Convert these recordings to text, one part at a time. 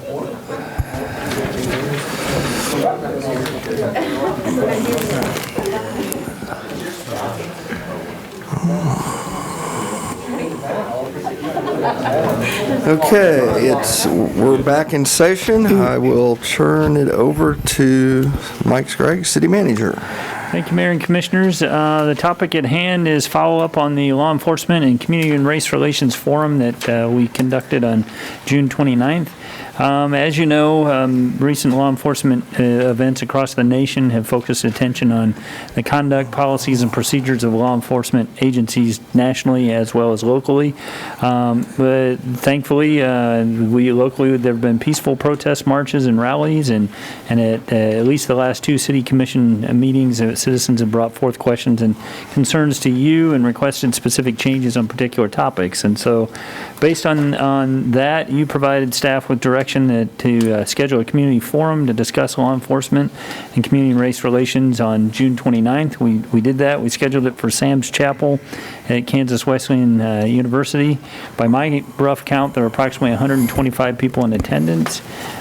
Okay, we're back in session. I will turn it over to Mike Scraggs, City Manager. Thank you, Mayor and Commissioners. The topic at hand is follow-up on the Law Enforcement and Community and Race Relations Forum that we conducted on June 29th. As you know, recent law enforcement events across the nation have focused attention on the conduct, policies, and procedures of law enforcement agencies nationally as well as locally. But thankfully, we locally, there have been peaceful protest marches and rallies, and at least the last two city commission meetings, citizens have brought forth questions and concerns to you and requested specific changes on particular topics. And so, based on that, you provided staff with direction to schedule a community forum to discuss law enforcement and community and race relations on June 29th. We did that. We scheduled it for Sam's Chapel at Kansas Wesleyan University. By my rough count, there were approximately 125 people in attendance.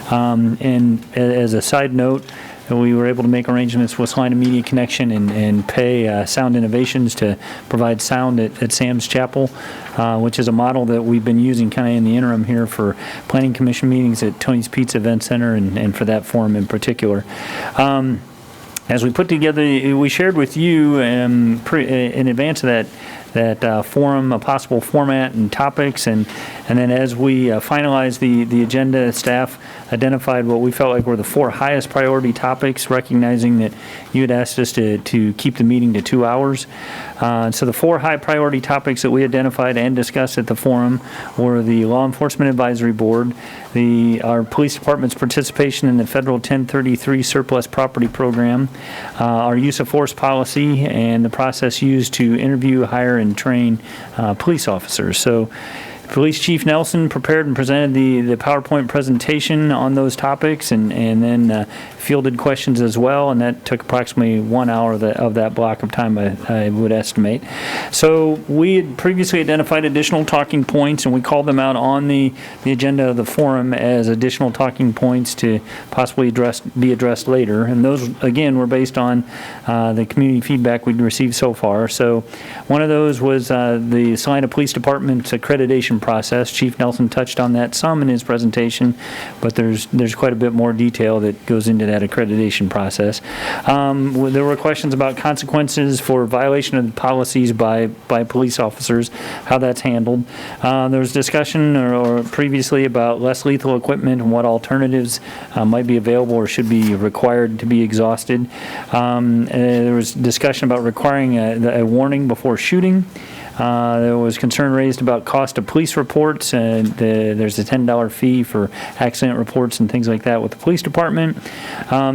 And as a side note, we were able to make arrangements with Salina Media Connection and pay Sound Innovations to provide sound at Sam's Chapel, which is a model that we've been using kind of in the interim here for Planning Commission meetings at Tony's Pizza Event Center and for that forum in particular. As we put together, we shared with you in advance of that forum, a possible format and topics, and then as we finalized the agenda, staff identified what we felt like were the 4 highest priority topics, recognizing that you had asked us to keep the meeting to 2 hours. So the 4 high priority topics that we identified and discussed at the forum were the Law Enforcement Advisory Board, our police department's participation in the federal 1033 surplus property program, our use of force policy, and the process used to interview, hire, and train police officers. So Police Chief Nelson prepared and presented the PowerPoint presentation on those topics and then fielded questions as well, and that took approximately 1 hour of that block of time, I would estimate. So we had previously identified additional talking points, and we called them out on the agenda of the forum as additional talking points to possibly be addressed later. And those, again, were based on the community feedback we'd received so far. So one of those was the Salina Police Department's accreditation process. Chief Nelson touched on that some in his presentation, but there's quite a bit more detail that goes into that accreditation process. There were questions about consequences for violation of the policies by police officers, how that's handled. There was discussion or previously about less lethal equipment and what alternatives might be available or should be required to be exhausted. There was discussion about requiring a warning before shooting. There was concern raised about cost of police reports, and there's a $10 fee for accident reports and things like that with the police department.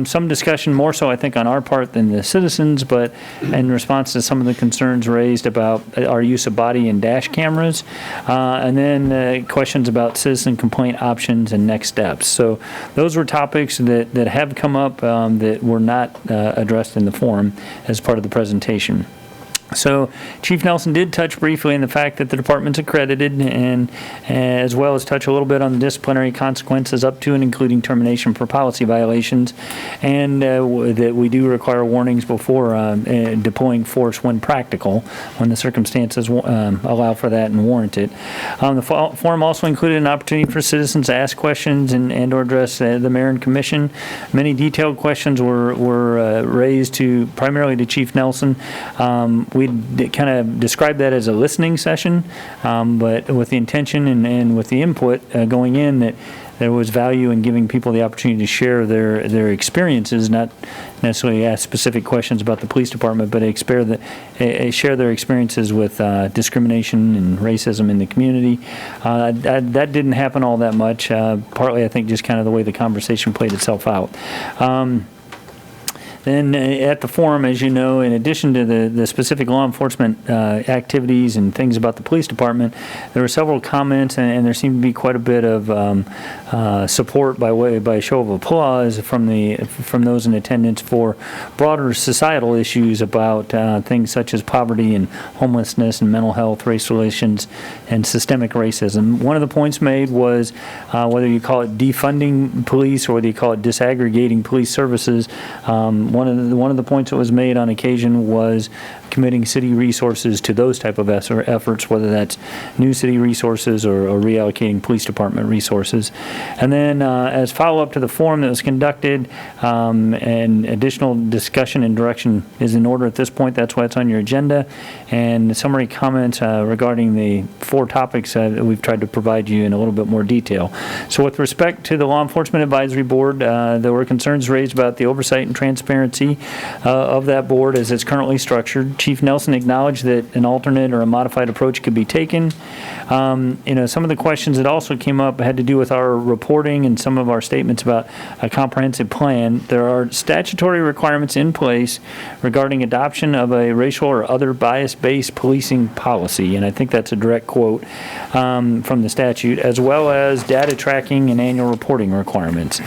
Some discussion more so, I think, on our part than the citizens, but in response to some of the concerns raised about our use of body and dash cameras, and then questions about citizen complaint options and next steps. So those were topics that have come up that were not addressed in the forum as part of the presentation. So Chief Nelson did touch briefly on the fact that the department's accredited, and as well as touch a little bit on the disciplinary consequences up to and including termination for policy violations, and that we do require warnings before deploying force when practical, when the circumstances allow for that and warrant it. The forum also included an opportunity for citizens to ask questions and or address the mayor and commission. Many detailed questions were raised primarily to Chief Nelson. We kind of described that as a listening session, but with the intention and with the input going in that there was value in giving people the opportunity to share their experiences, not necessarily ask specific questions about the police department, but share their experiences with discrimination and racism in the community. That didn't happen all that much, partly I think just kind of the way the conversation played itself out. Then at the forum, as you know, in addition to the specific law enforcement activities and things about the police department, there were several comments, and there seemed to be quite a bit of support by show of applause from those in attendance for broader societal issues about things such as poverty and homelessness and mental health, race relations, and systemic racism. One of the points made was whether you call it defunding police or whether you call it disaggregating police services. One of the points that was made on occasion was committing city resources to those type of efforts, whether that's new city resources or reallocating police department resources. And then as follow-up to the forum that was conducted, and additional discussion and direction is in order at this point. That's why it's on your agenda. And summary comments regarding the 4 topics that we've tried to provide you in a little bit more detail. So with respect to the Law Enforcement Advisory Board, there were concerns raised about the oversight and transparency of that board as it's currently structured. Chief Nelson acknowledged that an alternate or a modified approach could be taken. Some of the questions that also came up had to do with our reporting and some of our statements about a comprehensive plan. There are statutory requirements in place regarding adoption of a racial or other bias-based policing policy, and I think that's a direct quote from the statute, as well as data tracking and annual reporting requirements.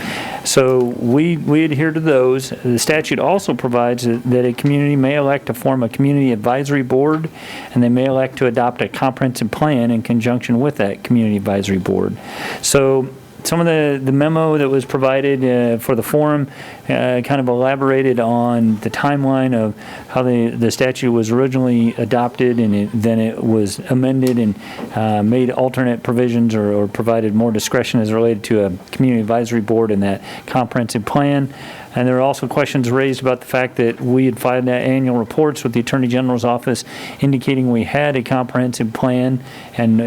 So we adhere to those. The statute also provides that a community may elect to form a community advisory board, and they may elect to adopt a comprehensive plan in conjunction with that community advisory board. So some of the memo that was provided for the forum kind of elaborated on the timeline of how the statute was originally adopted, and then it was amended and made alternate provisions or provided more discretion as related to a community advisory board and that comprehensive plan. And there are also questions raised about the fact that we had filed annual reports with the Attorney General's office indicating we had a comprehensive plan, and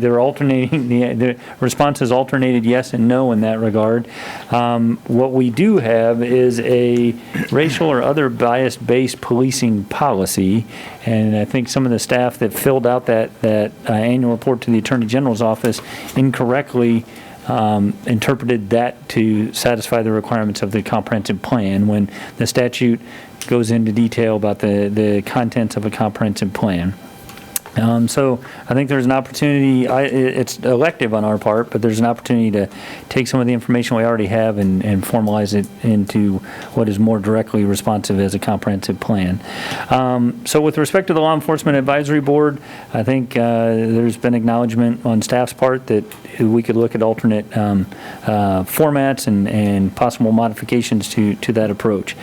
they're alternating, the responses alternated yes and no in that regard. What we do have is a racial or other bias-based policing policy, and I think some of the staff that filled out that annual report to the Attorney General's office incorrectly interpreted that to satisfy the requirements of the comprehensive plan when the statute goes into detail about the contents of a comprehensive plan. So I think there's an opportunity, it's elective on our part, but there's an opportunity to take some of the information we already have and formalize it into what is more directly responsive as a comprehensive plan. So with respect to the Law Enforcement Advisory Board, I think there's been acknowledgement on staff's part that we could look at alternate formats and possible modifications to that approach.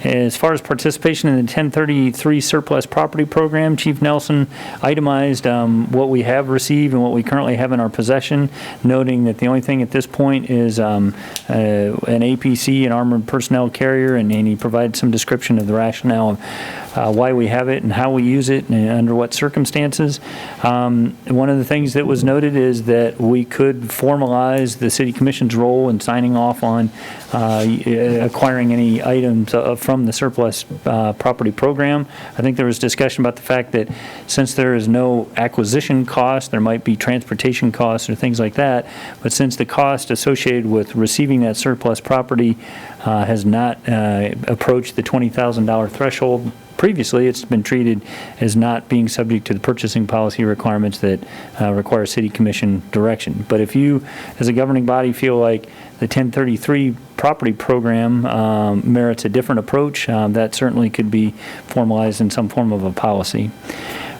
As far as participation in the 1033 surplus property program, Chief Nelson itemized what we have received and what we currently have in our possession, noting that the only thing at this point is an APC, an armored personnel carrier, and he provided some description of the rationale of why we have it and how we use it and under what circumstances. One of the things that was noted is that we could formalize the City Commission's role in signing off on acquiring any items from the surplus property program. I think there was discussion about the fact that since there is no acquisition cost, there might be transportation costs or things like that, but since the cost associated with receiving that surplus property has not approached the $20,000 threshold, previously, it's been treated as not being subject to the purchasing policy requirements that require City Commission direction. But if you, as a governing body, feel like the 1033 property program merits a different approach, that certainly could be formalized in some form of a policy.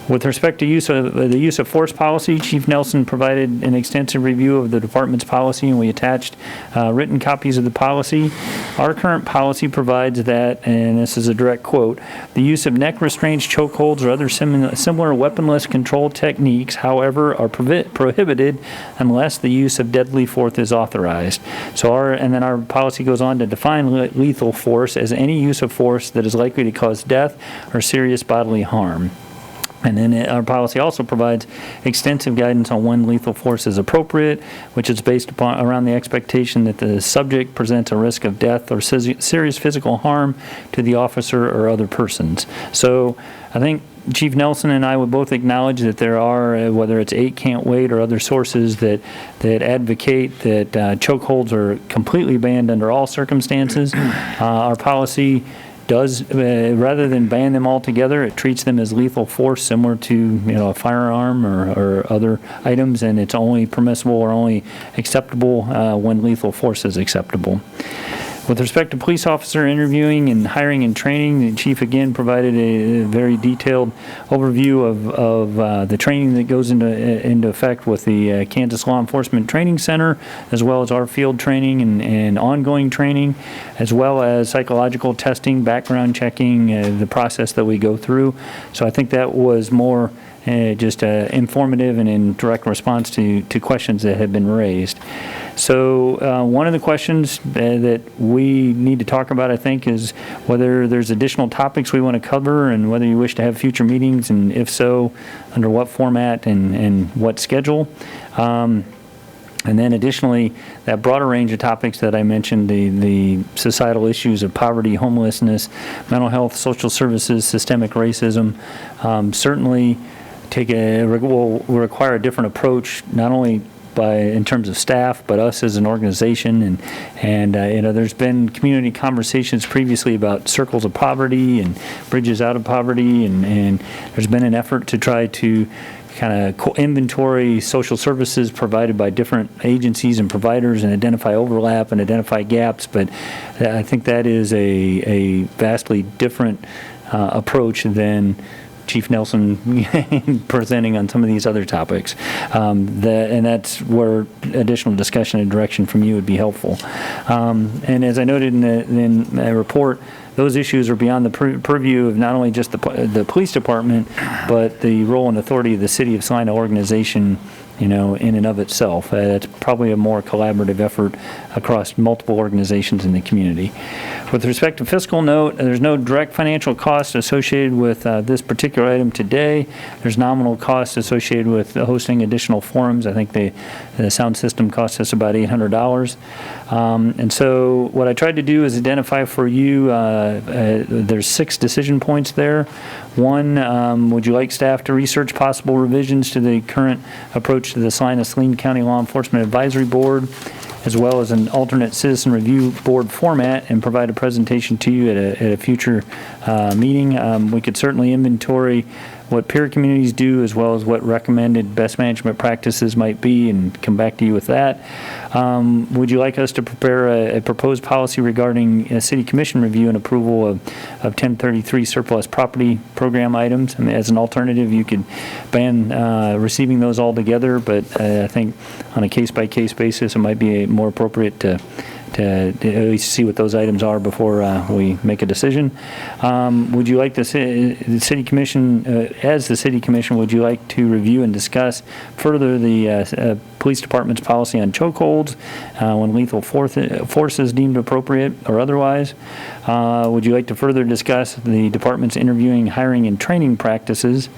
With respect to the use of force policy, Chief Nelson provided an extensive review of the department's policy, and we attached written copies of the policy. Our current policy provides that, and this is a direct quote, the use of neck restraints, chokeholds, or other similar weaponless control techniques, however, are prohibited unless the use of deadly force is authorized. And then our policy goes on to define lethal force as any use of force that is likely to cause death or serious bodily harm. And then our policy also provides extensive guidance on when lethal force is appropriate, which is based upon around the expectation that the subject presents a risk of death or serious physical harm to the officer or other persons. So I think Chief Nelson and I would both acknowledge that there are, whether it's 8 Can't Wait or other sources that advocate that chokeholds are completely banned under all circumstances. Our policy does, rather than ban them altogether, it treats them as lethal force, similar to a firearm or other items, and it's only permissible or only acceptable when lethal force is acceptable. With respect to police officer interviewing and hiring and training, the chief again provided a very detailed overview of the training that goes into effect with the Kansas Law Enforcement Training Center, as well as our field training and ongoing training, as well as psychological testing, background checking, the process that we go through. So I think that was more just informative and in direct response to questions that had been raised. So one of the questions that we need to talk about, I think, is whether there's additional topics we want to cover and whether you wish to have future meetings, and if so, under what format and what schedule. And then additionally, that broader range of topics that I mentioned, the societal issues of poverty, homelessness, mental health, social services, systemic racism, certainly will require a different approach, not only in terms of staff, but us as an organization. And there's been community conversations previously about circles of poverty and bridges out of poverty, and there's been an effort to try to kind of inventory social services provided by different agencies and providers and identify overlap and identify gaps. But I think that is a vastly different approach than Chief Nelson presenting on some of these other topics. And that's where additional discussion and direction from you would be helpful. And as I noted in the report, those issues are beyond the purview of not only just the police department, but the role and authority of the City of Salina organization, in and of itself. It's probably a more collaborative effort across multiple organizations in the community. With respect to fiscal note, there's no direct financial cost associated with this particular item today. There's nominal costs associated with hosting additional forums. I think the sound system cost us about $800. And so what I tried to do is identify for you, there's 6 decision points there. One, would you like staff to research possible revisions to the current approach to the Salina County Law Enforcement Advisory Board, as well as an alternate citizen review board format, and provide a presentation to you at a future meeting? We could certainly inventory what peer communities do, as well as what recommended best management practices might be, and come back to you with that. Would you like us to prepare a proposed policy regarding a city commission review and approval of 1033 surplus property program items? I mean, as an alternative, you could ban receiving those altogether, but I think on a case-by-case basis, it might be more appropriate to at least see what those items are before we make a decision. Would you like the City Commission, as the City Commission, would you like to review and discuss further the Police Department's policy on chokeholds when lethal force is deemed appropriate or otherwise? Would you like to further discuss the Department's interviewing, hiring, and training practices?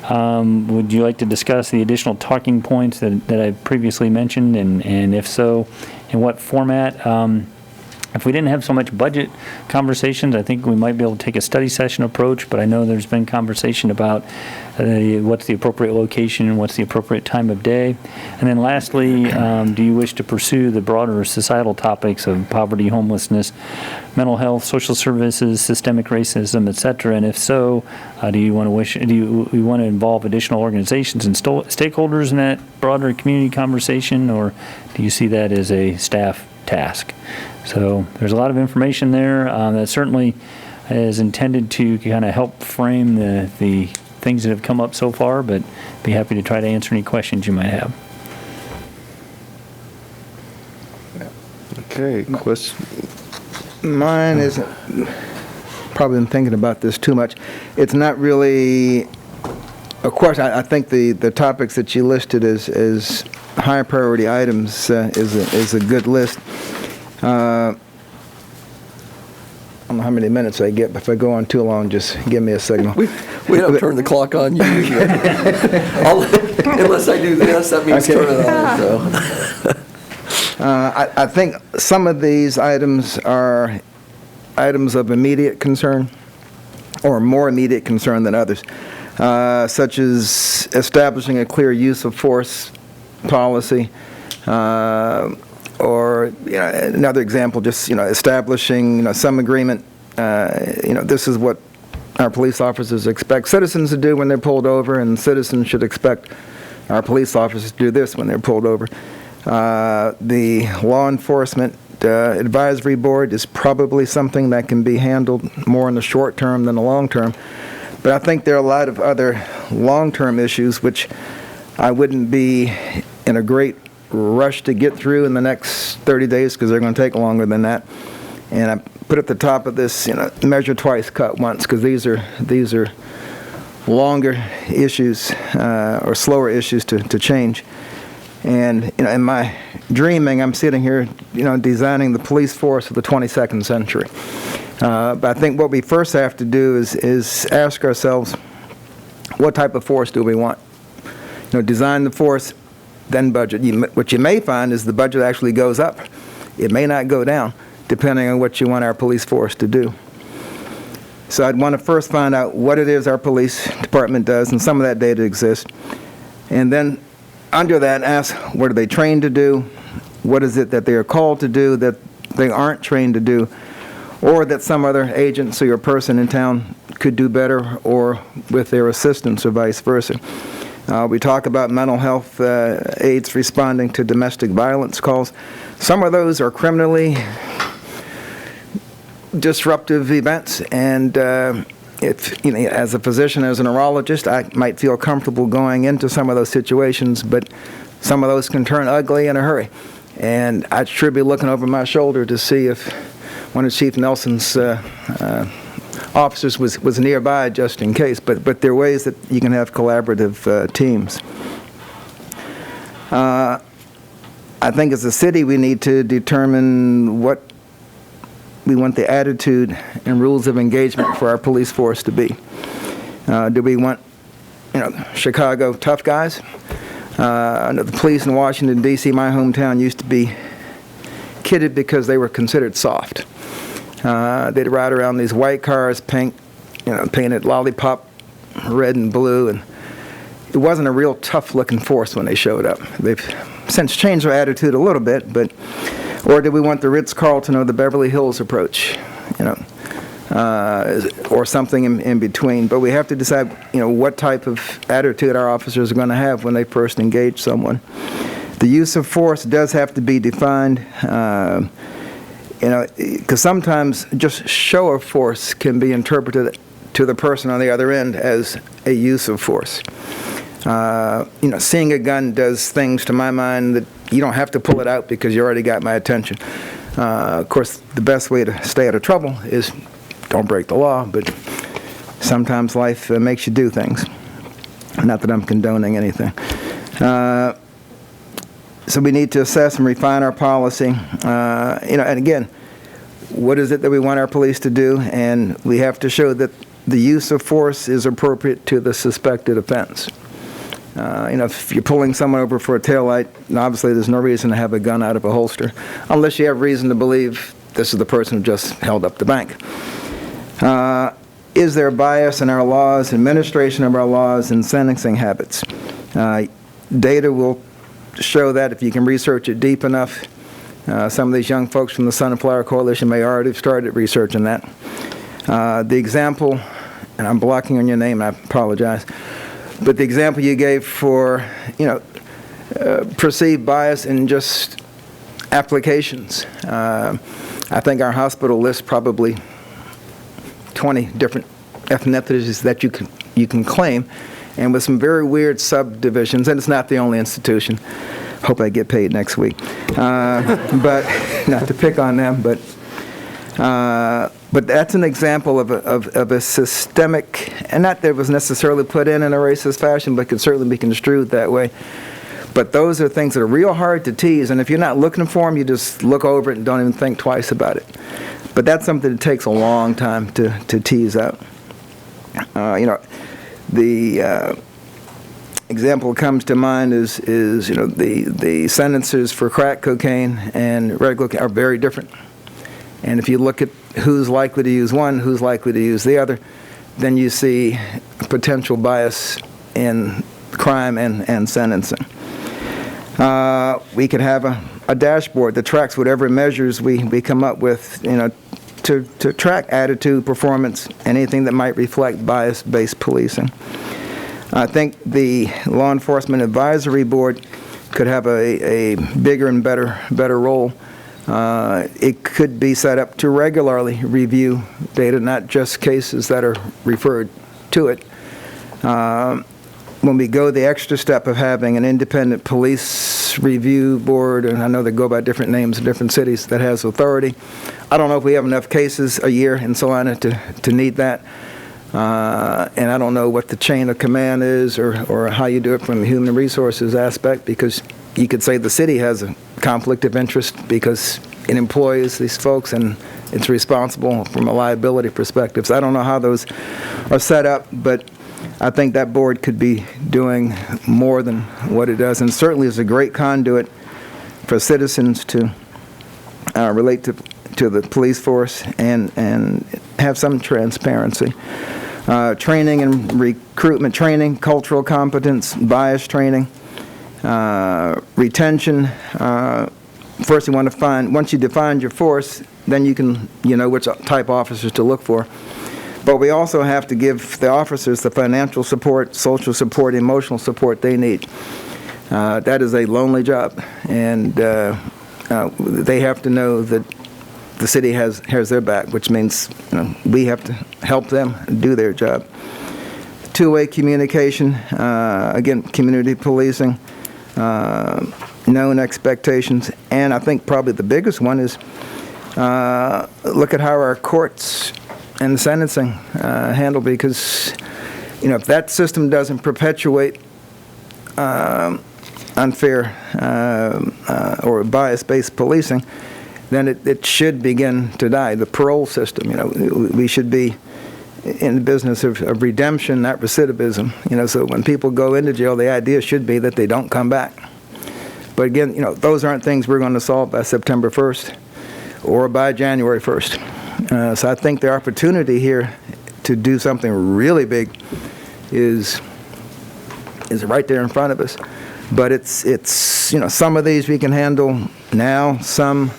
Would you like to discuss the additional talking points that I previously mentioned, and if so, in what format? If we didn't have so much budget conversations, I think we might be able to take a study session approach, but I know there's been conversation about what's the appropriate location and what's the appropriate time of day. And then lastly, do you wish to pursue the broader societal topics of poverty, homelessness, mental health, social services, systemic racism, etc.? And if so, do you want to involve additional organizations and stakeholders in that broader community conversation, or do you see that as a staff task? So there's a lot of information there that certainly is intended to kind of help frame the things that have come up so far, but be happy to try to answer any questions you might have. Okay, question. Mine isn't, probably been thinking about this too much. It's not really a question. I think the topics that you listed as high priority items is a good list. I don't know how many minutes I get, but if I go on too long, just give me a signal. We don't turn the clock on you. Unless I do this, that means turn it on. So. I think some of these items are items of immediate concern, or more immediate concern than others, such as establishing a clear use of force policy, or another example, just establishing some agreement this is what our police officers expect citizens to do when they're pulled over, and citizens should expect our police officers to do this when they're pulled over. The Law Enforcement Advisory Board is probably something that can be handled more in the short term than the long term. But I think there are a lot of other long-term issues which I wouldn't be in a great rush to get through in the next 30 days because they're going to take longer than that. And I put at the top of this, measure twice, cut once, because these are longer issues or slower issues to change. And in my dreaming, I'm sitting here, designing the police force of the 22nd century. But I think what we first have to do is ask ourselves, what type of force do we want? Design the force, then budget. What you may find is the budget actually goes up. It may not go down, depending on what you want our police force to do. So I'd want to first find out what it is our police department does, and some of that data exists. And then under that, ask, what are they trained to do? What is it that they are called to do that they aren't trained to do? Or that some other agency or person in town could do better, or with their assistance, or vice versa. We talk about mental health aides responding to domestic violence calls. Some of those are criminally disruptive events, and if as a physician, as a neurologist, I might feel comfortable going into some of those situations, but some of those can turn ugly in a hurry. And I should be looking over my shoulder to see if one of Chief Nelson's officers was nearby, just in case. But there are ways that you can have collaborative teams. I think as a city, we need to determine what we want the attitude and rules of engagement for our police force to be. Do we want, Chicago tough guys? The police in Washington, D.C., my hometown, used to be kidded because they were considered soft. They'd ride around these white cars, painted lollipop red and blue, and it wasn't a real tough-looking force when they showed up. They've since changed their attitude a little bit, or do we want the Ritz-Carlton or the Beverly Hills approach, or something in between? But we have to decide, what type of attitude our officers are going to have when they first engage someone. The use of force does have to be defined, because sometimes just show of force can be interpreted to the person on the other end as a use of force. Seeing a gun does things to my mind that you don't have to pull it out because you already got my attention. Of course, the best way to stay out of trouble is don't break the law, but sometimes life makes you do things. Not that I'm condoning anything. So we need to assess and refine our policy. And again, what is it that we want our police to do? And we have to show that the use of force is appropriate to the suspected offense. If you're pulling someone over for a taillight, obviously there's no reason to have a gun out of a holster, unless you have reason to believe this is the person who just held up the bank. Is there bias in our laws, administration of our laws, and sentencing habits? Data will show that if you can research it deep enough. Some of these young folks from the Sunflower Coalition may already have started researching that. The example, and I'm blocking on your name, I apologize, but the example you gave for, perceived bias in just applications. I think our hospital lists probably 20 different ethnicities that you can claim, and with some very weird subdivisions, and it's not the only institution. Hope I get paid next week. But not to pick on them, but that's an example of a systemic, and not that it was necessarily put in a racist fashion, but could certainly be construed that way. But those are things that are real hard to tease, and if you're not looking for them, you just look over it and don't even think twice about it. But that's something that takes a long time to tease out. The example that comes to mind is the sentences for crack cocaine and regular cocaine are very different. And if you look at who's likely to use one, who's likely to use the other, then you see potential bias in crime and sentencing. We could have a dashboard that tracks whatever measures we come up with, to track attitude, performance, anything that might reflect bias-based policing. I think the Law Enforcement Advisory Board could have a bigger and better role. It could be set up to regularly review data, not just cases that are referred to it. When we go the extra step of having an independent police review board, and I know they go by different names in different cities, that has authority, I don't know if we have enough cases a year in Salina to need that. And I don't know what the chain of command is or how you do it from the human resources aspect, because you could say the city has a conflict of interest because it employs these folks and it's responsible from a liability perspective. So I don't know how those are set up, but I think that board could be doing more than what it does, and certainly is a great conduit for citizens to relate to the police force and have some transparency. Training and recruitment training, cultural competence, bias training, retention. First you want to find, once you define your force, then you know which type officers to look for. But we also have to give the officers the financial support, social support, emotional support they need. That is a lonely job, and they have to know that the city has their back, which means we have to help them do their job. Two-way communication, again, community policing, known expectations, and I think probably the biggest one is look at how our courts and sentencing handle, because if that system doesn't perpetuate unfair or bias-based policing, then it should begin to die. The parole system, we should be in the business of redemption, not recidivism. So when people go into jail, the idea should be that they don't come back. But again, those aren't things we're going to solve by September 1st or by January 1st. So I think the opportunity here to do something really big is right there in front of us. But it's some of these we can handle now, some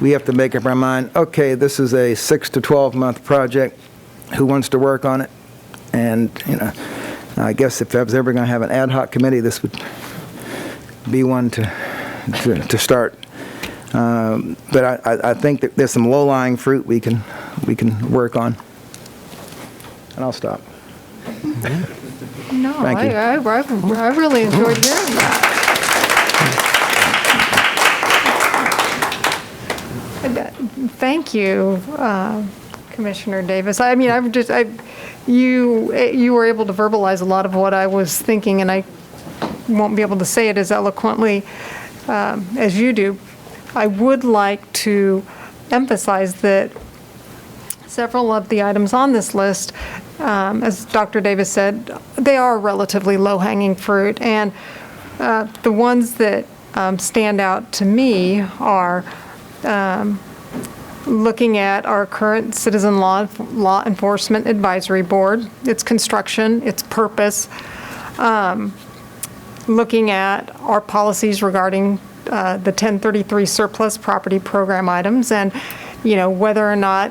we have to make up our mind, okay, this is a 6 to 12 month project. Who wants to work on it? And, I guess if I was ever going to have an ad hoc committee, this would be one to start. But I think that there's some low-lying fruit we can work on. And I'll stop. No, Thank you. I really enjoyed hearing that. Thank you, Commissioner Davis. I mean, you were able to verbalize a lot of what I was thinking, and I won't be able to say it as eloquently as you do. I would like to emphasize that several of the items on this list, as Dr. Davis said, they are relatively low-hanging fruit, and the ones that stand out to me are looking at our current Citizen Law Enforcement Advisory Board, its construction, its purpose, looking at our policies regarding the 1033 surplus property program items, and whether or not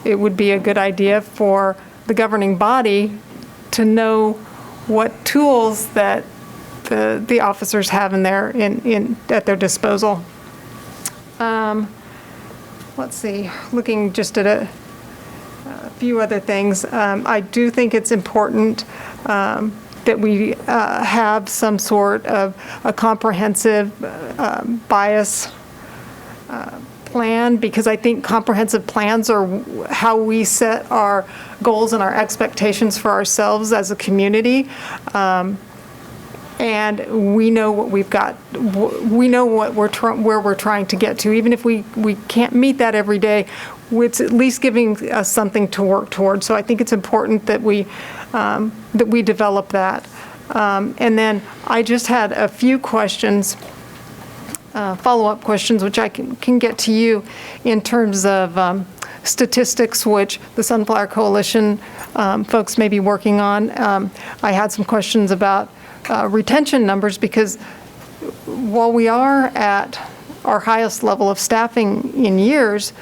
it would be a good idea for the governing body to know what tools that the officers have at their disposal. Let's see, looking just at a few other things. I do think it's important that we have some sort of a comprehensive bias plan, because I think comprehensive plans are how we set our goals and our expectations for ourselves as a community. And we know what we've got. We know what where we're trying to get to. Even if we can't meet that every day, it's at least giving us something to work towards. So I think it's important that we develop that. And then I just had a few questions, follow-up questions, which I can get to you in terms of statistics, which the Sunflower Coalition folks may be working on. I had some questions about retention numbers, because while we are at our highest level of staffing in years,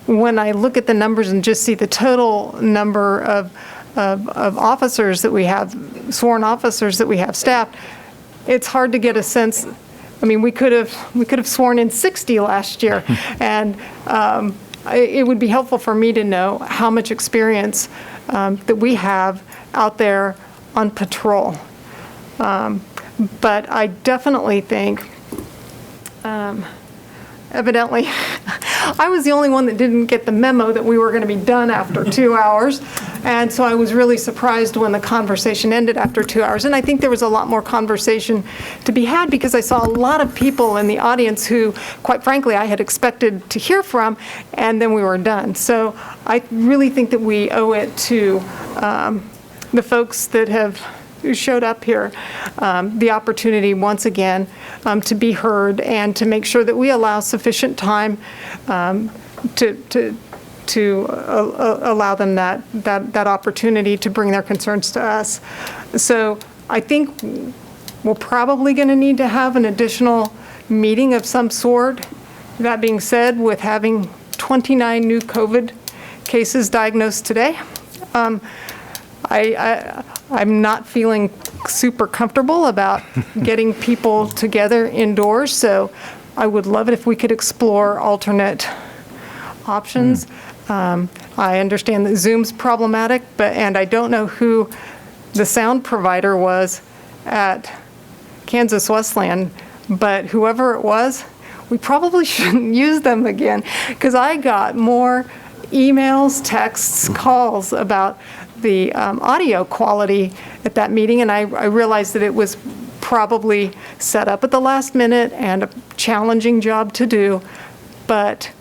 when I look at the numbers and just see the total number of officers that we have, sworn officers that we have staffed, it's hard to get a sense. I mean, we could have sworn in 60 last year, and it would be helpful for me to know how much experience that we have out there on patrol. But I definitely think, evidently, I was the only one that didn't get the memo that we were going to be done after 2 hours. And so I was really surprised when the conversation ended after 2 hours. And I think there was a lot more conversation to be had because I saw a lot of people in the audience who, quite frankly, I had expected to hear from, and then we were done. So I really think that we owe it to the folks that have showed up here the opportunity once again to be heard and to make sure that we allow sufficient time to allow them that opportunity to bring their concerns to us. So I think we're probably going to need to have an additional meeting of some sort. That being said, with having 29 new COVID cases diagnosed today, I'm not feeling super comfortable about getting people together indoors, so I would love it if we could explore alternate options. I understand that Zoom's problematic, and I don't know who the sound provider was at Kansas Wesleyan, but whoever it was, we probably shouldn't use them again, because I got more emails, texts, calls about the audio quality at that meeting, and I realized that it was probably set up at the last minute and a challenging job to do, but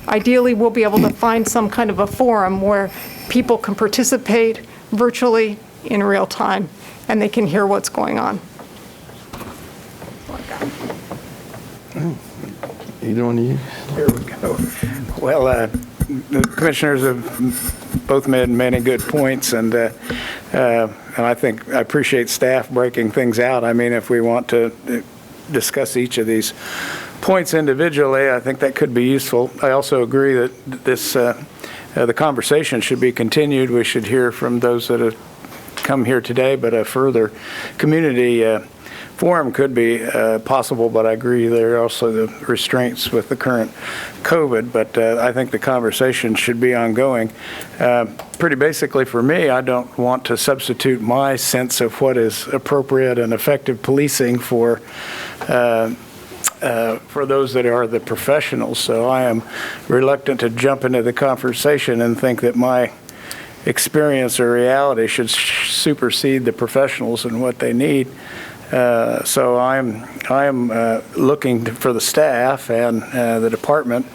ideally we'll be able to find some kind of a forum where people can participate virtually in real time and they can hear what's going on. Either one of you? Here we go. Well, the commissioners have both made many good points, and I think I appreciate staff breaking things out. I mean, if we want to discuss each of these points individually, I think that could be useful. I also agree that this the conversation should be continued. We should hear from those that have come here today, but a further community forum could be possible, but I agree there are also the restraints with the current COVID, but I think the conversation should be ongoing. Pretty basically for me, I don't want to substitute my sense of what is appropriate and effective policing for those that are the professionals. So I am reluctant to jump into the conversation and think that my experience or reality should supersede the professionals and what they need. So I'm looking for the staff and the department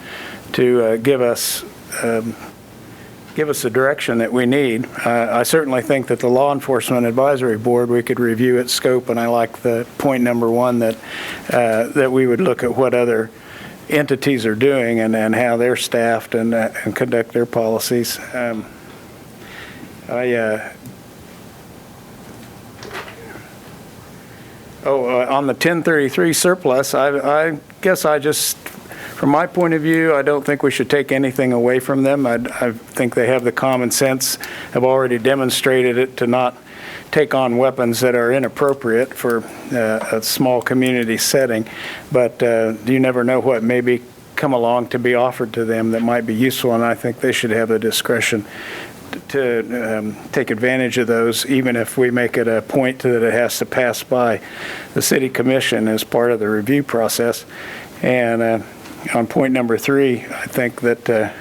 to give us the direction that we need. I certainly think that the Law Enforcement Advisory Board, we could review its scope, and I like the point number one that that we would look at what other entities are doing and how they're staffed and conduct their policies. On the 1033 surplus, I guess I just, from my point of view, I don't think we should take anything away from them. I think they have the common sense, have already demonstrated it, to not take on weapons that are inappropriate for a small community setting. But you never know what may come along to be offered to them that might be useful, and I think they should have the discretion to take advantage of those, even if we make it a point that it has to pass by the city commission as part of the review process. And on point number three, I think that the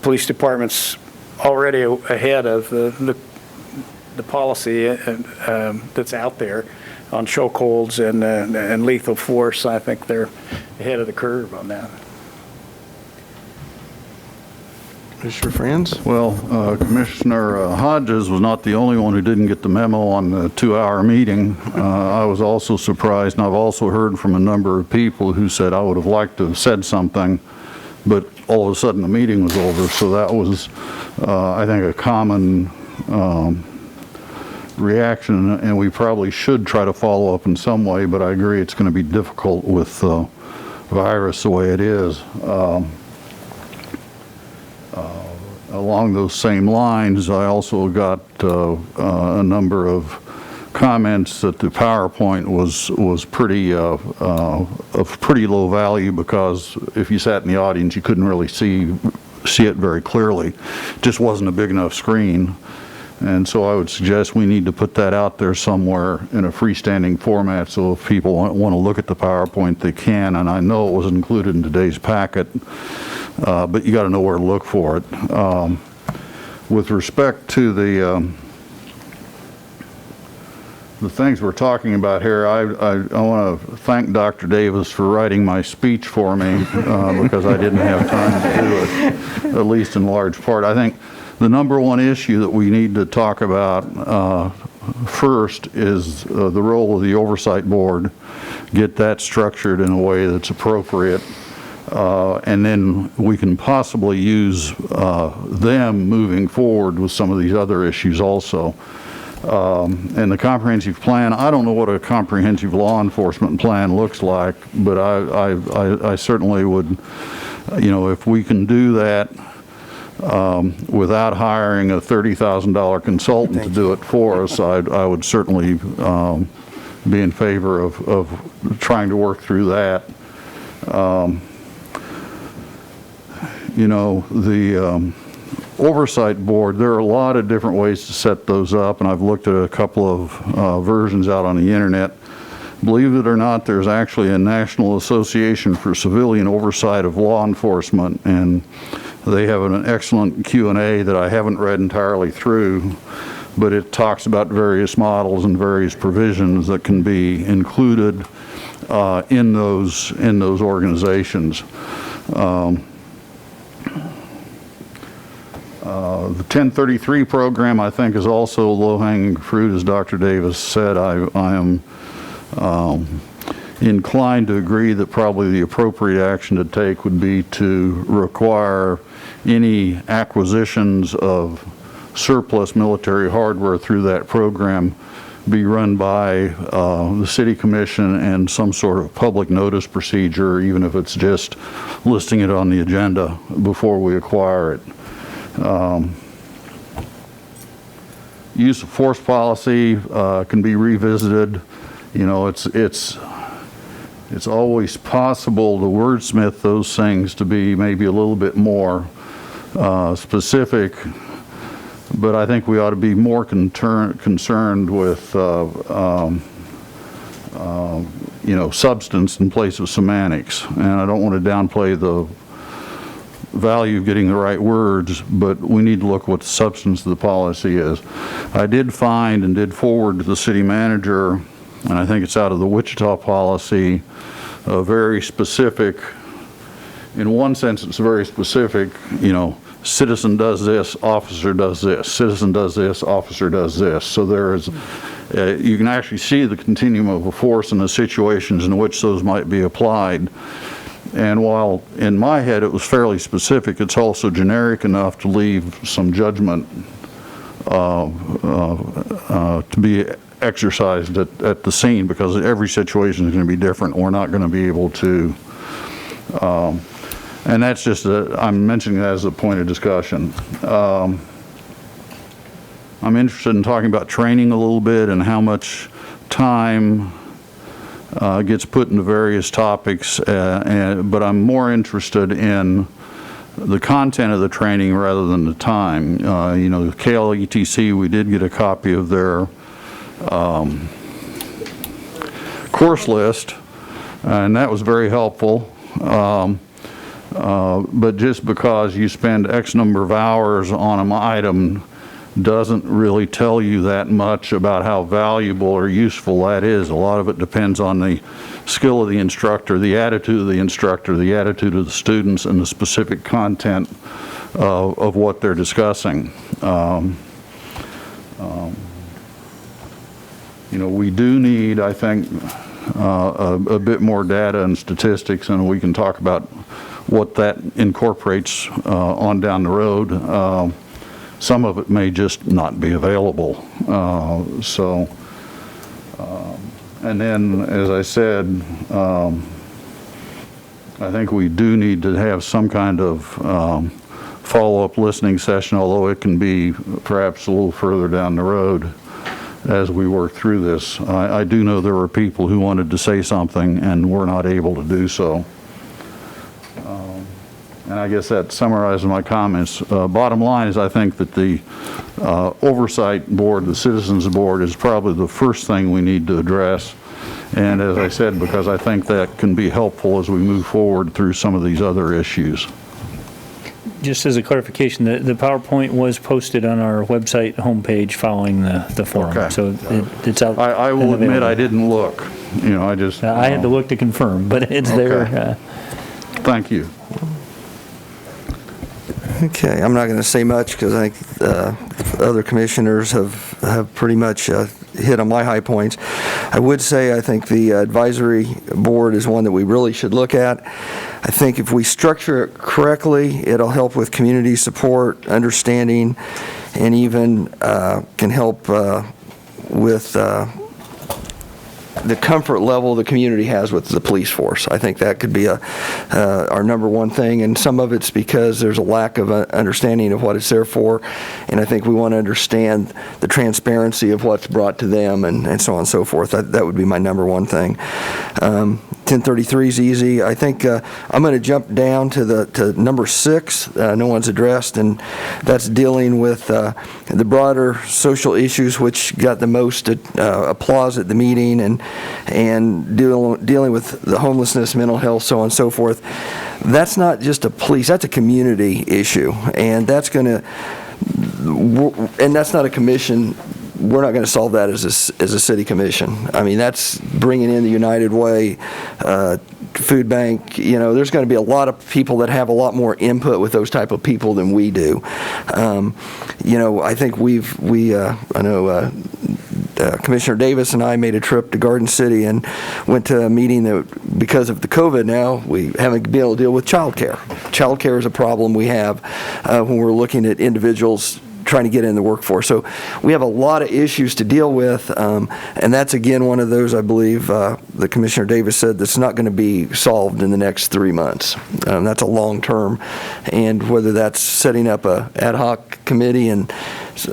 police department's already ahead of the policy that's out there on chokeholds and lethal force. I think they're ahead of the curve on that. Mr. Friends? Well, Commissioner Hodges was not the only one who didn't get the memo on the 2-hour meeting. I was also surprised, and I've also heard from a number of people who said, I would have liked to have said something, but all of a sudden the meeting was over. So that was, I think, a common reaction, and we probably should try to follow up in some way, but I agree it's going to be difficult with virus the way it is. Along those same lines, I also got a number of comments that the PowerPoint was pretty of pretty low value, because if you sat in the audience, you couldn't really see it very clearly. It just wasn't a big enough screen. And so I would suggest we need to put that out there somewhere in a freestanding format, so if people want to look at the PowerPoint, they can. And I know it was included in today's packet, but you got to know where to look for it. With respect to the things we're talking about here, I want to thank Dr. Davis for writing my speech for me, because I didn't have time to do it, at least in large part. I think the number one issue that we need to talk about first is the role of the oversight board. Get that structured in a way that's appropriate, and then we can possibly use them moving forward with some of these other issues also. And the comprehensive plan, I don't know what a comprehensive law enforcement plan looks like, but I certainly would, if we can do that without hiring a $30,000 consultant to do it for us, I would certainly be in favor of trying to work through that. The oversight board, there are a lot of different ways to set those up, and I've looked at a couple of versions out on the internet. Believe it or not, there's actually a National Association for Civilian Oversight of Law Enforcement, and they have an excellent Q&A that I haven't read entirely through, but it talks about various models and various provisions that can be included in those organizations. The 1033 program, I think, is also low-hanging fruit, as Dr. Davis said. I am inclined to agree that probably the appropriate action to take would be to require any acquisitions of surplus military hardware through that program be run by the city commission and some sort of public notice procedure, even if it's just listing it on the agenda before we acquire it. Use of force policy can be revisited. It's always possible to wordsmith those things to be maybe a little bit more specific, but I think we ought to be more concerned with substance in place of semantics. And I don't want to downplay the value of getting the right words, but we need to look what the substance of the policy is. I did find and did forward to the city manager, and I think it's out of the Wichita policy, a very specific, in one sense it's very specific, citizen does this, officer does this, citizen does this, officer does this. So there is, you can actually see the continuum of a force and the situations in which those might be applied. And while in my head it was fairly specific, it's also generic enough to leave some judgment to be exercised at the scene, because every situation is going to be different. We're not going to be able to, and that's just, I'm mentioning that as a point of discussion. I'm interested in talking about training a little bit and how much time gets put into various topics, but I'm more interested in the content of the training rather than the time. The KLETC, we did get a copy of their course list, and that was very helpful. But just because you spend X number of hours on an item doesn't really tell you that much about how valuable or useful that is. A lot of it depends on the skill of the instructor, the attitude of the instructor, the attitude of the students, and the specific content of what they're discussing. We do need, I think, a bit more data and statistics, and we can talk about what that incorporates on down the road. Some of it may just not be available. And then, as I said, I think we do need to have some kind of follow-up listening session, although it can be perhaps a little further down the road as we work through this. I do know there were people who wanted to say something and were not able to do so. And I guess that summarizes my comments. Bottom line is I think that the Oversight Board, the Citizens Board, is probably the first thing we need to address. And as I said, because I think that can be helpful as we move forward through some of these other issues. Just as a clarification, the PowerPoint was posted on our website homepage following the forum. Okay. So it's out. I will and admit available. I didn't look. You know, I just. I had to look to confirm, but it's there. Okay. Thank you. Okay, I'm not going to say much because I think other commissioners have pretty much hit on my high points. I would say I think the advisory board is one that we really should look at. I think if we structure it correctly, it'll help with community support, understanding, and even can help with the comfort level the community has with the police force. I think that could be our number one thing, and some of it's because there's a lack of understanding of what it's there for, and I think we want to understand the transparency of what's brought to them and so on and so forth. That would be my number one thing. 1033 is easy. I think I'm going to jump down to number 6, no one's addressed, and that's dealing with the broader social issues which got the most applause at the meeting, and dealing with the homelessness, mental health, so on and so forth. That's not just a police, that's a community issue, and that's not a commission. We're not going to solve that as a city commission. I mean, that's bringing in the United Way, food bank. You know, there's going to be a lot of people that have a lot more input with those type of people than we do. You know, I think I know Commissioner Davis and I made a trip to Garden City and went to a meeting that, because of the COVID now, we haven't been able to deal with child care. Child care is a problem we have when we're looking at individuals trying to get in the workforce. So we have a lot of issues to deal with, and that's again one of those, I believe, the Commissioner Davis said, that's not going to be solved in the next 3 months. That's a long term, and whether that's setting up a ad hoc committee and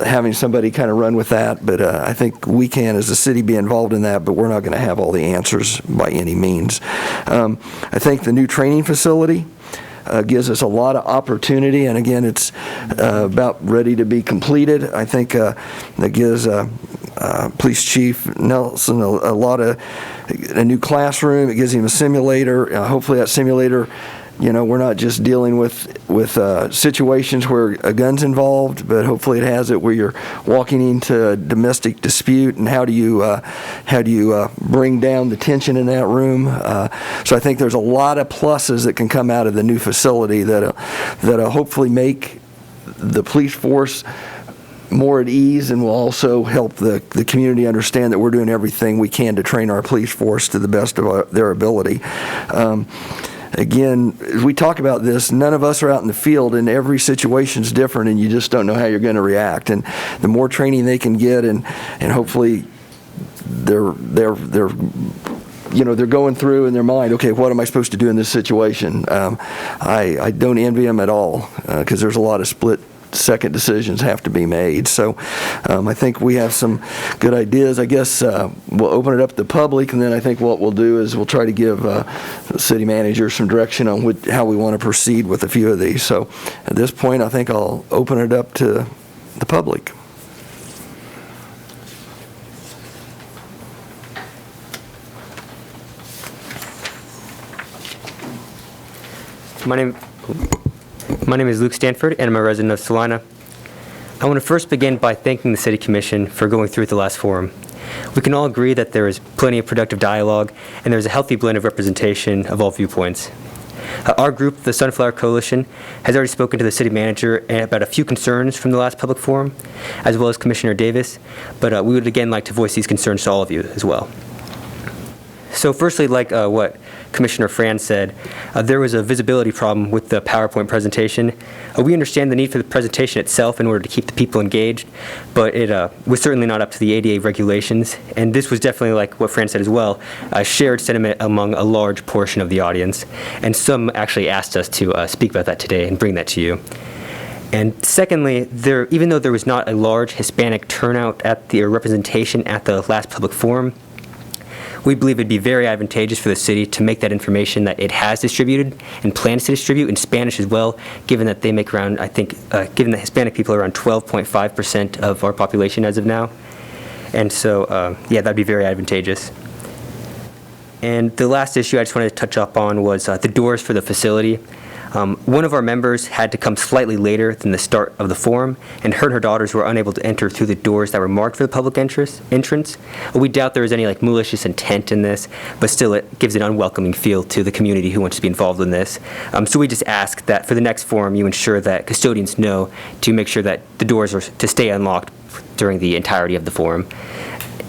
having somebody kind of run with that, but I think we can as a city be involved in that, but we're not going to have all the answers by any means. I think the new training facility gives us a lot of opportunity, and again, it's about ready to be completed. I think that gives Police Chief Nelson a new classroom. It gives him a simulator. Hopefully that simulator, you know, we're not just dealing with situations where a gun's involved, but hopefully it has it where you're walking into a domestic dispute, and how do you bring down the tension in that room. So I think there's a lot of pluses that can come out of the new facility that'll hopefully make the police force more at ease, and will also help the community understand that we're doing everything we can to train our police force to the best of their ability. Again, as we talk about this, none of us are out in the field, and every situation's different, and you just don't know how you're going to react. And the more training they can get, and hopefully they're going through in their mind, okay, what am I supposed to do in this situation? I don't envy them at all, because there's a lot of split-second decisions have to be made. So I think we have some good ideas. I guess we'll open it up to the public, and then I think what we'll do is we'll try to give the city manager some direction on how we want to proceed with a few of these. So at this point, I think I'll open it up to the public. My name is Luke Stanford, and I'm a resident of Salina. I want to first begin by thanking the City Commission for going through the last forum. We can all agree that there is plenty of productive dialogue, and there's a healthy blend of representation of all viewpoints. Our group, the Sunflower Coalition, has already spoken to the City Manager about a few concerns from the last public forum, as well as Commissioner Davis, but we would again like to voice these concerns to all of you as well. So firstly, like what Commissioner Fran said, there was a visibility problem with the PowerPoint presentation. We understand the need for the presentation itself in order to keep the people engaged, but it was certainly not up to the ADA regulations. And this was definitely, like what Fran said as well, a shared sentiment among a large portion of the audience. And some actually asked us to speak about that today and bring that to you. And secondly, even though there was not a large Hispanic turnout at or representation at the last public forum, we believe it'd be very advantageous for the city to make that information that it has distributed and plans to distribute in Spanish as well, given that they make around, I think, given that Hispanic people are around 12.5% of our population as of now. And so, yeah, that'd be very advantageous. And the last issue I just wanted to touch up on was the doors for the facility. One of our members had to come slightly later than the start of the forum, and her and her daughters were unable to enter through the doors that were marked for the public entrance. We doubt there was any malicious intent in this, but still it gives an unwelcoming feel to the community who wants to be involved in this. So we just ask that for the next forum you ensure that custodians know to make sure that the doors are to stay unlocked during the entirety of the forum.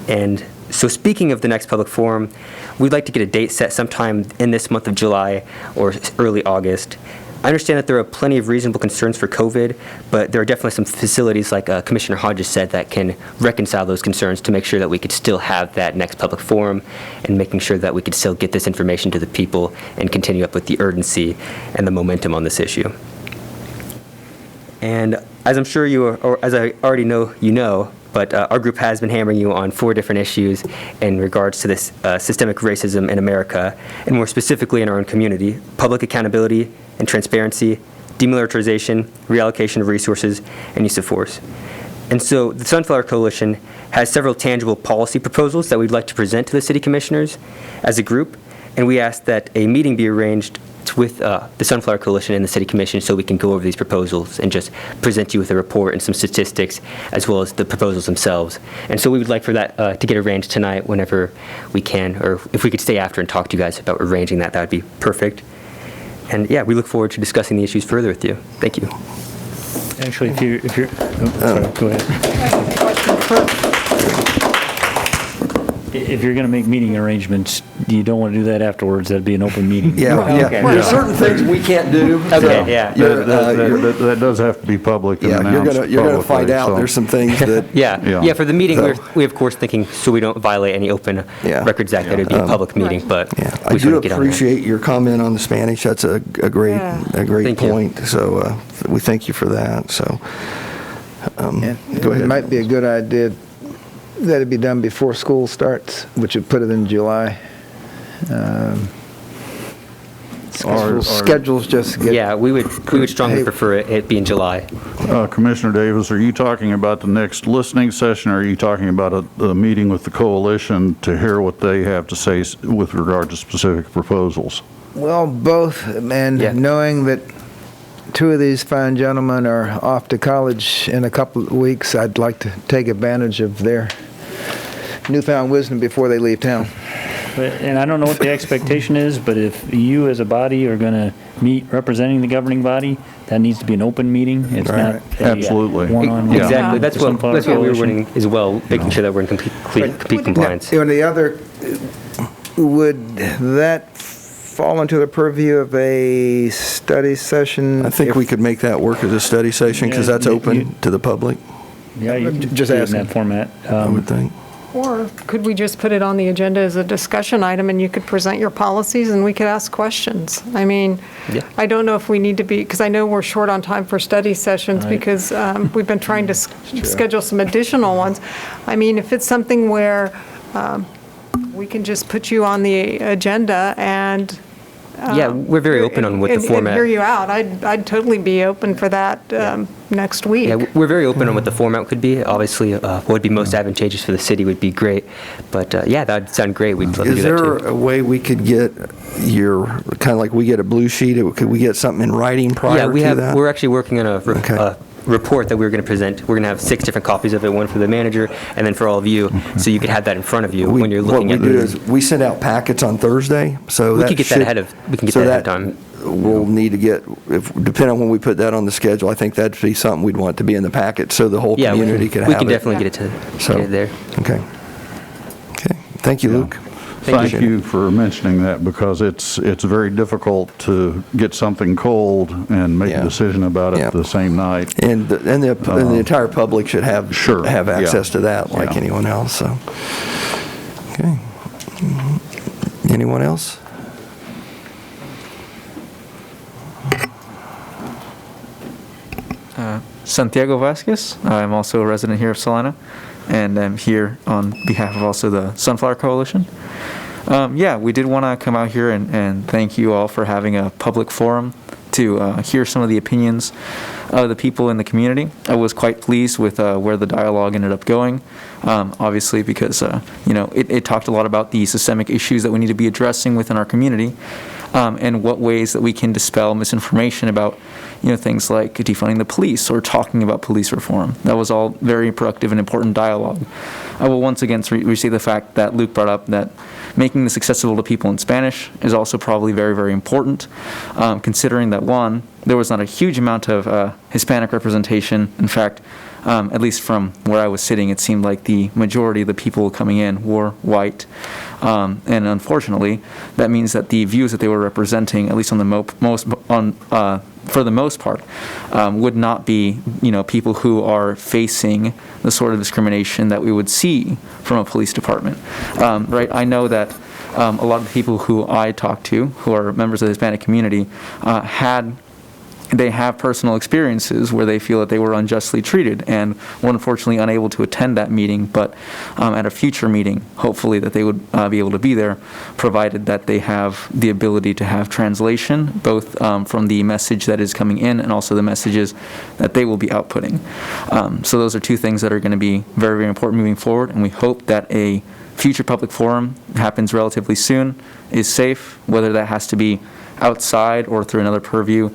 And so speaking of the next public forum, we'd like to get a date set sometime in this month of July or early August. I understand that there are plenty of reasonable concerns for COVID, but there are definitely some facilities, like Commissioner Hodges said, that can reconcile those concerns to make sure that we could still have that next public forum and making sure that we could still get this information to the people and continue up with the urgency and the momentum on this issue. And as I'm sure you are, or as I already know, you know, but our group has been hammering you on 4 different issues in regards to this systemic racism in America, and more specifically in our own community: public accountability and transparency, demilitarization, reallocation of resources, and use of force. And so the Sunflower Coalition has several tangible policy proposals that we'd like to present to the city commissioners as a group, and we ask that a meeting be arranged with the Sunflower Coalition and the City Commission so we can go over these proposals and just present you with a report and some statistics as well as the proposals themselves. And so we would like for that to get arranged tonight whenever we can, or if we could stay after and talk to you guys about arranging that, that would be perfect. And yeah, we look forward to discussing the issues further with you. Thank you. Actually, if you're, sorry, go ahead. If you're going to make meeting arrangements, you don't want to do that afterwards. That'd be an open meeting. Yeah, Okay. There's certain things we can't do. Okay, yeah. That does have to be public and Yeah, announced you're going to find publicly, out. so- There's some things that. Yeah, for the meeting, So- we of course thinking so we don't violate any open Yeah. records act that it would be a public meeting, but Yeah, I we just do want to get on there. appreciate your comment on the Spanish. That's a great Thank you. point. So we thank you for that. So And go ahead. It might be a good idea that it be done before school starts, which would put it in July. Schedules just get... Yeah, we would strongly prefer it be in July. Commissioner Davis, are you talking about the next listening session, or are you talking about a meeting with the coalition to hear what they have to say with regard to specific proposals? Well, both, and Yeah. knowing that 2 of these fine gentlemen are off to college in a couple of weeks, I'd like to take advantage of their newfound wisdom before they leave town. And I don't know what the expectation is, but if you as a body are going to meet representing the governing body, that needs to be an open meeting. It's not a Absolutely. one-on-one. Exactly, with the Sunflower that's what we were Coalition. running as well, making sure that we're in complete compliance. And the other, would that fall into the purview of a study session? I think we could make that work as a study session because Yeah, that's you- open to the public, Yeah, you Just just in asking. that format. I would think. Or could we just put it on the agenda as a discussion item, and you could present your policies, and we could ask questions? I mean, Yeah. I don't know if we need to be, because I know we're short on time for study sessions, Right. because we've been trying to schedule some additional ones. I mean, if it's something where we can just put you on the agenda and... Yeah, we're very open on what the and format. hear you out. I'd totally be open for that next week. Yeah, we're very open on what the format could be. Obviously, what would be most advantageous for the city would be great. But yeah, that would sound great. We'd love to do Is that there too. a way we could get your, kind of like we get a blue sheet, could we get something in writing prior Yeah, to that? we're actually working on a Okay. report that we're going to present. We're going to have 6 different copies of it, one for the manager and then for all of you, so you could have that in front of you when you're looking at What we do the... is, we send out packets on Thursday, so We that could get that should- ahead of- we can get so that ahead of time. We'll need to get, depending on when we put that on the schedule, I think that'd be something we'd want to be in the packet, so the whole Yeah, community could have it. we can definitely get it So- there. Okay. Okay, thank you, Luke. Thank you for mentioning that, because it's very difficult to get something cold and make a decision about it the same night. And the entire public should have access to that like Yeah. anyone else, so. Okay. Anyone else? Santiago Vasquez. I'm also a resident here of Salina, and I'm here on behalf of also the Sunflower Coalition. We did want to come out here and thank you all for having a public forum to hear some of the opinions of the people in the community. I was quite pleased with where the dialogue ended up going, obviously because, it talked a lot about the systemic issues that we need to be addressing within our community, and what ways that we can dispel misinformation about, things like defunding the police or talking about police reform. That was all very productive and important dialogue. I will once again restate the fact that Luke brought up, that making this accessible to people in Spanish is also probably very, very important, considering that, one, there was not a huge amount of Hispanic representation. In fact, at least from where I was sitting, it seemed like the majority of the people coming in were white. And unfortunately, that means that the views that they were representing, at least on the for the most part, would not be, people who are facing the sort of discrimination that we would see from a police department. Right? I know that a lot of the people who I talk to, who are members of the Hispanic community, they have personal experiences where they feel that they were unjustly treated and were unfortunately unable to attend that meeting, but at a future meeting, hopefully that they would be able to be there, provided that they have the ability to have translation, both from the message that is coming in and also the messages that they will be outputting. So those are two things that are going to be very, very important moving forward, and we hope that a future public forum happens relatively soon, is safe, whether that has to be outside or through another purview,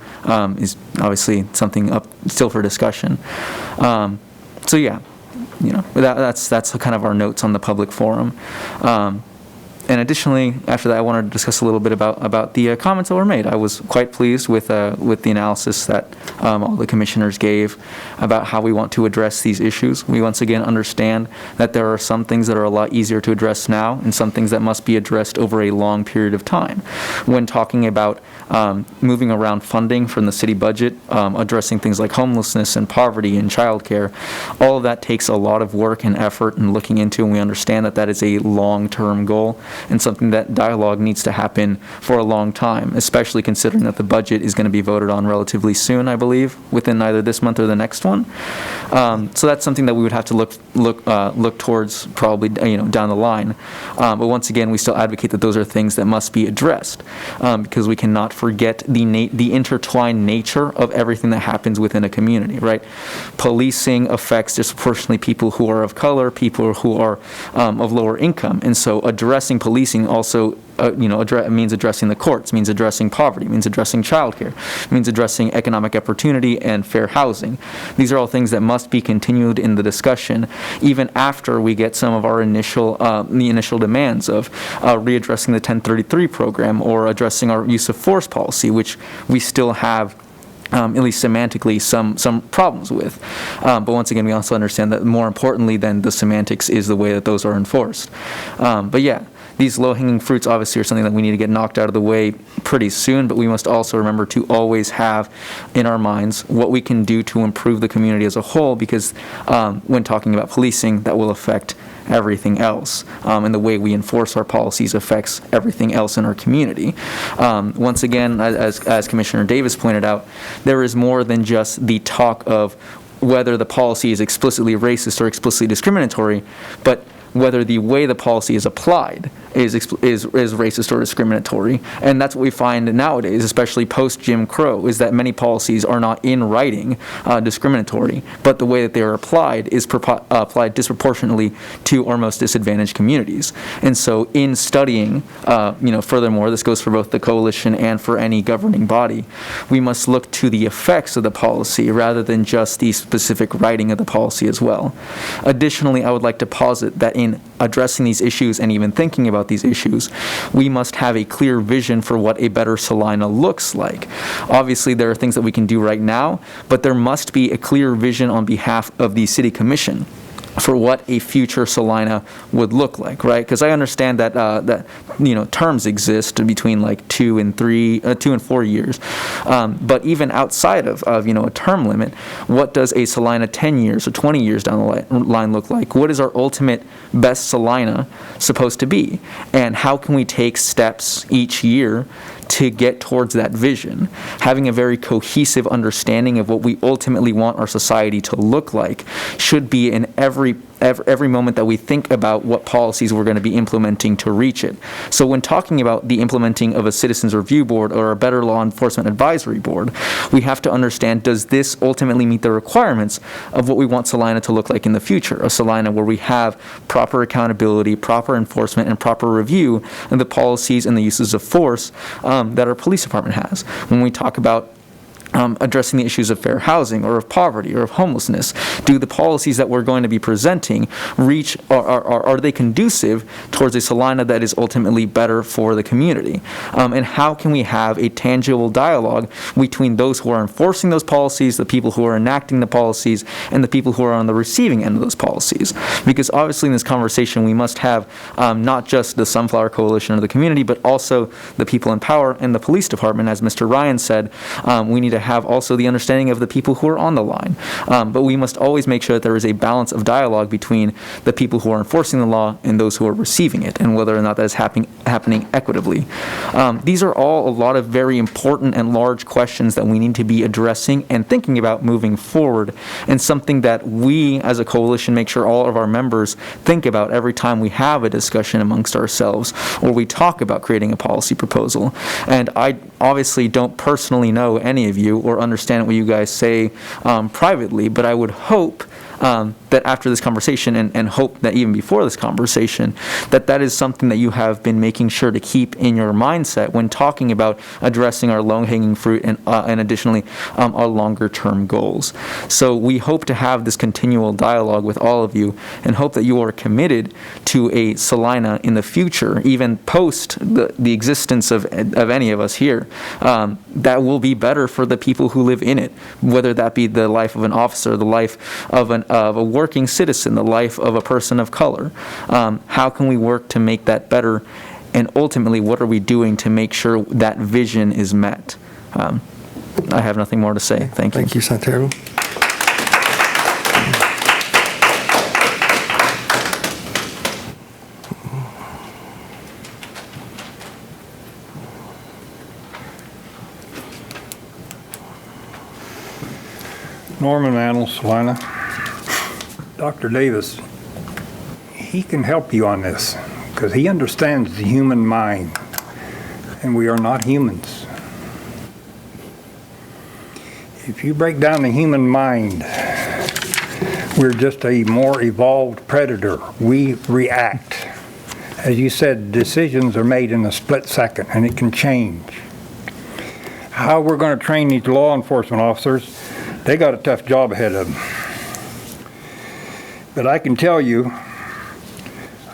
is obviously something up still for discussion. That's kind of our notes on the public forum. And additionally, after that, I wanted to discuss a little bit about the comments that were made. I was quite pleased with the analysis that all the commissioners gave about how we want to address these issues. We once again understand that there are some things that are a lot easier to address now and some things that must be addressed over a long period of time. When talking about moving around funding from the city budget, addressing things like homelessness and poverty and childcare, all of that takes a lot of work and effort and looking into, and we understand that that is a long-term goal and something that dialogue needs to happen for a long time, especially considering that the budget is going to be voted on relatively soon, I believe, within either this month or the next one. So that's something that we would have to look towards probably down the line. But once again, we still advocate that those are things that must be addressed, because we cannot forget the intertwined nature of everything that happens within a community, right? Policing affects disproportionately people who are of color, people who are of lower income, and so addressing policing also means addressing the courts, means addressing poverty, means addressing childcare, means addressing economic opportunity and fair housing. These are all things that must be continued in the discussion, even after we get some of our initial demands of readdressing the 1033 program or addressing our use of force policy, which we still have at least semantically, some problems with. But once again, we also understand that more importantly than the semantics is the way that those are enforced. But yeah, these low-hanging fruits obviously are something that we need to get knocked out of the way pretty soon, but we must also remember to always have in our minds what we can do to improve the community as a whole, because when talking about policing, that will affect everything else, and the way we enforce our policies affects everything else in our community. Once again, as Commissioner Davis pointed out, there is more than just the talk of whether the policy is explicitly racist or explicitly discriminatory, but whether the way the policy is applied is racist or discriminatory. And that's what we find nowadays, especially post-Jim Crow, is that many policies are not in writing discriminatory, but the way that they are applied is applied disproportionately to our most disadvantaged communities. And so in studying, furthermore, this goes for both the coalition and for any governing body, we must look to the effects of the policy rather than just the specific writing of the policy as well. Additionally, I would like to posit that in addressing these issues and even thinking about these issues, we must have a clear vision for what a better Salina looks like. Obviously, there are things that we can do right now, but there must be a clear vision on behalf of the City Commission for what a future Salina would look like, right? Because I understand that terms exist between like 2 and 4 years, but even outside of a term limit, what does a Salina 10 years or 20 years down the line look like? What is our ultimate best Salina supposed to be, and how can we take steps each year to get towards that vision? Having a very cohesive understanding of what we ultimately want our society to look like should be in every moment that we think about what policies we're going to be implementing to reach it. So when talking about the implementing of a citizens review board or a better law enforcement advisory board, we have to understand, does this ultimately meet the requirements of what we want Salina to look like in the future? A Salina where we have proper accountability, proper enforcement, and proper review of the policies and the uses of force that our police department has. When we talk about addressing the issues of fair housing or of poverty or of homelessness, do the policies that we're going to be presenting reach, are they conducive towards a Salina that is ultimately better for the community? And how can we have a tangible dialogue between those who are enforcing those policies, the people who are enacting the policies, and the people who are on the receiving end of those policies? Because obviously in this conversation we must have not just the Sunflower Coalition or the community, but also the people in power and the police department. As Mr. Ryan said, we need to have also the understanding of the people who are on the line. But we must always make sure that there is a balance of dialogue between the people who are enforcing the law and those who are receiving it, and whether or not that is happening equitably. These are all a lot of very important and large questions that we need to be addressing and thinking about moving forward, and something that we as a coalition make sure all of our members think about every time we have a discussion amongst ourselves or we talk about creating a policy proposal. And I obviously don't personally know any of you or understand what you guys say privately, but I would hope that after this conversation, and hope that even before this conversation, that is something that you have been making sure to keep in your mindset when talking about addressing our low-hanging fruit and additionally our longer-term goals. So we hope to have this continual dialogue with all of you, and hope that you are committed to a Salina in the future, even post the existence of any of us here, that will be better for the people who live in it, whether that be the life of an officer, the life of a working citizen, the life of a person of color. How can we work to make that better? And ultimately, what are we doing to make sure that vision is met? I have nothing more to say. Thank you. Thank you, Santiago. Norman Mantle, Salina. Dr. Davis, he can help you on this because he understands the human mind, and we are not humans. If you break down the human mind, we're just a more evolved predator. We react. As you said, decisions are made in a split second, and it can change. How we're going to train these law enforcement officers, they got a tough job ahead of them. But I can tell you,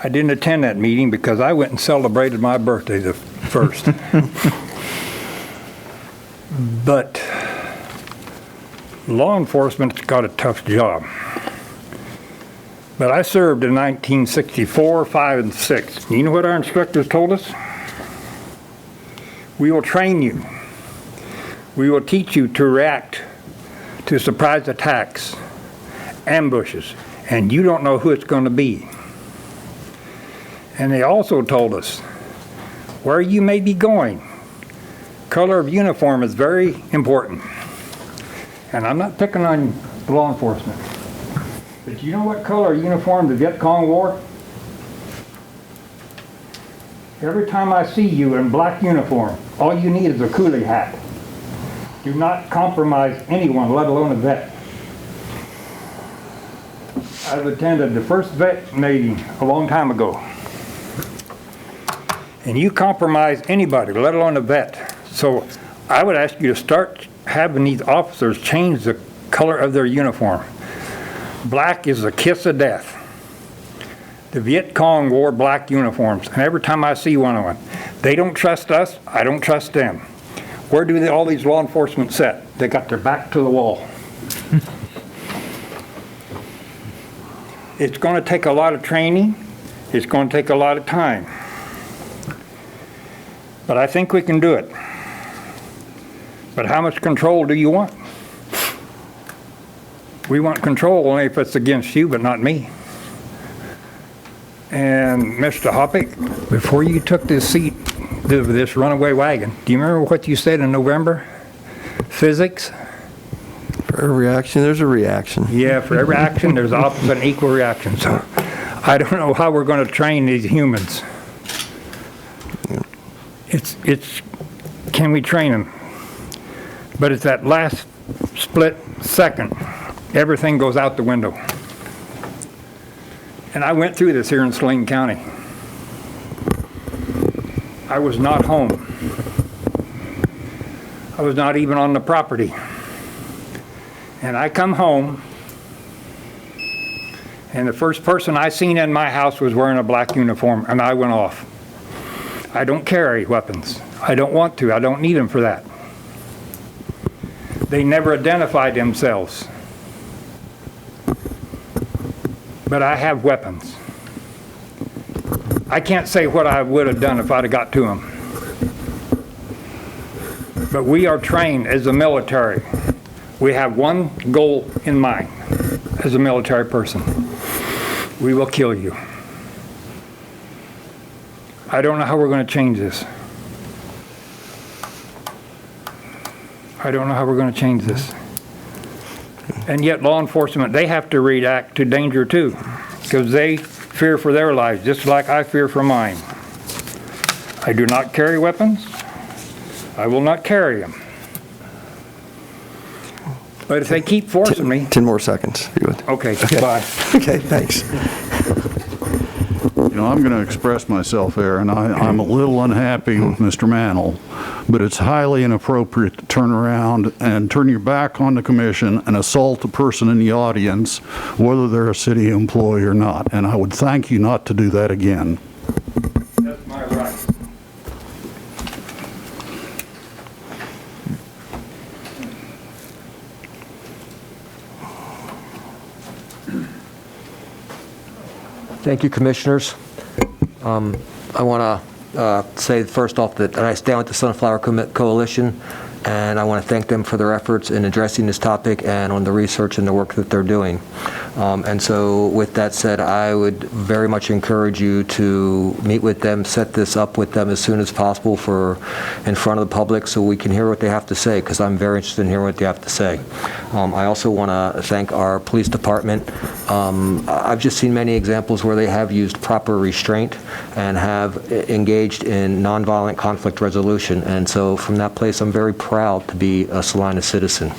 I didn't attend that meeting because I went and celebrated my birthday the 1st. But law enforcement's got a tough job. But I served in 1964, 5, and 6. You know what our instructors told us? We will train you. We will teach you to react to surprise attacks, ambushes, and you don't know who it's going to be. And they also told us where you may be going. Color of uniform is very important. And I'm not picking on law enforcement. But you know what color uniform the Viet Cong wore? Every time I see you in black uniform, all you need is a coolie hat. Do not compromise anyone, let alone a vet. I've attended the first vet meeting a long time ago. And you compromise anybody, let alone a vet. So I would ask you to start having these officers change the color of their uniform. Black is the kiss of death. The Viet Cong wore black uniforms, and every time I see one of them, they don't trust us, I don't trust them. Where do all these law enforcement sit? They got their back to the wall. It's going to take a lot of training. It's going to take a lot of time. But I think we can do it. But how much control do you want? We want control only if it's against you, but not me. And Mr. Hoppick, before you took this seat, this runaway wagon, do you remember what you said in November? Physics? For every action, there's a reaction. Yeah, for every action, there's opposite and equal reaction. So I don't know how we're going to train these humans. It's can we train them? But it's that last split second, everything goes out the window. And I went through this here in Salina County. I was not home. I was not even on the property. And I come home, and the first person I seen in my house was wearing a black uniform, and I went off. I don't carry weapons. I don't want to. I don't need them for that. They never identified themselves. But I have weapons. I can't say what I would have done if I'd have got to them. But we are trained as a military. We have one goal in mind as a military person. We will kill you. I don't know how we're going to change this. I don't know how we're going to change this. And yet law enforcement, they have to react to danger too, because they fear for their lives, just like I fear for mine. I do not carry weapons. I will not carry them. But if they keep forcing me... 10 more seconds, if you would. Okay, bye. Okay, thanks. You know, I'm going to express myself there, and I'm a little unhappy with Mr. Mantle, but it's highly inappropriate to turn around and turn your back on the commission and assault a person in the audience, whether they're a city employee or not. And I would thank you not to do that again. That's my right. Thank you, Commissioners. I want to say first off that I stand with the Sunflower Coalition, and I want to thank them for their efforts in addressing this topic and on the research and the work that they're doing. And so with that said, I would very much encourage you to meet with them, set this up with them as soon as possible in front of the public so we can hear what they have to say, because I'm very interested in hearing what they have to say. I also want to thank our police department. I've just seen many examples where they have used proper restraint and have engaged in nonviolent conflict resolution. And so from that place, I'm very proud to be a Salina citizen.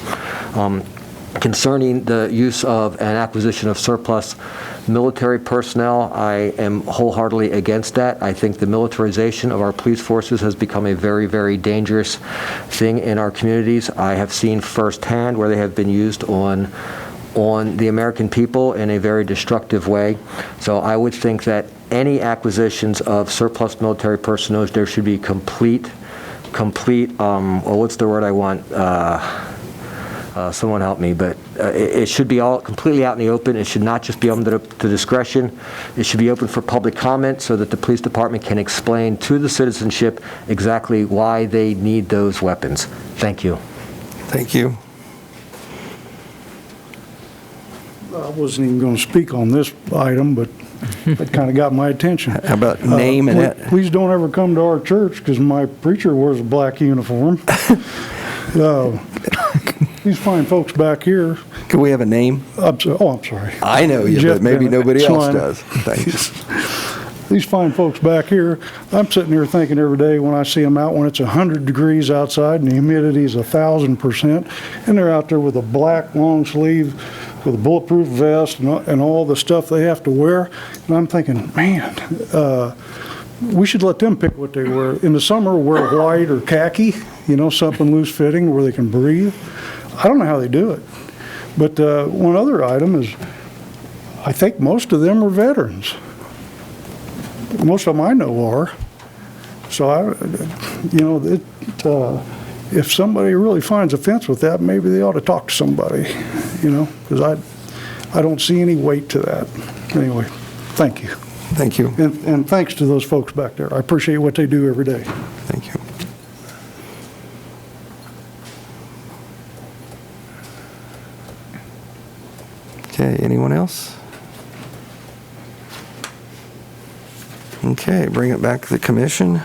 Concerning the use of and acquisition of surplus military personnel, I am wholeheartedly against that. I think the militarization of our police forces has become a very, very dangerous thing in our communities. I have seen firsthand where they have been used on the American people in a very destructive way. So I would think that any acquisitions of surplus military personnel, there should be complete, what's the word I want? Someone help me, but it should be all completely out in the open. It should not just be open to discretion. It should be open for public comment so that the police department can explain to the citizenship exactly why they need those weapons. Thank you. Thank you. I wasn't even going to speak on this item, but it kind of got my attention. How about name and that? Please don't ever come to our church because my preacher wears a black uniform. These fine folks back here. Can we have a name? I'm sorry. I know you, Jeff but maybe Bennett, nobody else Salina. does. Thanks. These fine folks back here, I'm sitting here thinking every day when I see them out when it's 100 degrees outside and the humidity is 1,000%, and they're out there with a black long sleeve with a bulletproof vest and all the stuff they have to wear. And I'm thinking, man, we should let them pick what they wear. In the summer, wear white or khaki, something loose fitting where they can breathe. I don't know how they do it. But one other item is, I think most of them are veterans. Most of them I know are. So, if somebody really finds offense with that, maybe they ought to talk to somebody, because I don't see any weight to that. Anyway, thank you. Thank you. And thanks to those folks back there. I appreciate what they do every day. Thank you. Okay, anyone else? Okay, bring it back to the commission.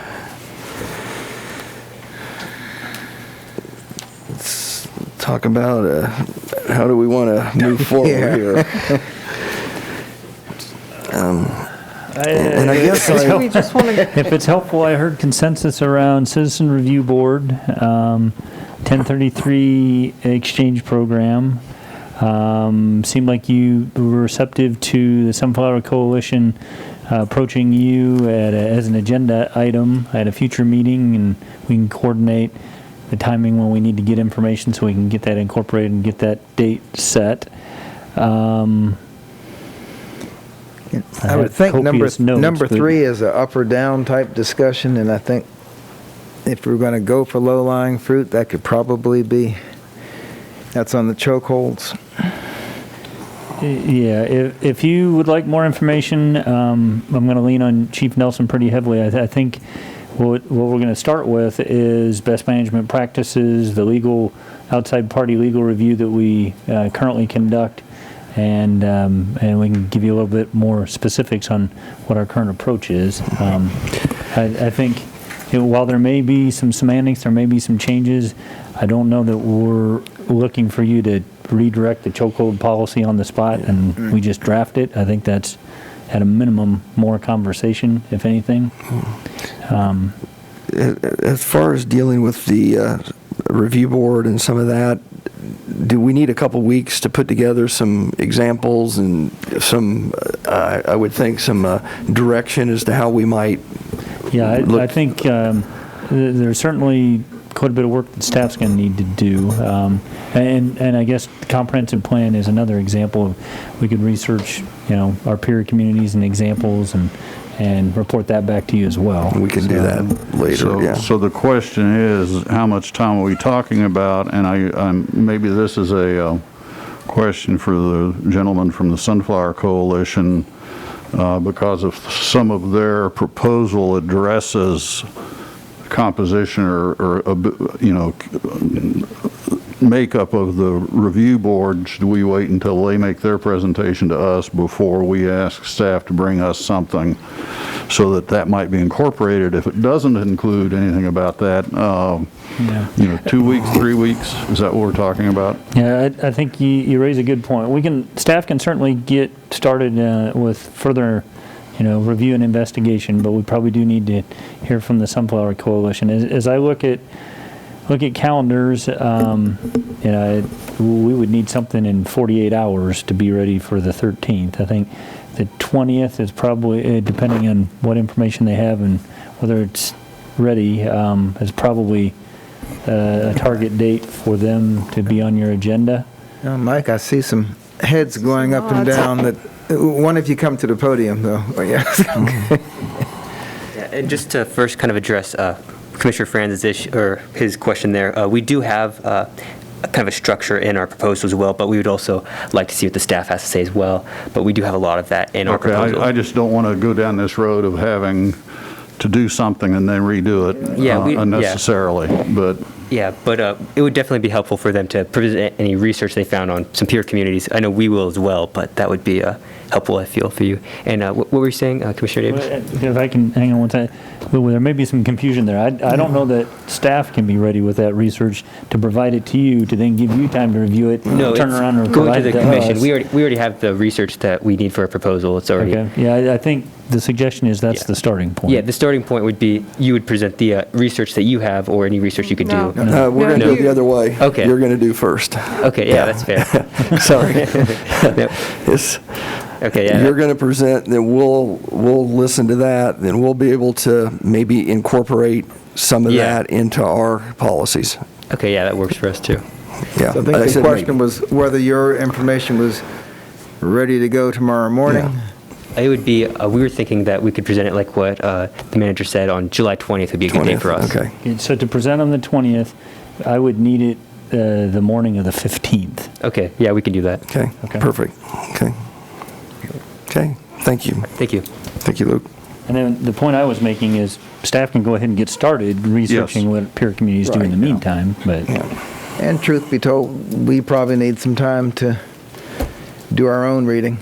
Let's talk about how do we want to move forward here. And I guess We just want to, If it's helpful, I heard consensus around Citizen Review Board, 1033 Exchange Program. Seemed like you were receptive to the Sunflower Coalition approaching you as an agenda item at a future meeting, and we can coordinate the timing when we need to get information so we can get that incorporated and get that date set. I would think number copious notes, but- 3 is a up or down type discussion, and I think if we're going to go for low-lying fruit, that could probably be, that's on the chokeholds. Yeah, if you would like more information, I'm going to lean on Chief Nelson pretty heavily. I think what we're going to start with is best management practices, the legal, outside party legal review that we currently conduct, and we can give you a little bit more specifics on what our current approach is. I think while there may be some semantics, there may be some changes, I don't know that we're looking for you to redirect the chokehold policy on the spot and we just draft it. I think that's at a minimum more conversation, if anything. as far as dealing with the review board and some of that, do we need a couple weeks to put together some examples and some, I would think, some direction as to how we might Yeah, look? I think there's certainly quite a bit of work that staff's going to need to do. And I guess the comprehensive plan is another example of, we could research, our peer communities and examples and report that back to you as well. We can do that later, yeah. So the question is, how much time are we talking about? And maybe this is a question for the gentleman from the Sunflower Coalition, because if some of their proposal addresses composition or makeup of the review board, should we wait until they make their presentation to us before we ask staff to bring us something so that might be incorporated? If it doesn't include anything about that, 2 weeks, 3 weeks, is that what we're talking about? Yeah, I think you raise a good point. Staff can certainly get started with further review and investigation, but we probably do need to hear from the Sunflower Coalition. As I look at calendars, we would need something in 48 hours to be ready for the 13th. I think the 20th is probably, depending on what information they have and whether it's ready, is probably a target date for them to be on your agenda. Now, Mike, I see some heads going up and down. That one, if you come to the podium, though. Oh, yeah. Yeah, and just to first kind of address Commissioner Franz's issue, or his question there, we do have kind of a structure in our proposal as well, but we would also like to see what the staff has to say as well. But we do have a lot of that in our proposal. I just don't want to go down this road of having to do something and then redo it unnecessarily. But it would definitely be helpful for them to present any research they found on some peer communities. I know we will as well, but that would be helpful, I feel, for you. And what were you saying, Commissioner Davis? If I can hang on one time, there may be some confusion there. I don't know that staff can be ready with that research to provide it to you, to then give you time to review it, turn around and going provide to it the to commission. us. We already have the research that we need for a proposal. It's already. Okay. Yeah, I think the suggestion is that's the starting point. Yeah, the starting point would be you would present the research that you have or any research you could do. We're going to do it the other way. Okay. You're going to do first. Okay, yeah, that's fair. Sorry. Yep. Okay, yeah. You're going to present, then we'll listen to that, then we'll be able to maybe incorporate some of that into our policies. Okay, yeah, that works for us too. Yeah. So I think the question was whether your information was ready to go tomorrow morning. Yeah. It would be, we were thinking that we could present it like what the manager said on July 20th would be a good day for us. Okay. So to present on the 20th, I would need it the morning of the 15th. Okay, yeah, we can do that. Okay, Okay. perfect. Okay. Okay, thank you. Thank you. Thank you, Luke. And then the point I was making is staff can go ahead and get started researching what peer communities do in the meantime, but And truth be told, we probably need some time to do our own reading,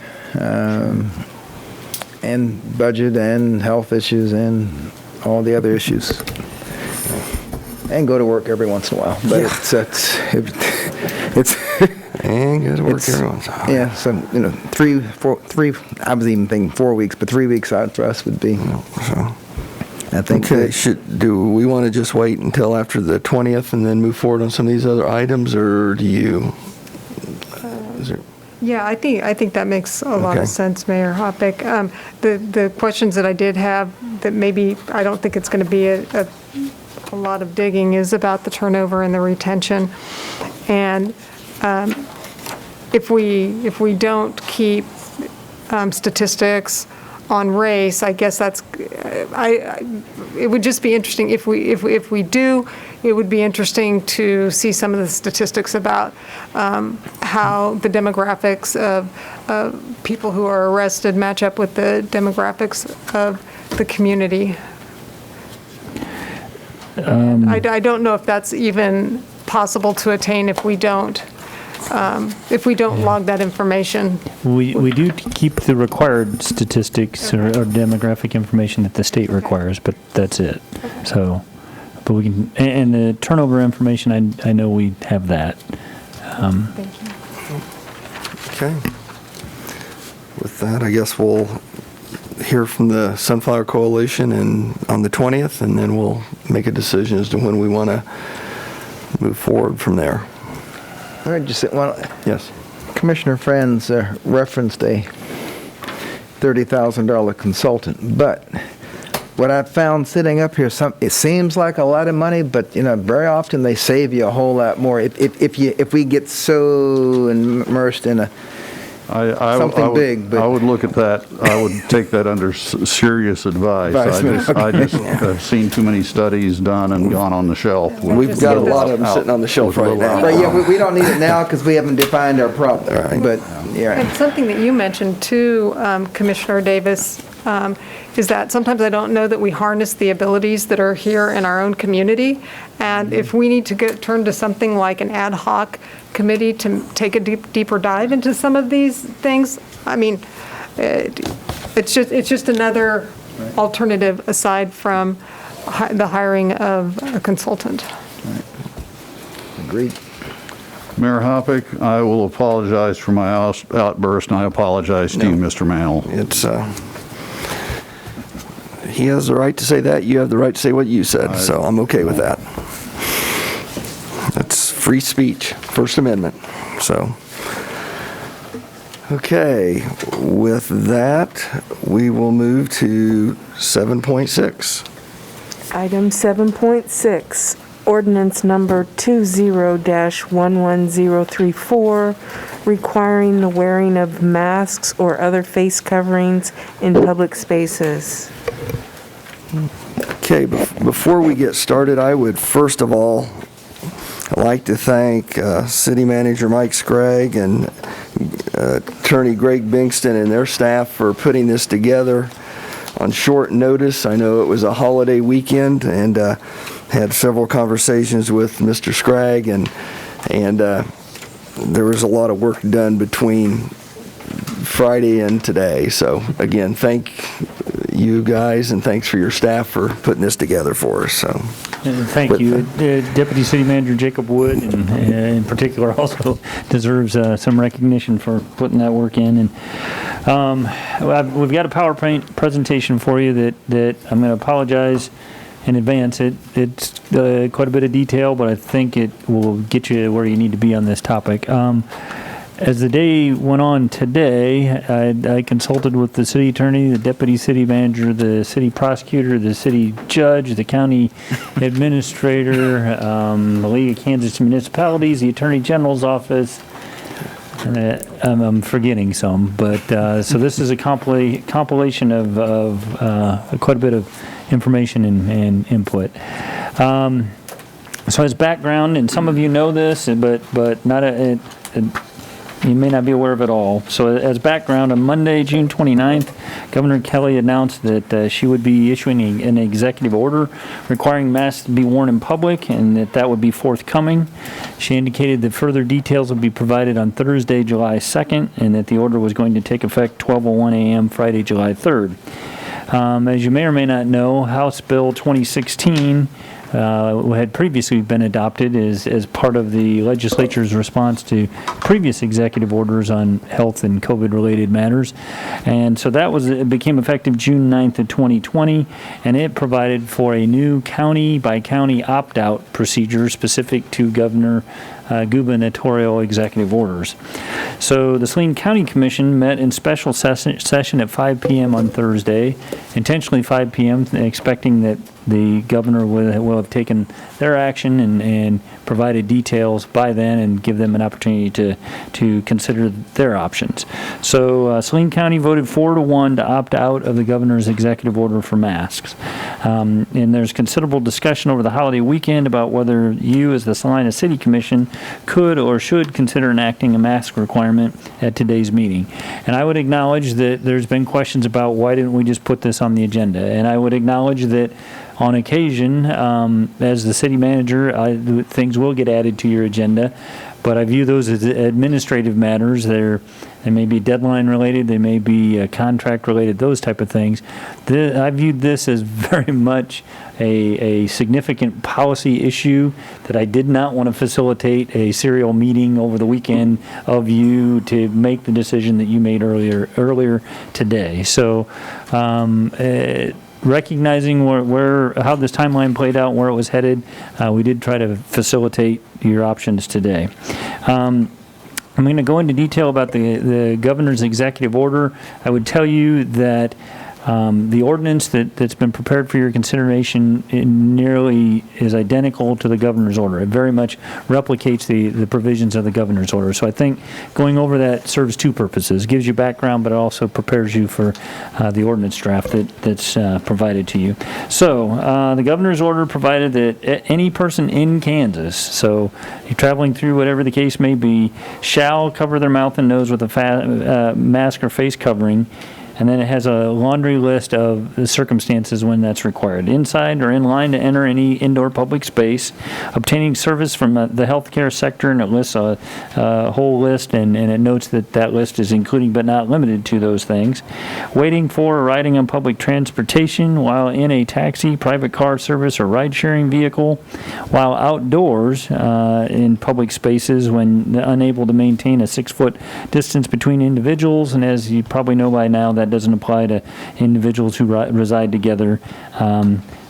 and budget and health issues and all the other issues. And go to work every once in a while. But it's And go to work It's- everyone. yeah, so, 3, 4, 3, I was even thinking 4 weeks, but 3 weeks out for us would be, I think. Okay, that- do we want to just wait until after the 20th and then move forward on some of these other items, or do you? Is there? Yeah, I think that makes a lot Okay. of sense, Mayor Hoppick. The questions that I did have, that maybe, I don't think it's going to be a lot of digging, is about the turnover and the retention. And if we don't keep statistics on race, I guess that's, it would just be interesting if we do. It would be interesting to see some of the statistics about how the demographics of people who are arrested match up with the demographics of the community. I don't know if that's even possible to attain if we don't log that information. we do keep the required statistics or demographic information that the state requires, but that's it. So, but we can, and the turnover information, I know we have that. Thank you. Okay. With that, I guess we'll hear from the Sunflower Coalition on the 20th, and then we'll make a decision as to when we want to move forward from there. All right, just, well, Yes. Commissioner Friends referenced a $30,000 consultant, but what I've found sitting up here, it seems like a lot of money, but very often they save you a whole lot more if we get so immersed in something big. But I would look at that, I would take that under serious advice. I just have seen too many studies done and gone on the shelf. We've got a lot of them sitting on the shelf right now. Right, yeah, we don't need it now because we haven't defined our problem. Right. But yeah, And something that you mentioned too, Commissioner Davis, is that sometimes I don't know that we harness the abilities that are here in our own community. And if we need to turn to something like an ad hoc committee to take a deeper dive into some of these things, I mean, it's just another alternative aside from the hiring of a consultant. agreed. Mayor Hoppick, I will apologize for my outburst, and I apologize to you, Mr. Mantle. It's, he has the right to say that, you have the right to say what you said, so I'm okay with that. That's free speech, First Amendment, so. Okay, with that, we will move to 7.6. Item 7.6, ordinance number 20-11034, requiring the wearing of masks or other face coverings in public spaces. Okay, before we get started, I would first of all like to thank City Manager Mike Scragg and Attorney Greg Bingston and their staff for putting this together on short notice. I know it was a holiday weekend, and had several conversations with Mr. Scragg, and there was a lot of work done between Friday and today. So again, thank you guys, and thanks for your staff for putting this together for us. So. And thank you. Deputy City Manager Jacob Wood, and in particular, also deserves some recognition for putting that work in. And we've got a PowerPoint presentation for you that I'm going to apologize in advance. It's quite a bit of detail, but I think it will get you where you need to be on this topic. As the day went on today, I consulted with the city attorney, the deputy city manager, the city prosecutor, the city judge, the county administrator, the League of Kansas Municipalities, the attorney general's office. I'm forgetting some, but so this is a compilation of quite a bit of information and input. So as background, and some of you know this, but not You may not be aware of it all. So as background, on Monday, June 29th, Governor Kelly announced that she would be issuing an executive order requiring masks to be worn in public, and that would be forthcoming. She indicated that further details would be provided on Thursday, July 2nd, and that the order was going to take effect 12:01 a.m. Friday, July 3rd. As you may or may not know, House Bill 2016 had previously been adopted as part of the legislature's response to previous executive orders on health and COVID-related matters. And so it became effective June 9th of 2020, and it provided for a new county-by-county opt-out procedure specific to gubernatorial executive orders. So the Salina County Commission met in special session at 5 p.m. on Thursday, intentionally 5 p.m., expecting that the governor will have taken their action and provided details by then and give them an opportunity to consider their options. So Salina County voted 4-1 to opt out of the governor's executive order for masks. And there's considerable discussion over the holiday weekend about whether you, as the Salina City Commission, could or should consider enacting a mask requirement at today's meeting. And I would acknowledge that there's been questions about why didn't we just put this on the agenda. And I would acknowledge that on occasion, as the city manager, things will get added to your agenda, but I view those as administrative matters. They may be deadline related, they may be contract related, those type of things. I viewed this as very much a significant policy issue that I did not want to facilitate a serial meeting over the weekend of you to make the decision that you made earlier today. So recognizing how this timeline played out and where it was headed, we did try to facilitate your options today. I'm going to go into detail about the governor's executive order. I would tell you that the ordinance that's been prepared for your consideration nearly is identical to the governor's order. It very much replicates the provisions of the governor's order. So I think going over that serves two purposes. It gives you background, but it also prepares you for the ordinance draft that's provided to you. So the governor's order provided that any person in Kansas, so you're traveling through whatever the case may be, shall cover their mouth and nose with a mask or face covering. And then it has a laundry list of the circumstances when that's required. Inside or in line to enter any indoor public space, obtaining service from the healthcare sector, and it lists a whole list, and it notes that list is including but not limited to those things. Waiting for or riding on public transportation while in a taxi, private car service, or ride-sharing vehicle, while outdoors in public spaces when unable to maintain a 6-foot distance between individuals. And as you probably know by now, that doesn't apply to individuals who reside together.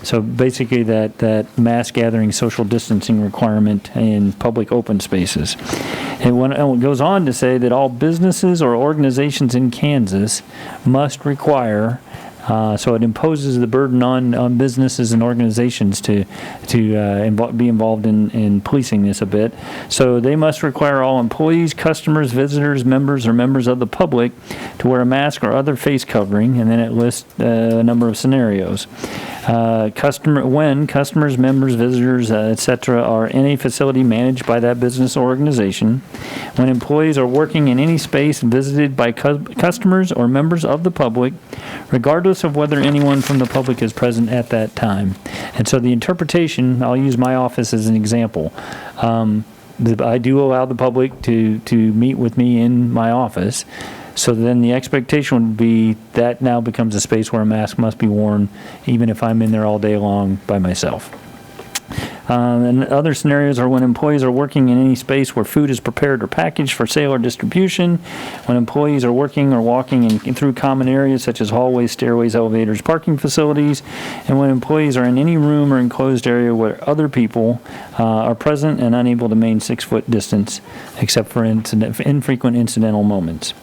So basically that mass gathering social distancing requirement in public open spaces. And it goes on to say that all businesses or organizations in Kansas must require, so it imposes the burden on businesses and organizations to be involved in policing this a bit. So they must require all employees, customers, visitors, members of the public to wear a mask or other face covering, and then it lists a number of scenarios. When customers, members, visitors, etc. are in a facility managed by that business or organization, when employees are working in any space visited by customers or members of the public, regardless of whether anyone from the public is present at that time. And so the interpretation, I'll use my office as an example. I do allow the public to meet with me in my office. So then the expectation would be that now becomes a space where a mask must be worn, even if I'm in there all day long by myself. And other scenarios are when employees are working in any space where food is prepared or packaged for sale or distribution, when employees are working or walking through common areas such as hallways, stairways, elevators, parking facilities, and when employees are in any room or enclosed area where other people are present and unable to maintain 6-foot distance, except for infrequent incidental moments.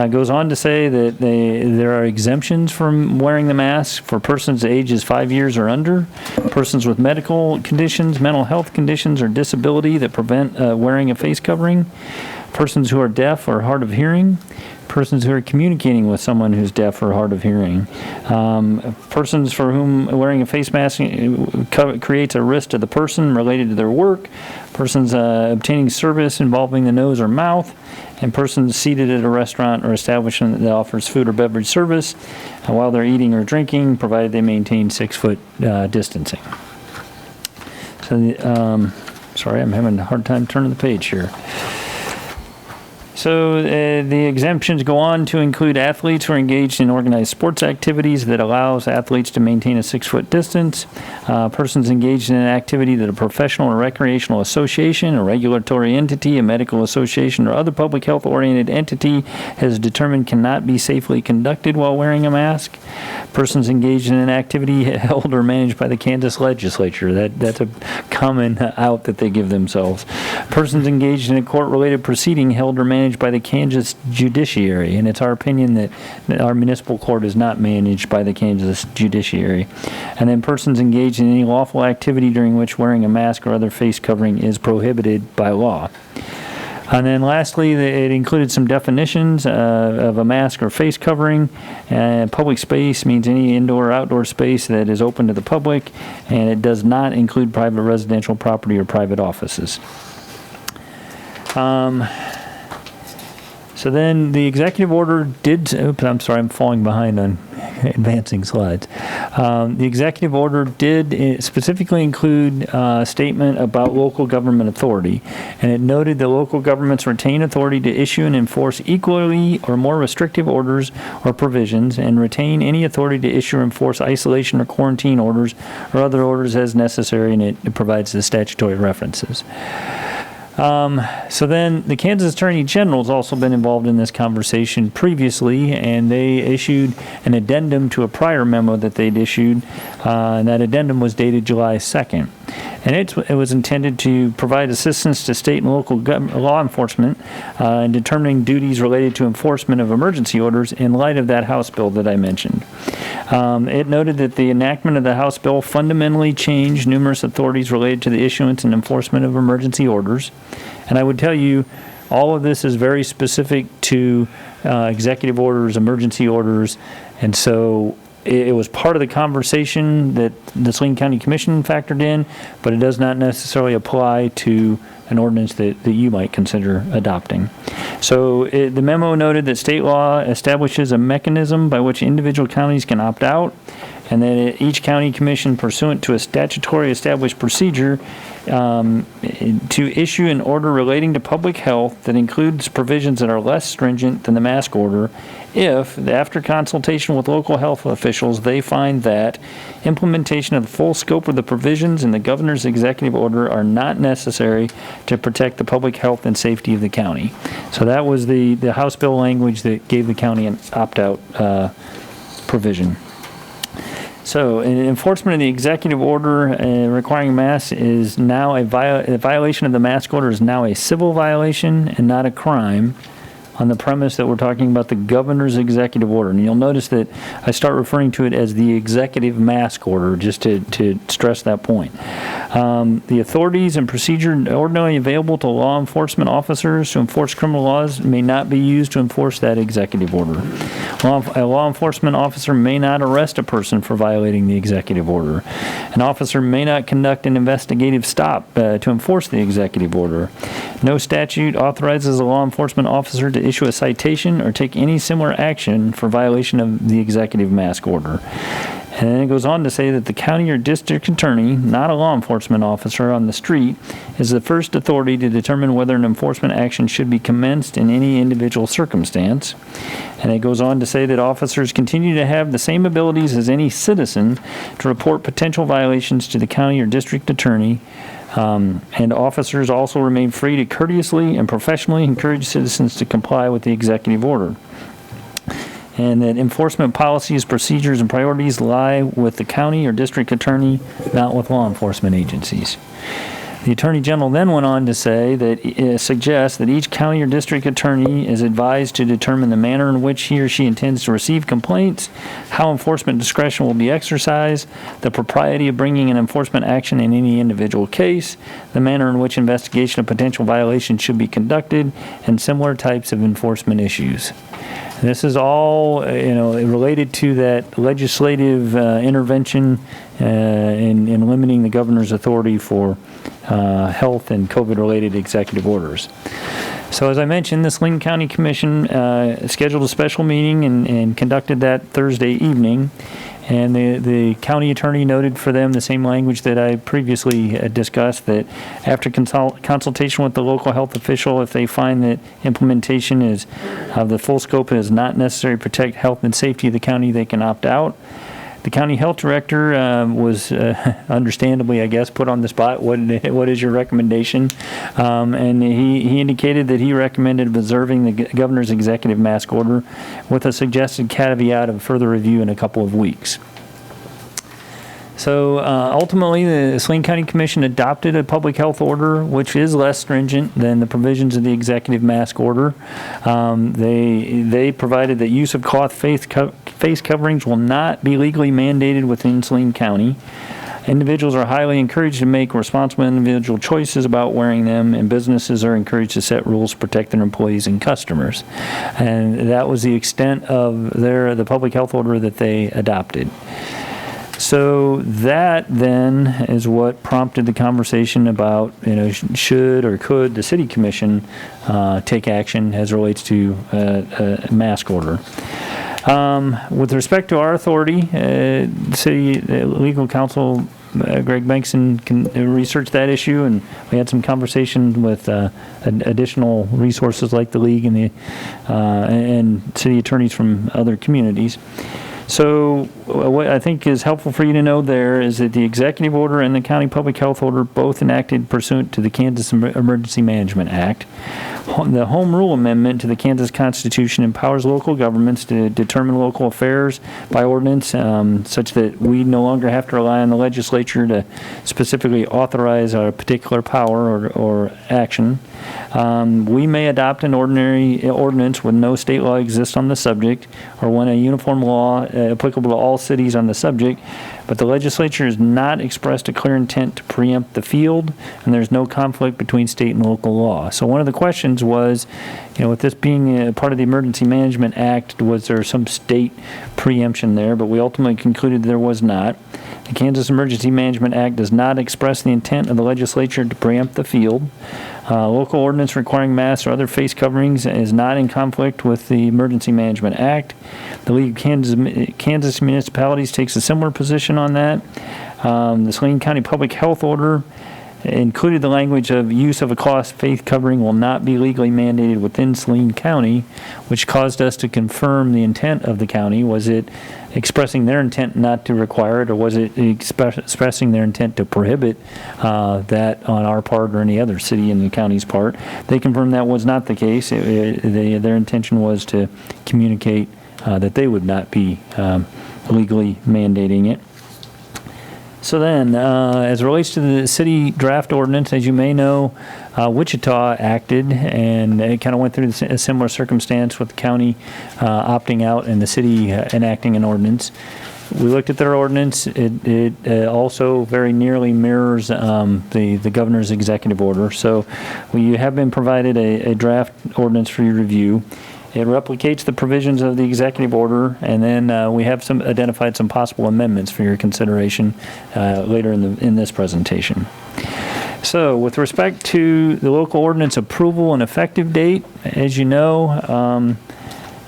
Goes on to say that there are exemptions from wearing the mask for persons ages 5 years or under, persons with medical conditions, mental health conditions, or disability that prevent wearing a face covering, persons who are deaf or hard of hearing, persons who are communicating with someone who's deaf or hard of hearing, persons for whom wearing a face mask creates a risk to the person related to their work, persons obtaining service involving the nose or mouth, and persons seated at a restaurant or establishment that offers food or beverage service while they're eating or drinking, provided they maintain 6-foot distancing. So, sorry, I'm having a hard time turning the page here. So the exemptions go on to include athletes who are engaged in organized sports activities that allows athletes to maintain a 6-foot distance, persons engaged in an activity that a professional or recreational association, a regulatory entity, a medical association, or other public health-oriented entity has determined cannot be safely conducted while wearing a mask, persons engaged in an activity held or managed by the Kansas legislature. That's a common out that they give themselves. Persons engaged in a court-related proceeding held or managed by the Kansas judiciary, and it's our opinion that our municipal court is not managed by the Kansas judiciary. And then persons engaged in any lawful activity during which wearing a mask or other face covering is prohibited by law. And then lastly, it included some definitions of a mask or face covering. Public space means any indoor or outdoor space that is open to the public, and it does not include private residential property or private offices. So then the executive order did, I'm sorry, I'm falling behind on advancing slides. The executive order did specifically include a statement about local government authority, and it noted that local governments retain authority to issue and enforce equally or more restrictive orders or provisions, and retain any authority to issue or enforce isolation or quarantine orders or other orders as necessary, and it provides the statutory references. So then the Kansas Attorney General has also been involved in this conversation previously, and they issued an addendum to a prior memo that they'd issued, and that addendum was dated July 2nd. And it was intended to provide assistance to state and local law enforcement in determining duties related to enforcement of emergency orders in light of that House bill that I mentioned. It noted that the enactment of the House bill fundamentally changed numerous authorities related to the issuance and enforcement of emergency orders. And I would tell you, all of this is very specific to executive orders, emergency orders, and so it was part of the conversation that the Salina County Commission factored in, but it does not necessarily apply to an ordinance that you might consider adopting. So the memo noted that state law establishes a mechanism by which individual counties can opt out, and that each county commission, pursuant to a statutory established procedure, to issue an order relating to public health that includes provisions that are less stringent than the mask order if, after consultation with local health officials, they find that implementation of the full scope of the provisions in the governor's executive order are not necessary to protect the public health and safety of the county. So that was the House bill language that gave the county an opt-out provision. So, enforcement of the executive order requiring masks is now a violation of the mask order is now a civil violation and not a crime, on the premise that we're talking about the governor's executive order. And you'll notice that I start referring to it as the executive mask order, just to stress that point. The authorities and procedure ordinarily available to law enforcement officers to enforce criminal laws may not be used to enforce that executive order. A law enforcement officer may not arrest a person for violating the executive order. An officer may not conduct an investigative stop to enforce the executive order. No statute authorizes a law enforcement officer to issue a citation or take any similar action for violation of the executive mask order. And then it goes on to say that the county or district attorney, not a law enforcement officer on the street, is the first authority to determine whether an enforcement action should be commenced in any individual circumstance. And it goes on to say that officers continue to have the same abilities as any citizen to report potential violations to the county or district attorney. And officers also remain free to courteously and professionally encourage citizens to comply with the executive order. And that enforcement policies, procedures, and priorities lie with the county or district attorney, not with law enforcement agencies. The Attorney General then went on to say that, suggest that each county or district attorney is advised to determine the manner in which he or she intends to receive complaints, how enforcement discretion will be exercised, the propriety of bringing an enforcement action in any individual case, the manner in which investigation of potential violations should be conducted, and similar types of enforcement issues. This is all, related to that legislative intervention in limiting the governor's authority for health and COVID-related executive orders. So as I mentioned, the Salina County Commission scheduled a special meeting and conducted that Thursday evening. And the county attorney noted for them the same language that I previously discussed, that after consultation with the local health official, if they find that implementation of the full scope is not necessary to protect health and safety of the county, they can opt out. The county health director was understandably, I guess, put on the spot. What is your recommendation? And he indicated that he recommended observing the governor's executive mask order with a suggested caveat of further review in a couple of weeks. So ultimately, the Salina County Commission adopted a public health order, which is less stringent than the provisions of the executive mask order. They provided that use of cloth face coverings will not be legally mandated within Salina County. Individuals are highly encouraged to make responsible individual choices about wearing them, and businesses are encouraged to set rules to protect their employees and customers. And that was the extent of the public health order that they adopted. So that then is what prompted the conversation about, should or could the city commission take action as it relates to a mask order. With respect to our authority, city legal counsel Greg Bankson can research that issue, and we had some conversation with additional resources like the league and city attorneys from other communities. So what I think is helpful for you to know there is that the executive order and the county public health order both enacted pursuant to the Kansas Emergency Management Act. The Home Rule Amendment to the Kansas Constitution empowers local governments to determine local affairs by ordinance, such that we no longer have to rely on the legislature to specifically authorize a particular power or action. We may adopt an ordinance when no state law exists on the subject, or when a uniform law applicable to all cities on the subject, but the legislature has not expressed a clear intent to preempt the field, and there's no conflict between state and local law. So one of the questions was, with this being a part of the Emergency Management Act, was there some state preemption there? But we ultimately concluded there was not. The Kansas Emergency Management Act does not express the intent of the legislature to preempt the field. Local ordinance requiring masks or other face coverings is not in conflict with the Emergency Management Act. The League of Kansas Municipalities takes a similar position on that. The Salina County Public Health Order included the language of use of a cloth face covering will not be legally mandated within Salina County, which caused us to confirm the intent of the county. Was it expressing their intent not to require it, or was it expressing their intent to prohibit that on our part or any other city in the county's part? They confirmed that was not the case. Their intention was to communicate that they would not be legally mandating it. So then, as it relates to the city draft ordinance, as you may know, Wichita acted, and it kind of went through a similar circumstance with the county opting out and the city enacting an ordinance. We looked at their ordinance. It also very nearly mirrors the governor's executive order. So we have been provided a draft ordinance for your review. It replicates the provisions of the executive order, and then we have identified some possible amendments for your consideration later in this presentation. So, with respect to the local ordinance approval and effective date, as you know,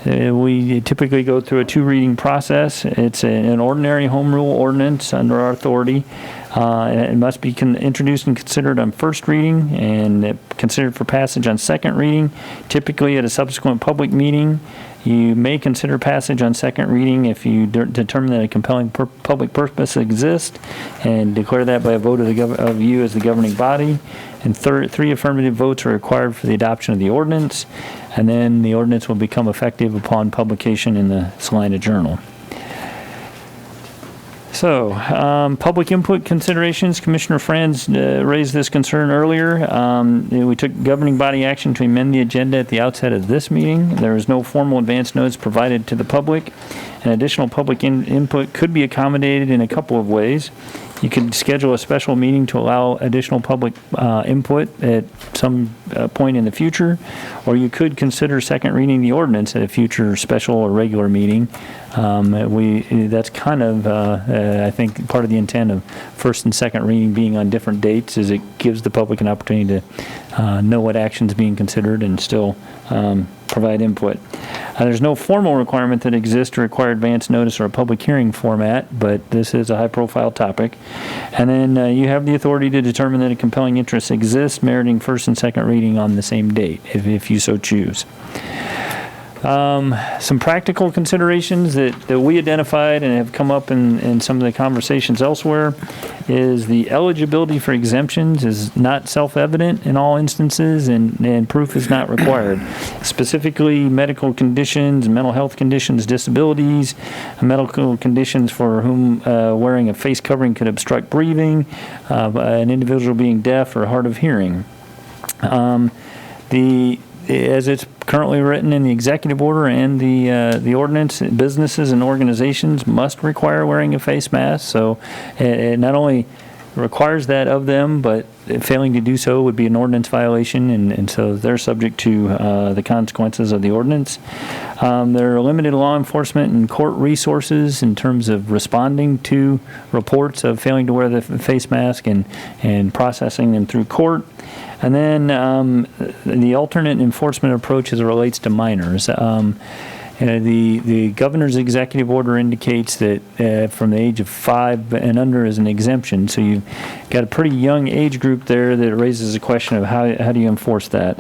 we typically go through a 2-reading process. It's an ordinary home rule ordinance under our authority. It must be introduced and considered on first reading and considered for passage on second reading, typically at a subsequent public meeting. You may consider passage on second reading if you determine that a compelling public purpose exists, and declare that by a vote of you as the governing body. And 3 affirmative votes are required for the adoption of the ordinance, and then the ordinance will become effective upon publication in the Salina Journal. So, public input considerations, Commissioner Franz raised this concern earlier. We took governing body action to amend the agenda at the outset of this meeting. There is no formal advance notice provided to the public, and additional public input could be accommodated in a couple of ways. You could schedule a special meeting to allow additional public input at some point in the future, or you could consider second reading the ordinance at a future special or regular meeting. That's kind of, I think, part of the intent of first and second reading being on different dates, is it gives the public an opportunity to know what action's being considered and still provide input. There's no formal requirement that exists to require advance notice or a public hearing format, but this is a high-profile topic. And then you have the authority to determine that a compelling interest exists, meriting first and second reading on the same date, if you so choose. Some practical considerations that we identified and have come up in some of the conversations elsewhere is the eligibility for exemptions is not self-evident in all instances, and proof is not required. Specifically, medical conditions, mental health conditions, disabilities, medical conditions for whom wearing a face covering could obstruct breathing, an individual being deaf or hard of hearing. As it's currently written in the executive order and the ordinance, businesses and organizations must require wearing a face mask. So it not only requires that of them, but failing to do so would be an ordinance violation, and so they're subject to the consequences of the ordinance. There are limited law enforcement and court resources in terms of responding to reports of failing to wear the face mask and processing them through court. And then the alternate enforcement approach as it relates to minors. The governor's executive order indicates that from the age of 5 and under is an exemption. So you've got a pretty young age group there that raises a question of how do you enforce that.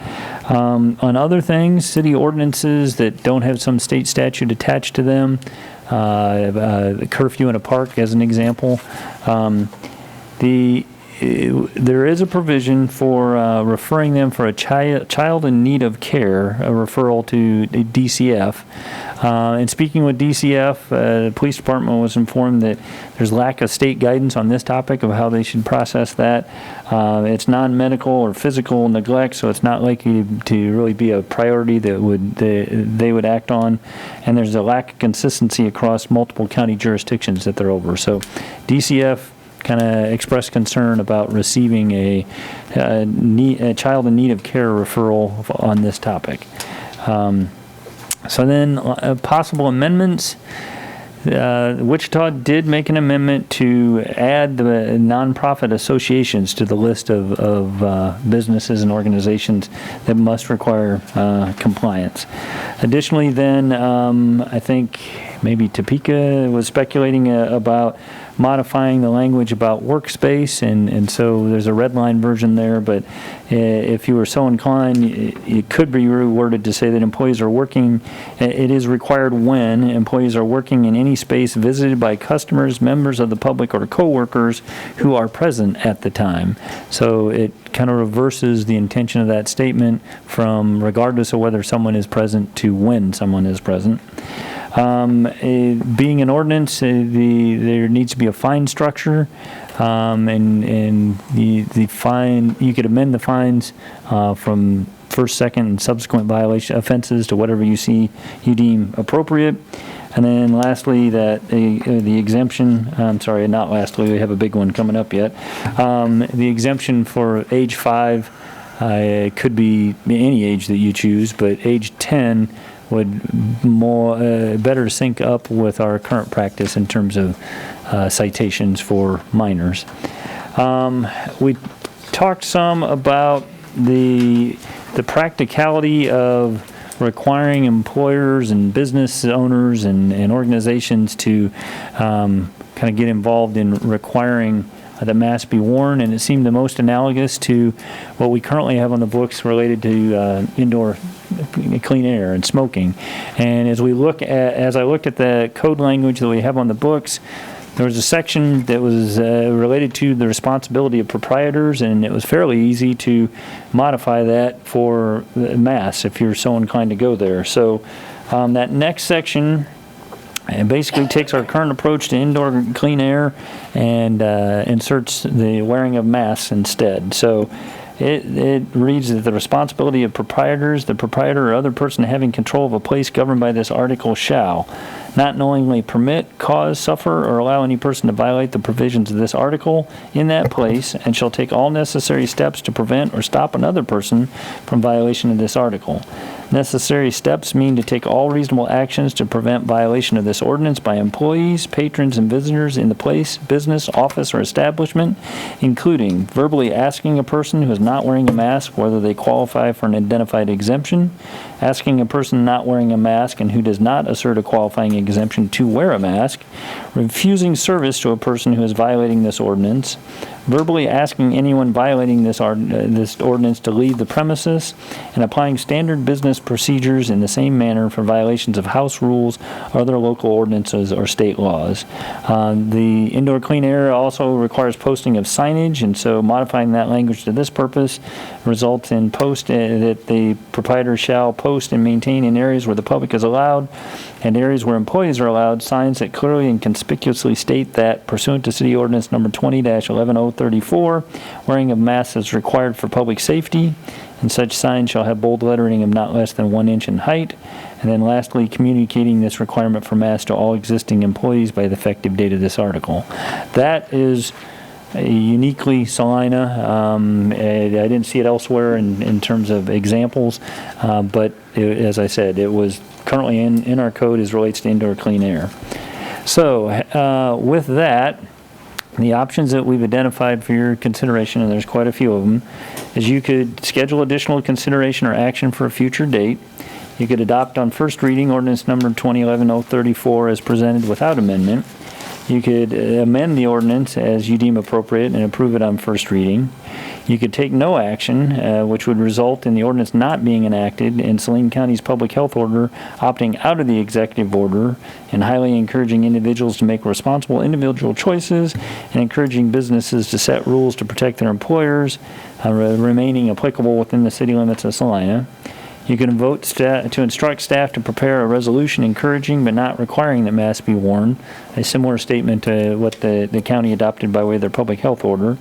On other things, city ordinances that don't have some state statute attached to them, the curfew in a park as an example, there is a provision for referring them for a child in need of care, a referral to DCF. And speaking with DCF, the police department was informed that there's lack of state guidance on this topic of how they should process that. It's non-medical or physical neglect, so it's not likely to really be a priority that they would act on. And there's a lack of consistency across multiple county jurisdictions that they're over. So DCF kind of expressed concern about receiving a child in need of care referral on this topic. So then possible amendments. Wichita did make an amendment to add the nonprofit associations to the list of businesses and organizations that must require compliance. Additionally, then, I think maybe Topeka was speculating about modifying the language about workspace, and so there's a red line version there, but if you were so inclined, it could be reworded to say that employees are working, it is required when employees are working in any space visited by customers, members of the public, or coworkers who are present at the time. So it kind of reverses the intention of that statement from regardless of whether someone is present to when someone is present. Being an ordinance, there needs to be a fine structure, and the fine, you could amend the fines from first, second, and subsequent violation offenses to whatever you deem appropriate. And then lastly, that the exemption, I'm sorry, not lastly, we have a big one coming up yet. The exemption for age 5 could be any age that you choose, but age 10 would better sync up with our current practice in terms of citations for minors. We talked some about the practicality of requiring employers and business owners and organizations to kind of get involved in requiring that masks be worn, and it seemed the most analogous to what we currently have on the books related to indoor clean air and smoking. And as I looked at the code language that we have on the books, there was a section that was related to the responsibility of proprietors, and it was fairly easy to modify that for masks if you're so inclined to go there. So that next section It basically takes our current approach to indoor clean air and inserts the wearing of masks instead. So it reads that the responsibility of proprietors, the proprietor or other person having control of a place governed by this article shall not knowingly permit, cause, suffer, or allow any person to violate the provisions of this article in that place, and shall take all necessary steps to prevent or stop another person from violation of this article. Necessary steps mean to take all reasonable actions to prevent violation of this ordinance by employees, patrons, and visitors in the place, business, office, or establishment, including verbally asking a person who is not wearing a mask whether they qualify for an identified exemption, asking a person not wearing a mask and who does not assert a qualifying exemption to wear a mask, refusing service to a person who is violating this ordinance, verbally asking anyone violating this ordinance to leave the premises, and applying standard business procedures in the same manner for violations of house rules, other local ordinances, or state laws. The indoor clean air also requires posting of signage, and so modifying that language to this purpose results in that the proprietor shall post and maintain in areas where the public is allowed and areas where employees are allowed signs that clearly and conspicuously state that pursuant to City Ordinance Number 20-11034, wearing of masks is required for public safety, and such signs shall have bold lettering of not less than 1 inch in height. And then lastly, communicating this requirement for masks to all existing employees by the effective date of this article. That is uniquely Salina. I didn't see it elsewhere in terms of examples, but as I said, it was currently in our code as relates to indoor clean air. So with that, the options that we've identified for your consideration, and there's quite a few of them, is you could schedule additional consideration or action for a future date. You could adopt on first reading ordinance number 2011-034 as presented without amendment. You could amend the ordinance as you deem appropriate and approve it on first reading. You could take no action, which would result in the ordinance not being enacted and Saline County's public health order opting out of the executive order and highly encouraging individuals to make responsible individual choices and encouraging businesses to set rules to protect their employers, remaining applicable within the city limits of Salina. You can vote to instruct staff to prepare a resolution encouraging but not requiring that masks be worn, a similar statement to what the county adopted by way of their public health order.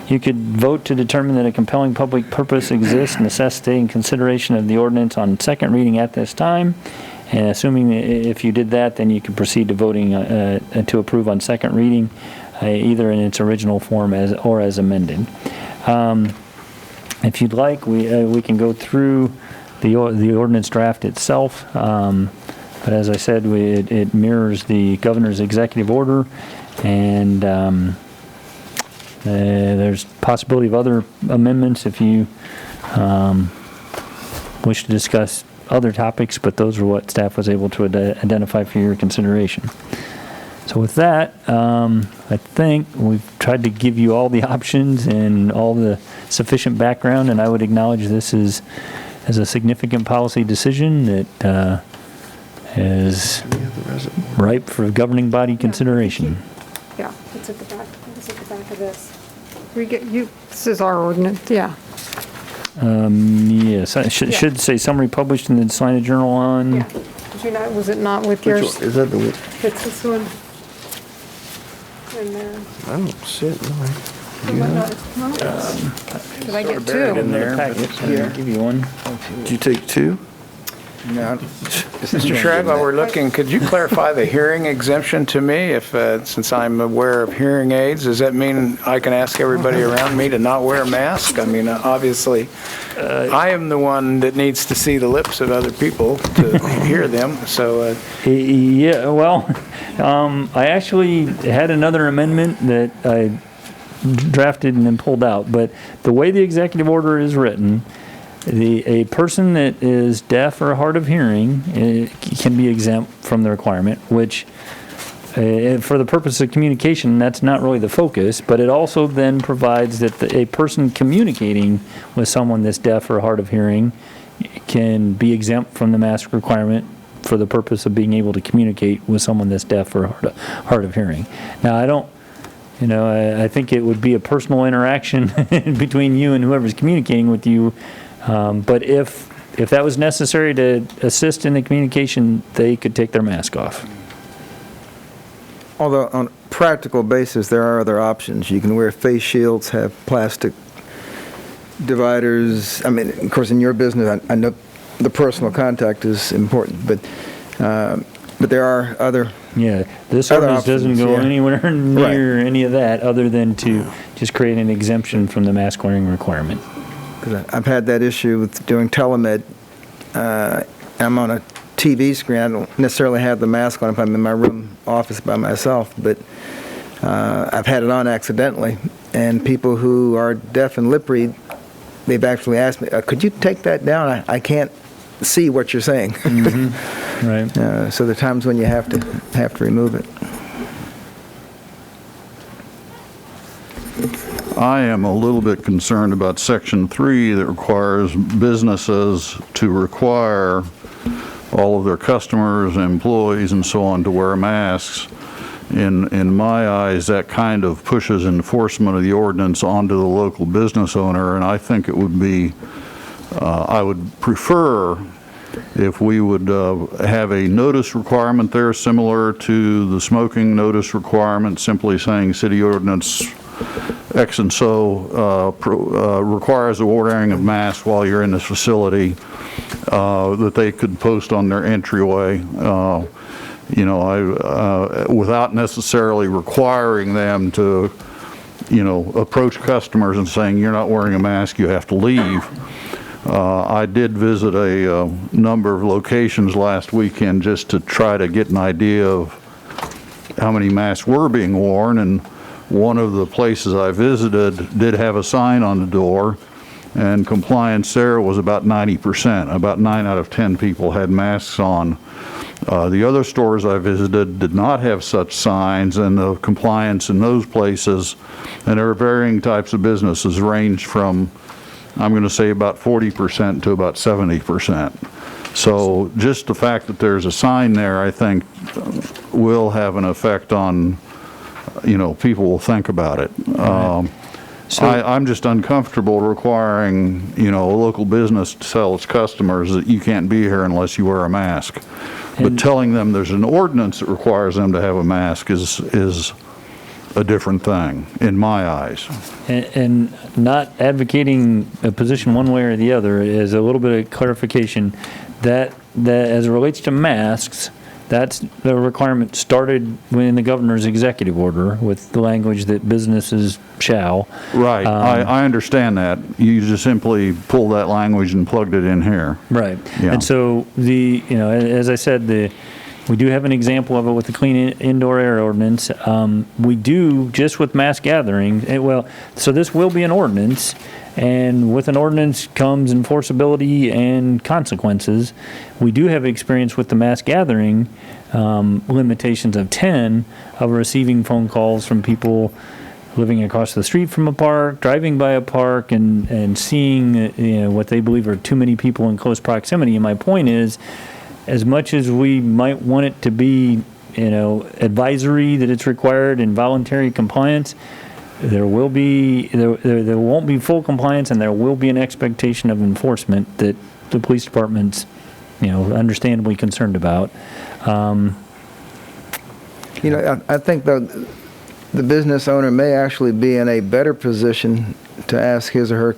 You could vote to determine that a compelling public purpose exists, necessitating consideration of the ordinance on second reading at this time. And assuming that if you did that, then you could proceed to voting to approve on second reading, either in its original form or as amended. If you'd like, we can go through the ordinance draft itself. But as I said, it mirrors the governor's executive order, and there's possibility of other amendments if you wish to discuss other topics, but those are what staff was able to identify for your consideration. So with that, I think we've tried to give you all the options and all the sufficient background, and I would acknowledge this is a significant policy decision that is ripe for governing body consideration. Yeah, it's at the back. It's at the back of this. This is our ordinance, yeah. Yes, I should say summary published in the Salina Journal on. Yeah. Did you not, was it not with yours? Is that the? It's this one. In there. I don't see it. Did I get Buried in two? there. I'll give you one. Did you take two? No. Mr. Shrag, while we're looking, could you clarify the hearing exemption to me? Since I'm aware of hearing aids, does that mean I can ask everybody around me to not wear a mask? I mean, obviously, I am the one that needs to see the lips of other people to hear them, so. Yeah, well, I actually had another amendment that I drafted and then pulled out, but the way the executive order is written, a person that is deaf or hard of hearing can be exempt from the requirement, which for the purpose of communication, that's not really the focus, but it also then provides that a person communicating with someone that's deaf or hard of hearing can be exempt from the mask requirement for the purpose of being able to communicate with someone that's deaf or hard of hearing. Now, I think it would be a personal interaction between you and whoever's communicating with you. But if that was necessary to assist in the communication, they could take their mask off. Although on a practical basis, there are other options. You can wear face shields, have plastic dividers. I mean, of course, in your business, I know the personal contact is important, but there are other. Yeah, this Other ordinance doesn't options, go yeah. anywhere near any of that, other than to just create an exemption from the mask wearing requirement. 'Cause I've had that issue with doing telemed. I'm on a TV screen. I don't necessarily have the mask on if I'm in my room office by myself, but I've had it on accidentally. And people who are deaf and lip read, they've actually asked me, could you take that down? I can't see what you're saying. Right. So there are times when you have to remove it. I am a little bit concerned about Section 3 that requires businesses to require all of their customers, employees, and so on to wear masks. In my eyes, that kind of pushes enforcement of the ordinance onto the local business owner, and I think it would be, I would prefer if we would have a notice requirement there similar to the smoking notice requirement, simply saying city ordinance X and so requires the wearing of masks while you're in this facility, that they could post on their entryway. Without necessarily requiring them to, approach customers and saying, you're not wearing a mask, you have to leave. I did visit a number of locations last weekend just to try to get an idea of how many masks were being worn, and one of the places I visited did have a sign on the door, and compliance there was about 90%. About 9 out of 10 people had masks on. The other stores I visited did not have such signs, and the compliance in those places, and there are varying types of businesses, range from, I'm going to say, about 40% to about 70%. So just the fact that there's a sign there, I think, will have an effect on, people will think about it. I'm just uncomfortable requiring, a local business to tell its customers that you can't be here unless you wear a mask. But telling them there's an ordinance that requires them to have a mask is a different thing, in my eyes. And not advocating a position one way or the other, is a little bit of clarification that as it relates to masks, that's the requirement started in the governor's executive order with the language that businesses shall. Right. I understand that. You just simply pulled that language and plugged it in here. Right. Yeah. And so as I said, we do have an example of it with the clean indoor air ordinance. We do, just with mass gathering, so this will be an ordinance, and with an ordinance comes enforceability and consequences. We do have experience with the mass gathering limitations of 10, of receiving phone calls from people living across the street from a park, driving by a park, and seeing what they believe are too many people in close proximity. And my point is, as much as we might want it to be, advisory that it's required and voluntary compliance, there won't be full compliance, and there will be an expectation of enforcement that the police department's, understandably concerned about. I think the business owner may actually be in a better position to ask his or her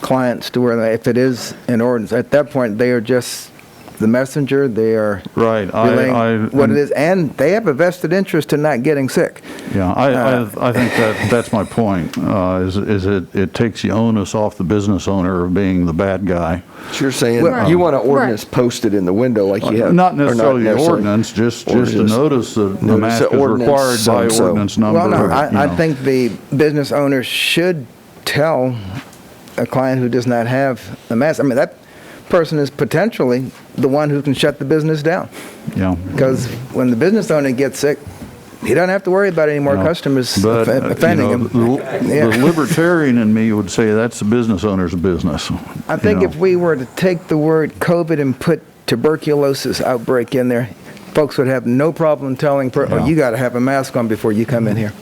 clients to wear them if it is an ordinance. At that point, they are just the messenger. They are right. relaying what it is, and they have a vested interest in not getting sick. Yeah, I think that's my point. Is it takes the onus off the business owner of being the bad guy. So you're saying you want an ordinance posted in the window like you have? Not necessarily the ordinance, just a notice that the mask is required by ordinance number. Well, no, I think the business owner should tell a client who does not have a mask. I mean, that person is potentially the one who can shut the business down. Yeah. Because when the business owner gets sick, he doesn't have to worry about any more customers offending him. The libertarian in me would say that's the business owner's business. I think if we were to take the word COVID and put tuberculosis outbreak in there, folks would have no problem telling, you got to have a mask on before you come in here.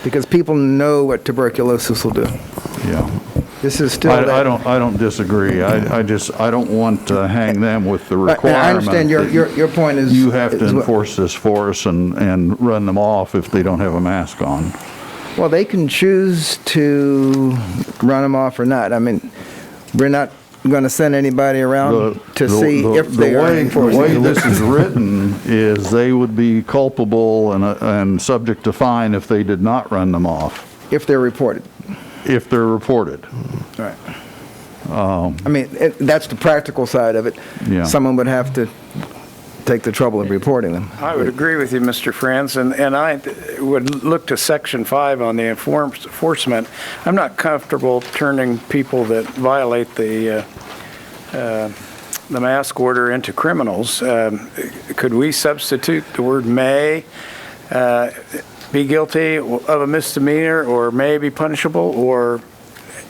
Because people know what tuberculosis will do. Yeah. This is still. I don't disagree. I don't want to hang them with the requirement. I understand your point is. You have to is what- enforce this for us and run them off if they don't have a mask on. Well, they can choose to run them off or not. I mean, we're not going to send anybody around to see if they are enforcing. The way this is written is they would be culpable and subject to fine if they did not run them off. If they're reported. If they're reported. Right. I mean, that's the practical side of it. Yeah. Someone would have to take the trouble of reporting them. I would agree with you, Mr. Franz, and I would look to Section 5 on the enforcement. I'm not comfortable turning people that violate the mask order into criminals. Could we substitute the word may be guilty of a misdemeanor or may be punishable, or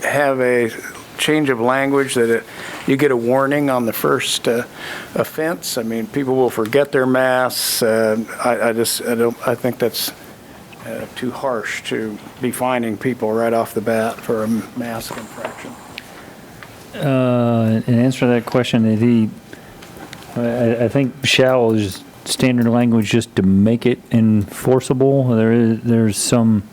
have a change of language that you get a warning on the first offense? I mean, people will forget their masks. I think that's too harsh to be fining people right off the bat for a mask infraction. In answer to that question, I think shall is standard language just to make it enforceable. There's some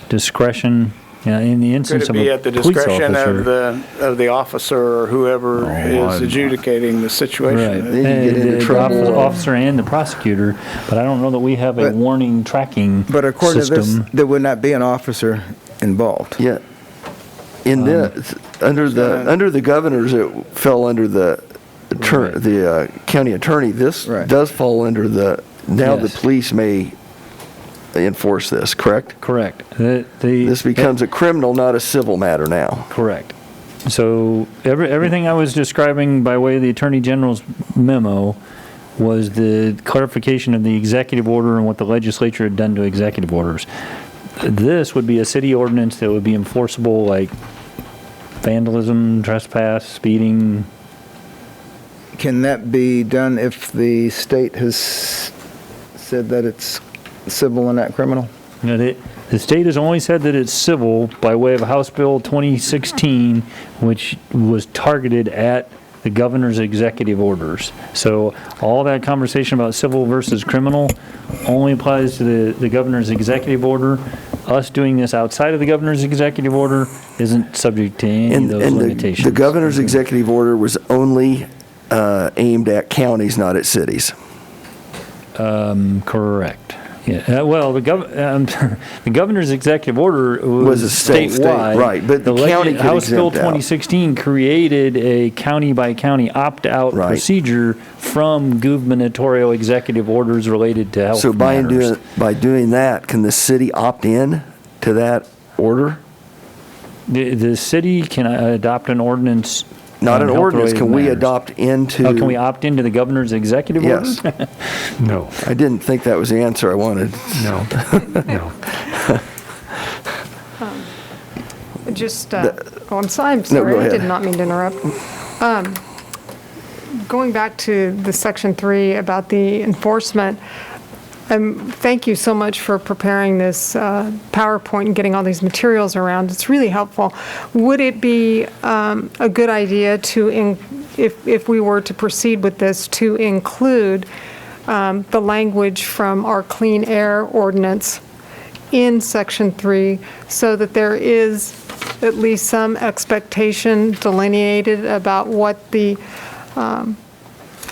discretion. In the instance Could it be at the police discretion officer, of the officer or whoever is adjudicating the situation? right? Then you get into trouble. The officer and the prosecutor, but I don't know that we have a warning tracking But according to system. this, there would not be an officer involved. Yeah. Under the governors, it fell under the county attorney. This does fall under the police may enforce this, correct? Correct. This becomes a criminal, not a civil matter now. Correct. So everything I was describing by way of the Attorney General's memo was the clarification of the executive order and what the legislature had done to executive orders. This would be a city ordinance that would be enforceable, like vandalism, trespass, speeding. Can that be done if the state has said that it's civil and not criminal? The state has only said that it's civil by way of House Bill 2016, which was targeted at the governor's executive orders. So all that conversation about civil versus criminal only applies to the governor's executive order. Us doing this outside of the governor's executive order isn't subject to any of those limitations. The governor's executive order was only aimed at counties, not at cities. Correct. Yeah. Well, the governor's executive order was a statewide, right? But the county could House Bill exempt out. 2016 created a county by county opt-out procedure from gubernatorial executive orders related to health So by matters. doing that, can the city opt in to that order? The city can adopt an ordinance. Not on an ordinance. health-related Can we matters. adopt into? Oh, can we opt into the governor's executive Yes. order? No, I didn't think that was the answer I wanted. no, no. I'm sorry, No, go I ahead. did not mean to interrupt. Going back to the Section 3 about the enforcement, thank you so much for preparing this PowerPoint and getting all these materials around. It's really helpful. Would it be a good idea to, if we were to proceed with this, to include the language from our clean air ordinance in Section 3 so that there is at least some expectation delineated about what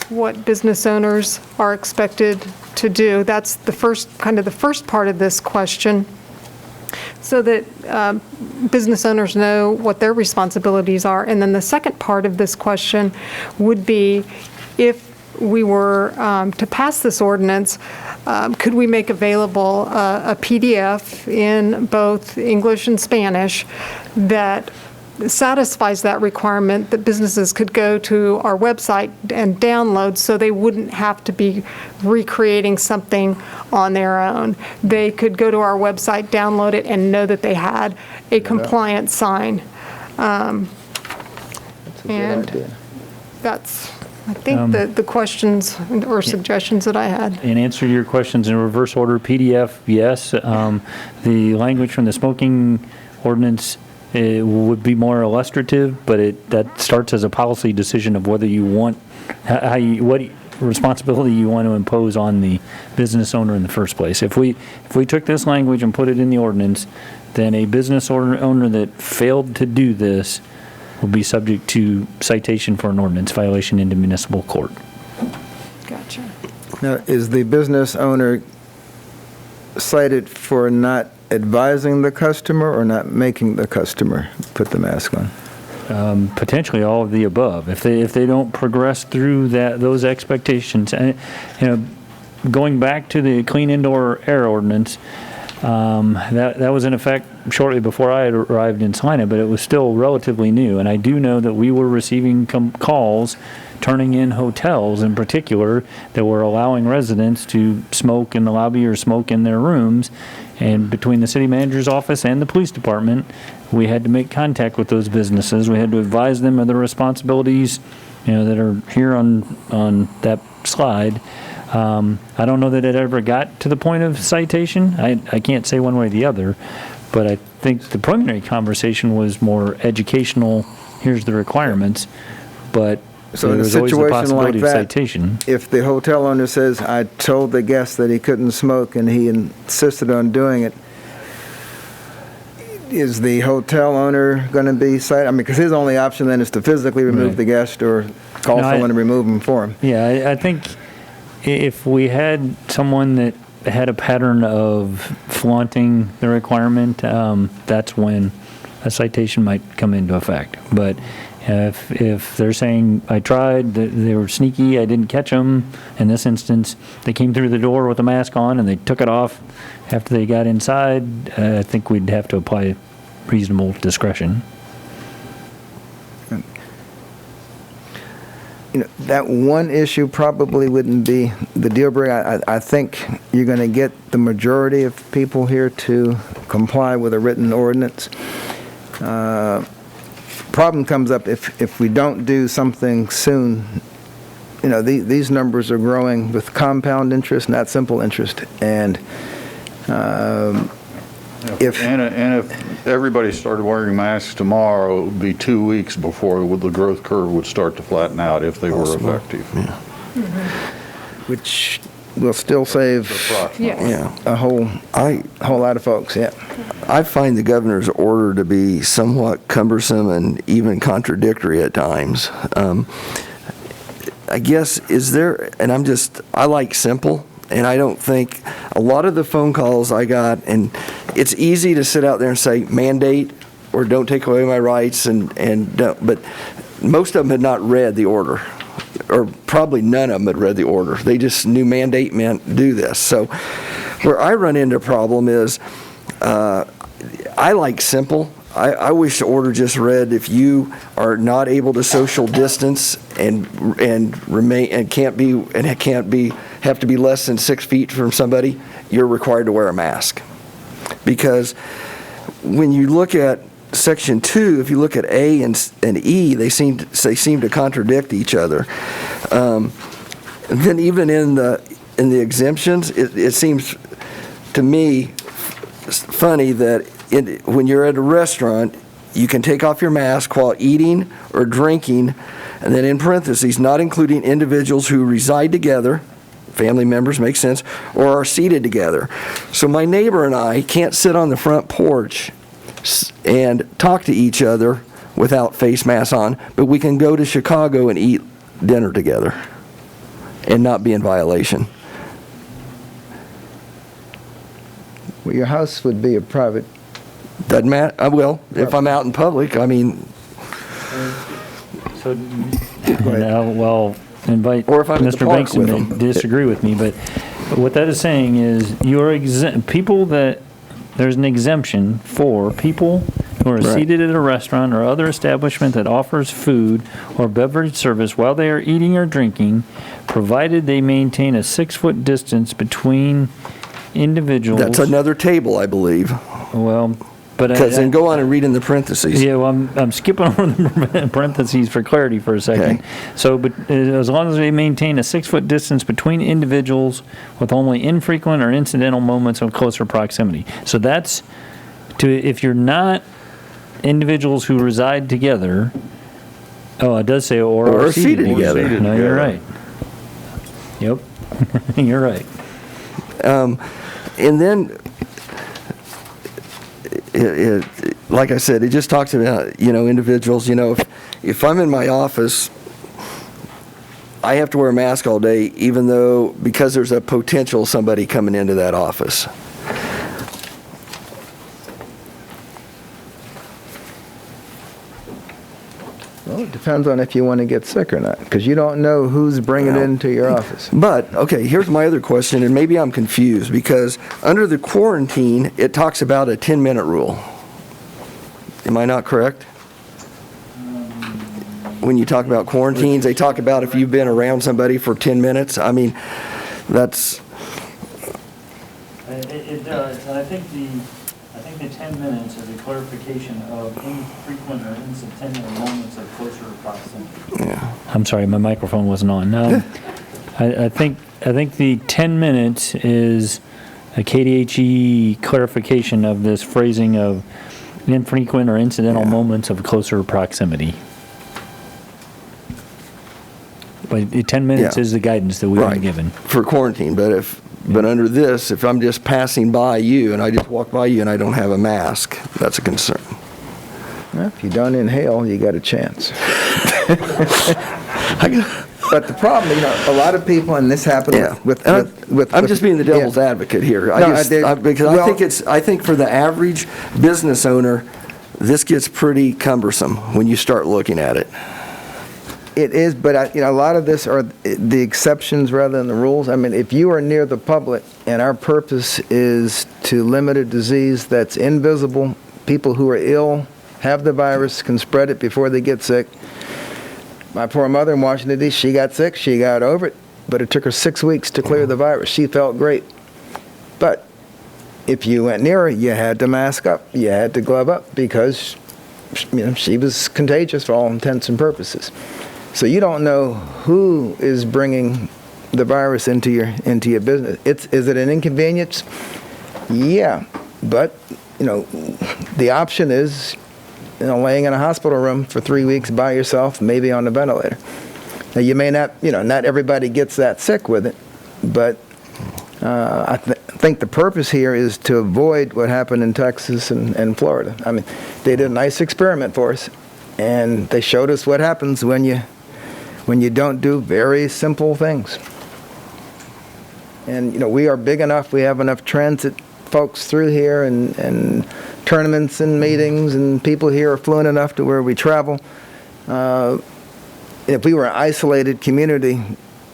what business owners are expected to do? That's the first part of this question, so that business owners know what their responsibilities are. And then the second part of this question would be, if we were to pass this ordinance, could we make available a PDF in both English and Spanish that satisfies that requirement, that businesses could go to our website and download, so they wouldn't have to be recreating something on their own? They could go to our website, download it, and know that they had a compliant sign. And that's, I think, the questions or suggestions that I had. In answer to your questions in reverse order, PDF, yes. The language from the smoking ordinance it would be more illustrative, but that starts as a policy decision of whether you want, what responsibility you want to impose on the business owner in the first place. If we took this language and put it in the ordinance, then a business owner that failed to do this will be subject to citation for an ordinance violation into municipal court. Gotcha. Now, is the business owner cited for not advising the customer or not making the customer put the mask on? Potentially all of the above. If they don't progress through those expectations, and going back to the clean indoor air ordinance, that was in effect shortly before I had arrived in Salina, but it was still relatively new. And I do know that we were receiving calls, turning in hotels in particular, that were allowing residents to smoke in the lobby or smoke in their rooms. And between the city manager's office and the police department, we had to make contact with those businesses. We had to advise them of the responsibilities, that are here on that slide. I don't know that it ever got to the point of citation. I can't say one way or the other, but I think the preliminary conversation was more educational. Here's the requirements, but So there in a was always the situation like possibility of that, citation. if the hotel owner says, I told the guest that he couldn't smoke and he insisted on doing it, is the hotel owner going to be cited? I mean, because his only option then is to physically remove Right. the guest or call No, someone to remove him for him. Yeah, I think if we had someone that had a pattern of flaunting the requirement, that's when a citation might come into effect. But if they're saying, I tried, they were sneaky, I didn't catch them, in this instance, they came through the door with a mask on and they took it off after they got inside, I think we'd have to apply reasonable discretion. That one issue probably wouldn't be the deal breaker. I think you're going to get the majority of people here to comply with a written ordinance. Problem comes up if we don't do something soon. These numbers are growing with compound interest, not simple interest. And if everybody started wearing masks tomorrow, it would be 2 weeks before the growth curve would start to flatten out if they were effective. Yeah. which will still save Yes. a whole lot of folks, yeah. I find the governor's order to be somewhat cumbersome and even contradictory at times. I guess, I like simple, and I don't think, a lot of the phone calls I got, and it's easy to sit out there and say mandate or don't take away my rights, and don't, but most of them had not read the order, or probably none of them had read the order. They just knew mandate meant do this. So where I run into a problem is, I like simple. I wish the order just read, if you are not able to social distance and remain and have to be less than 6 feet from somebody, you're required to wear a mask. Because when you look at Section 2, if you look at A and E, they seem to contradict each other. And then even in the exemptions, it seems to me funny that when you're at a restaurant, you can take off your mask while eating or drinking, and then in parentheses, not including individuals who reside together, family members, makes sense, or are seated together. So my neighbor and I can't sit on the front porch and talk to each other without face masks on, but we can go to Chicago and eat dinner together and not be in violation. Well, your house would be a private. Doesn't matter. I will, if I'm out in public. I mean, So, well, invite Or if I'm at the Mr. park Banks with to him. disagree with me, but what that is saying is you're people that, there's an exemption for people who are Right. seated at a restaurant or other establishment that offers food or beverage service while they are eating or drinking, provided they maintain a 6-foot distance between individuals. that's another table, I believe. Well, but Because then go on and read in the parentheses. yeah, well, I'm skipping over the parentheses for clarity for a second. Okay. So, but as long as they maintain a 6-foot distance between individuals with only infrequent or incidental moments of closer proximity. So that's if you're not individuals who reside together. Oh, it does say or Or are seated seated together. together. No, you're right. Yep, you're right. And then, like I said, it just talks about, individuals, if I'm in my office, I have to wear a mask all day, even though, because there's a potential somebody coming into that office. Well, it depends on if you want to get sick or not, because you don't know who's bringing it into your office. But, okay, here's my other question, and maybe I'm confused, because under the quarantine, it talks about a 10-minute rule. Am I not correct? When you talk about quarantines, they talk about if you've been around somebody for 10 minutes. I mean, that's... It does, and I think the 10 minutes is a clarification of infrequent or incidental moments of closer proximity. Yeah. I'm sorry, my microphone wasn't on. I think the 10 minutes is a KDHE clarification of this phrasing of infrequent or incidental moments of closer proximity. But 10 minutes Yeah. is the guidance that we've been given. For quarantine, but under this, if I'm just passing by you and I just walk by you and I don't have a mask, that's a concern. Well, if you don't inhale, you got a chance. But the problem, a lot of people, and this happened Yeah. with I'm just being the devil's yeah. advocate here. No, I think for the average business owner, this gets pretty cumbersome when you start looking at it. It is, but a lot of this are the exceptions rather than the rules. I mean, if you are near the public and our purpose is to limit a disease that's invisible, people who are ill, have the virus, can spread it before they get sick. My poor mother in Washington, D.C., she got sick, she got over it, but it took her 6 weeks to clear the virus. She felt great. But if you went near her, you had to mask up, you had to glove up, because she was contagious for all intents and purposes. So you don't know who is bringing the virus into your business. Is it an inconvenience? Yeah, but the option is laying in a hospital room for 3 weeks by yourself, maybe on a ventilator. Now you may not, not everybody gets that sick with it, but I think the purpose here is to avoid what happened in Texas and Florida. I mean, they did a nice experiment for us, and they showed us what happens when you don't do very simple things. And, we are big enough, we have enough transit folks through here and tournaments and meetings, and people here are fluent enough to where we travel. If we were an isolated community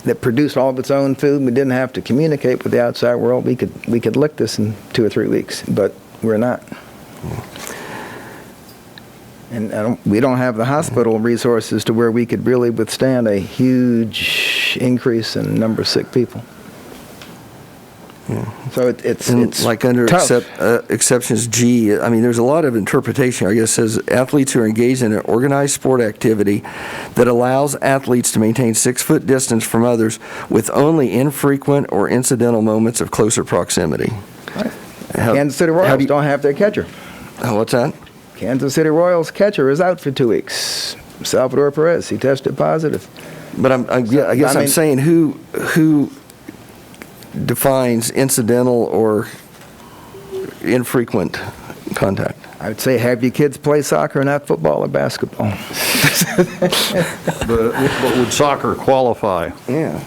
that produced all of its own food and we didn't have to communicate with the outside world, we could lick this in 2 or 3 weeks, but we're not. And we don't have the hospital resources to where we could really withstand a huge increase in number of sick people. Yeah. So it's like under exceptions G, I mean, there's a lot of interpretation. I guess it says athletes who are engaged in an organized sport activity that allows athletes to maintain 6-foot distance from others with only infrequent or incidental moments of closer proximity. Right. Kansas City Royals don't have their catcher. What's that? Kansas City Royals catcher is out for 2 weeks. Salvador Perez, he tested positive. But I guess I'm saying who defines incidental or infrequent contact? I would say have your kids play soccer, not football or basketball. But would soccer qualify? Yeah.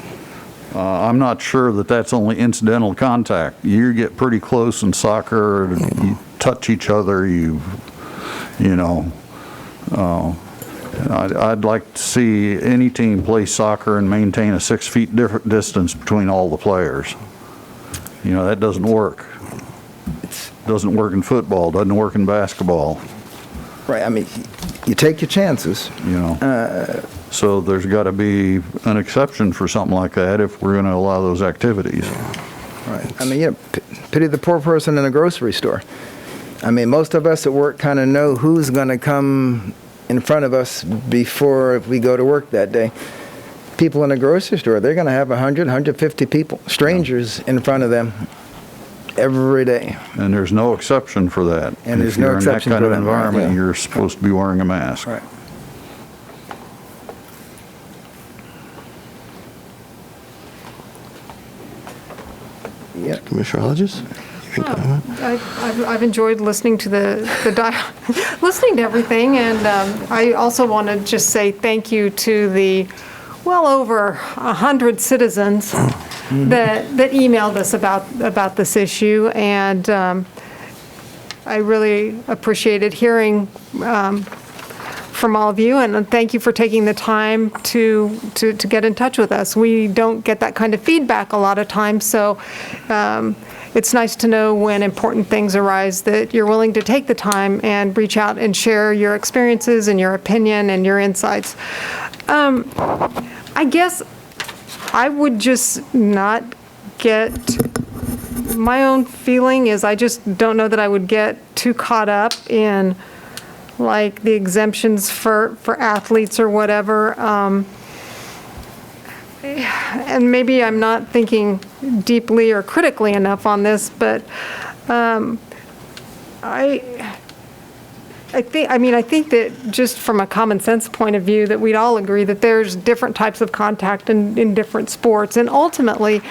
I'm not sure that that's only incidental contact. You get pretty close in soccer, you touch each other, I'd like to see any team play soccer and maintain a 6 feet distance between all the players. That doesn't work. Doesn't work in football, doesn't work in basketball. Right, I mean, you take your chances. So there's got to be an exception for something like that if we're going to allow those activities. Right, I mean, pity the poor person in a grocery store. I mean, most of us at work kind of know who's going to come in front of us before we go to work that day. People in a grocery store, they're going to have 100, 150 people, strangers in front of them every day. And there's no exception for that. And there's no exception for If you're in that kind of that, right, environment, yeah. you're supposed to be wearing a mask. Right. Yeah. Commissioner Hodges? I've enjoyed listening to listening to everything, and I also want to just say thank you to the well over 100 citizens that emailed us about this issue, and I really appreciated hearing from all of you, and thank you for taking the time to get in touch with us. We don't get that kind of feedback a lot of times, so it's nice to know when important things arise that you're willing to take the time and reach out and share your experiences and your opinion and your insights. I guess I would just not get, my own feeling is I just don't know that I would get too caught up in like the exemptions for athletes or whatever. And maybe I'm not thinking deeply or critically enough on this, but I think that just from a common sense point of view, that we'd all agree that there's different types of contact in different sports, and ultimately,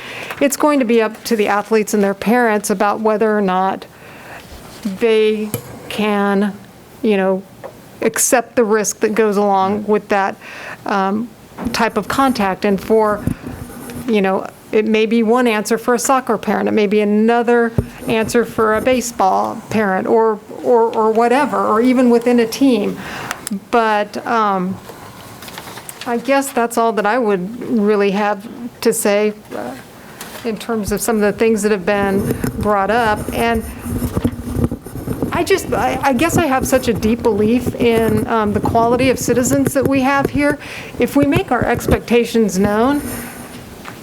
it's going to be up to the athletes and their parents about whether or not they can, accept the risk that goes along with that type of contact. And for, it may be one answer for a soccer parent, it may be another answer for a baseball parent, or whatever, or even within a team. But I guess that's all that I would really have to say in terms of some of the things that have been brought up. And I guess I have such a deep belief in the quality of citizens that we have here. If we make our expectations known,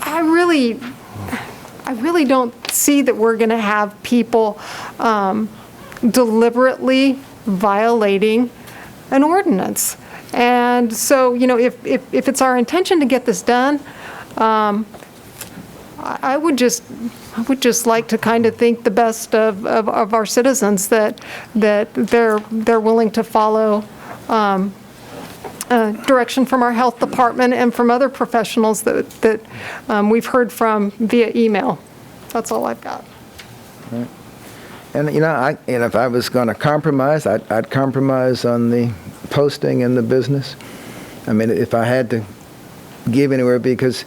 I really don't see that we're going to have people deliberately violating an ordinance. And so, if it's our intention to get this done, I would just like to kind of think the best of our citizens, that they're willing to follow direction from our health department and from other professionals that we've heard from via email. That's all I've got. Right. And if I was going to compromise, I'd compromise on the posting and the business. I mean, if I had to give anywhere, because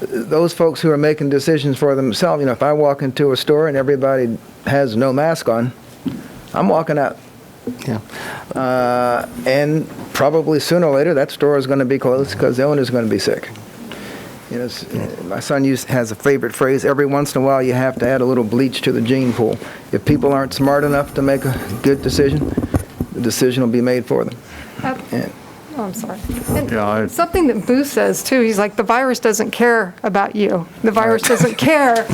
those folks who are making decisions for themselves, if I walk into a store and everybody has no mask on, I'm walking out. Yeah. And probably sooner or later that store is going to be closed because the owner is going to be sick. My son has a favorite phrase: every once in a while you have to add a little bleach to the gene pool. If people aren't smart enough to make a good decision, the decision will be made for them. Oh, I'm sorry. Yeah, Something that Booth says, too, he's like, the virus doesn't care about you. The virus doesn't care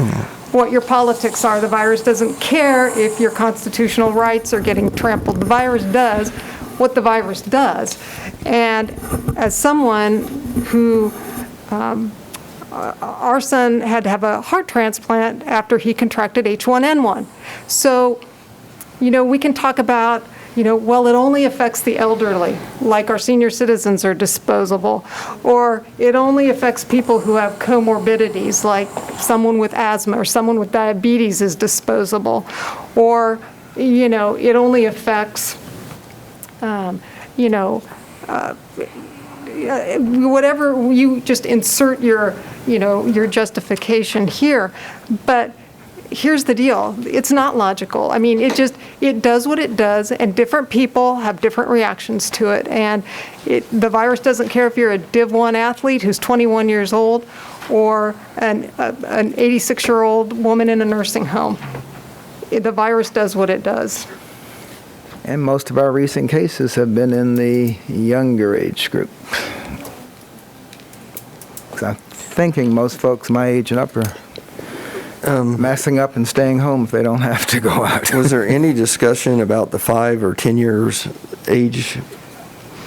what your politics are. The virus doesn't care if your constitutional rights are getting trampled. The virus does what the virus does. And as someone who, our son had to have a heart transplant after he contracted H1N1. So, we can talk about, well, it only affects the elderly, like our senior citizens are disposable, or it only affects people who have comorbidities, like someone with asthma or someone with diabetes is disposable, or, it only affects, whatever, you just insert your justification here. But here's the deal. It's not logical. I mean, it does what it does, and different people have different reactions to it. And the virus doesn't care if you're a Div 1 athlete who's 21 years old or an 86-year-old woman in a nursing home. The virus does what it does. And most of our recent cases have been in the younger age group. 'Cause I'm thinking most folks my age and up are messing up and staying home if they don't have to go out. Was there any discussion about the 5 or 10 years age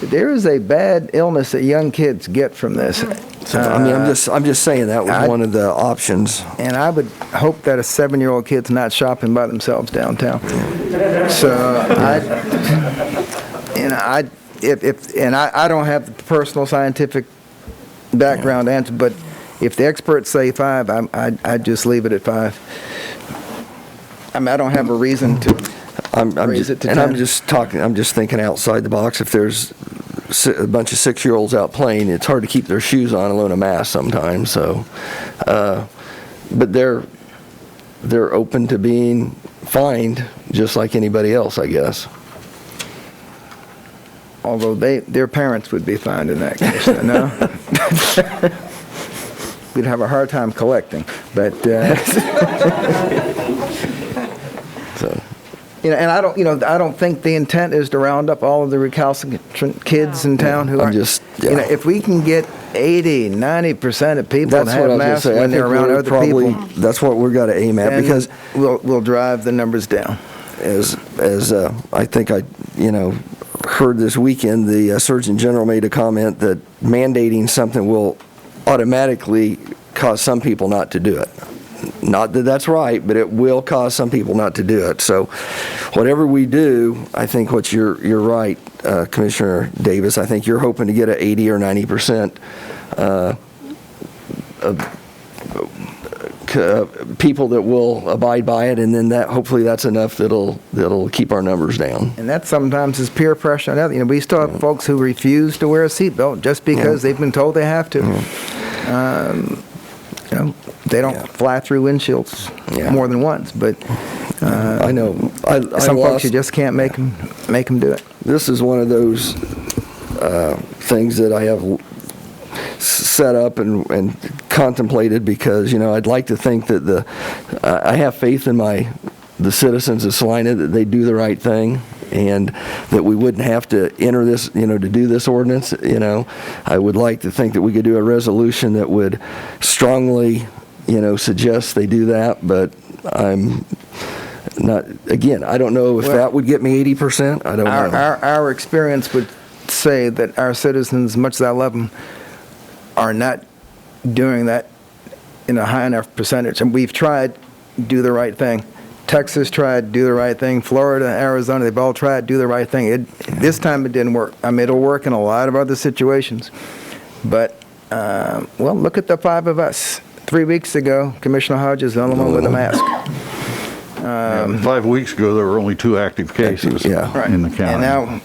There is a bad illness that young kids get from this. So, I mean, I'm just saying that was one of the options. And I would hope that a 7-year-old kid's not shopping by themselves downtown. So I don't have the personal scientific background to answer, but if the experts say 5, I'd just leave it at 5. I mean, I don't have a reason to raise it to 10. And I'm just thinking outside the box. If there's a bunch of 6-year-olds out playing, it's hard to keep their shoes on, alone a mask sometimes. So, but they're open to being fined just like anybody else, I guess. Although their parents would be fined in that case, no? We'd have a hard time collecting, but, So. and I don't think the intent is to round up all of the recalcitrant kids in town who are, if we can get 80, 90% of people to have masks when they're around other people. That's what we're got to aim at, because we'll drive the numbers down. As I think I heard this weekend, the Surgeon General made a comment that mandating something will automatically cause some people not to do it. Not that that's right, but it will cause some people not to do it. So whatever we do, I think you're right, Commissioner Davis. I think you're hoping to get a 80 or 90% of people that will abide by it, and then hopefully that's enough that'll keep our numbers down. And that sometimes is peer pressure. We still have folks who refuse to wear a seatbelt just because they've been told they have to. They don't fly through windshields more than once, but I know some folks you just can't make them do it. This is one of those things that I have set up and contemplated, because I'd like to think that I have faith in the citizens of Salina that they do the right thing, and that we wouldn't have to enter this, to do this ordinance. I would like to think that we could do a resolution that would strongly, suggest they do that, but I'm not, again, I don't know if that would get me 80%. I don't know. Our experience would say that our citizens, much as I love them, are not doing that in a high enough percentage. And we've tried to do the right thing. Texas tried to do the right thing. Florida, Arizona, they've all tried to do the right thing. This time it didn't work. I mean, it'll work in a lot of other situations. But, look at the 5 of us. 3 weeks ago, Commissioner Hodges was the only one with a mask. 5 weeks ago, there were only 2 active cases in the county. And now,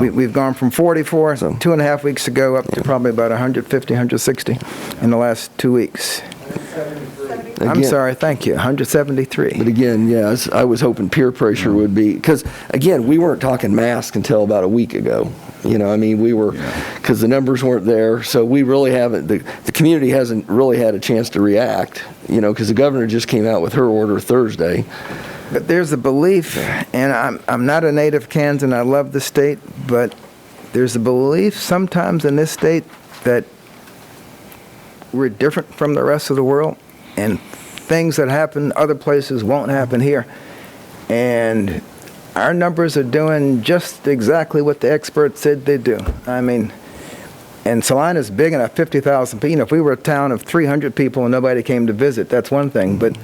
we've gone from 44 2.5 weeks ago up to probably about 150, 160 in the last 2 weeks. I'm sorry, thank you, 173. But again, yes, I was hoping peer pressure would be, because again, we weren't talking masks until about a week ago. We were, because the numbers weren't there, so we really haven't, the community hasn't really had a chance to react, because the governor just came out with her order Thursday. But there's a belief, and I'm not a native Kansan, I love the state, but there's a belief sometimes in this state that we're different from the rest of the world, and things that happen other places won't happen here. And our numbers are doing just exactly what the experts said they'd do. I mean, and Salina's big enough, 50,000 people. If we were a town of 300 people and nobody came to visit, that's one thing. But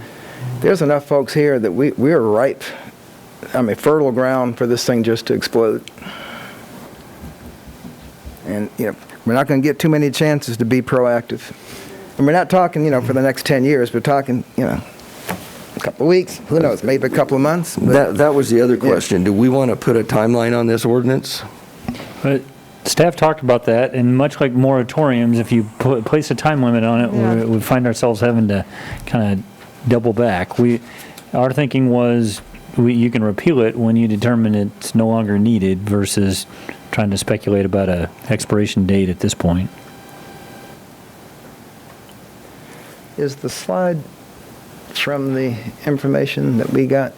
there's enough folks here that we're ripe, fertile ground for this thing just to explode. And, we're not going to get too many chances to be proactive. And we're not talking, for the next 10 years. We're talking, a couple of weeks, who knows, maybe a couple of months. That was the other question. Do we want to put a timeline on this ordinance? But staff talked about that, and much like moratoriums, if you place a time limit on it, we find ourselves having to kind of double back. Our thinking was you can repeal it when you determine it's no longer needed versus trying to speculate about a expiration date at this point. Is the slide from the information that we got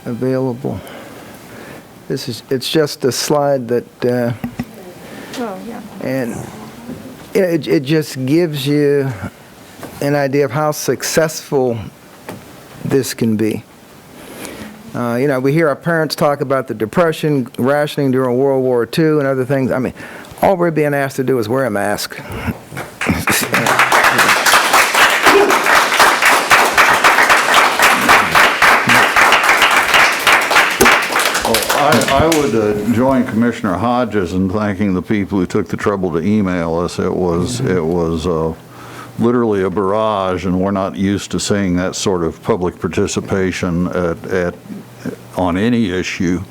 available? It's just a slide that and it just gives you an idea of how successful this can be. We hear our parents talk about the Depression, rationing during World War II and other things. I mean, all we're being asked to do is wear a mask. I would join Commissioner Hodges in thanking the people who took the trouble to email us. It was literally a barrage, and we're not used to seeing that sort of public participation on any issue.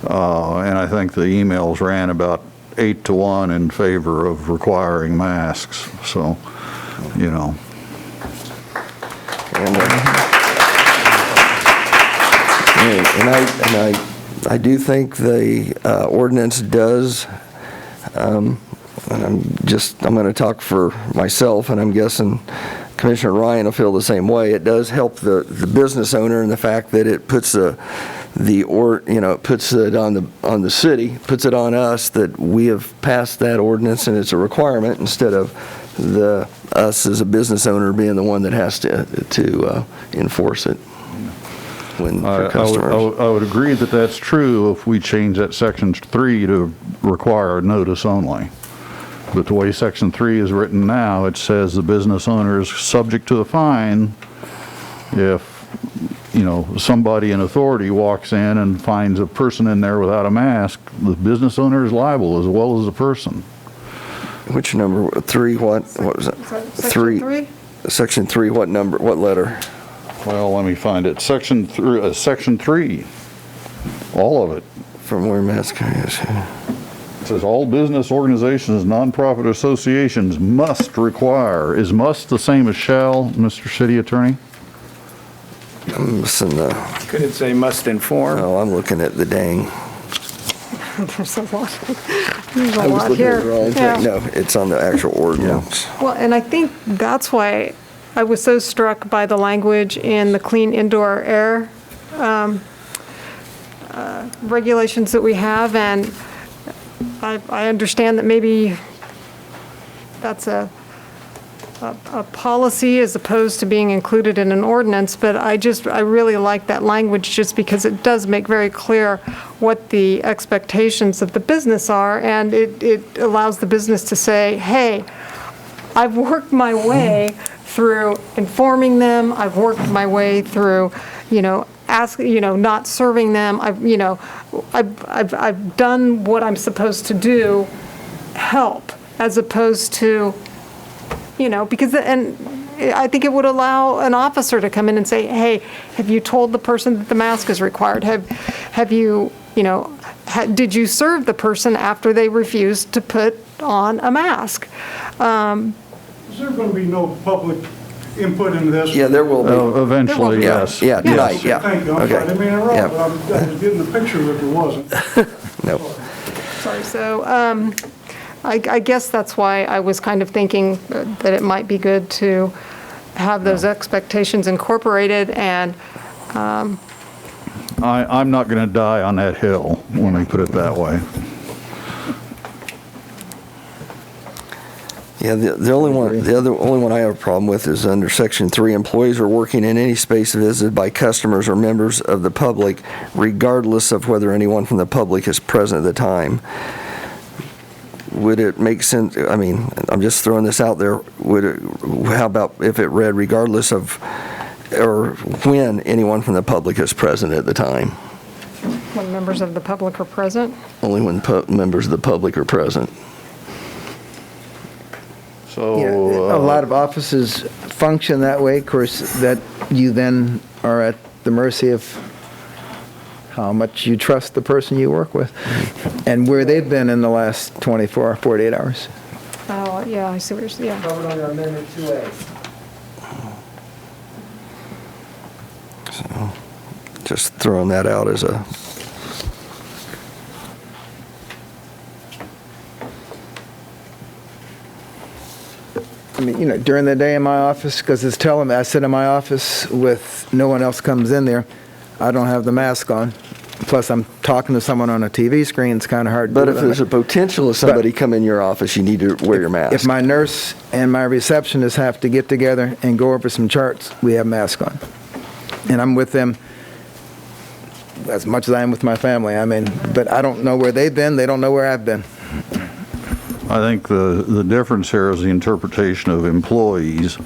And I think the emails ran about 8-1 in favor of requiring masks. So, And I do think the ordinance does, and I'm going to talk for myself, and I'm guessing Commissioner Ryan will feel the same way. It does help the business owner in the fact that it puts it on the city, puts it on us that we have passed that ordinance and it's a requirement instead of us as a business owner being the one that has to enforce it. I would agree that that's true if we change that Section 3 to require notice only. But the way Section 3 is written now, it says the business owner is subject to a fine if, somebody in authority walks in and finds a person in there without a mask. The business owner is liable as well as the person. Which number? 3, what was it? Section 3? Section 3, what number, what letter? Well, let me find it. Section 3, all of it. From where mask is. It says all business organizations, nonprofit associations must require. Is must the same as shall, Mr. City Attorney? I'm missing the, Could it say must inform? no, I'm looking at the dang. There's a lot I was looking here. at the wrong thing. Yeah. No, it's on the actual ordinance. Well, and I think that's why I was so struck by the language in the clean indoor air regulations that we have, and I understand that maybe that's a policy as opposed to being included in an ordinance, but I really like that language just because it does make very clear what the expectations of the business are, and it allows the business to say, hey, I've worked my way through informing them, I've worked my way through, not serving them, I've done what I'm supposed to do, help, as opposed to, because, and I think it would allow an officer to come in and say, hey, have you told the person that the mask is required? Have you, did you serve the person after they refused to put on a mask? Is there going to be no public input into this? Yeah, there will be. Eventually, Yeah, yes. yeah, tonight, yeah. Thank you. I'm Okay. sorry, I didn't mean to interrupt, Yeah. but I was getting the picture that there wasn't. No. Sorry, so I guess that's why I was kind of thinking that it might be good to have those expectations incorporated, and I'm not going to die on that hill, let me put it that way. Yeah, the only one I have a problem with is under Section 3, employees are working in any space visited by customers or members of the public, regardless of whether anyone from the public is present at the time. Would it make sense, I mean, I'm just throwing this out there, how about if it read regardless of, or when anyone from the public is present at the time? when members of the public are present. Only when members of the public are present. So, A lot of offices function that way, of course, that you then are at the mercy of how much you trust the person you work with, and where they've been in the last 24, 48 hours. Oh, yeah, I see what you're saying, yeah. Covered under Amendment 2A. So, just throwing that out as a... I mean, you know, during the day in my office, because it's telling me, I sit in my office with no one else comes in there, I don't have the mask on. Plus, I'm talking to someone on a TV screen, it's kind of hard to But do if it. there's a potential of somebody come in your office, you need to wear your mask. If my nurse and my receptionist have to get together and go over some charts, we have masks on. And I'm with them as much as I am with my family. I mean, but I don't know where they've been, they don't know where I've been. I think the difference here is the interpretation of employees.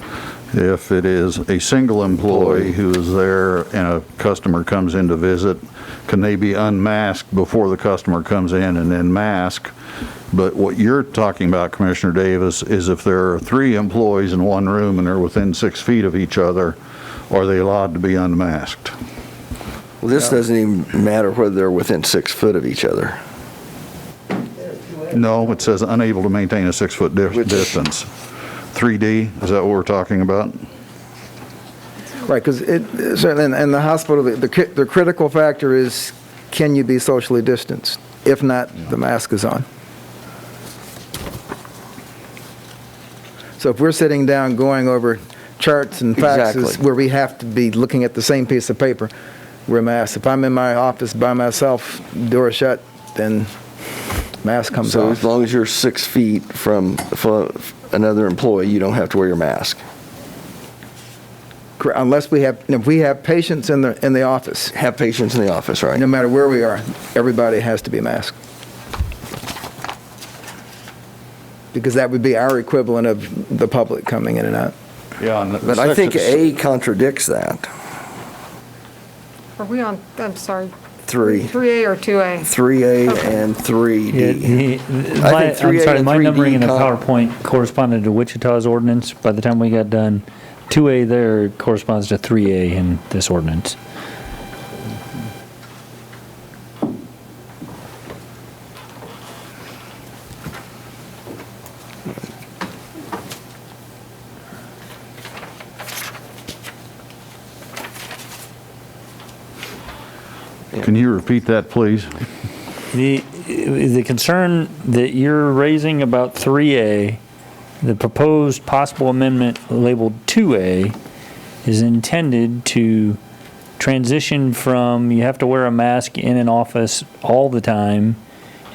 If it is a single employee who is there and a customer comes in to visit, can they be unmasked before the customer comes in and then mask? But what you're talking about, Commissioner Davis, is if there are 3 employees in one room and they're within 6 feet of each other, are they allowed to be unmasked? Well, this doesn't even matter whether they're within 6 foot of each other. No, it says unable to maintain a 6-foot distance. 3D, is that what we're talking about? Right, because certainly in the hospital, the critical factor is, can you be socially distanced? If not, the mask is on. So if we're sitting down going over charts and faxes Exactly. where we have to be looking at the same piece of paper, we're masked. If I'm in my office by myself, door shut, then mask comes So off. as long as you're 6 feet from another employee, you don't have to wear your mask. Unless if we have patients in the office, Have patients in the office, right? no matter where we are, everybody has to be masked. Because that would be our equivalent of the public coming in and out. Yeah. But I think A contradicts that. Are we on, I'm sorry, 3. 3A or 2A? 3A Okay. and 3D. I'm 3A sorry, and my 3D numbering in the PowerPoint corresponded to Wichita's ordinance. By the time we got done, 2A there corresponds to 3A in this ordinance. Can you repeat that, please? The concern that you're raising about 3A, the proposed possible amendment labeled 2A, is intended to transition from you have to wear a mask in an office all the time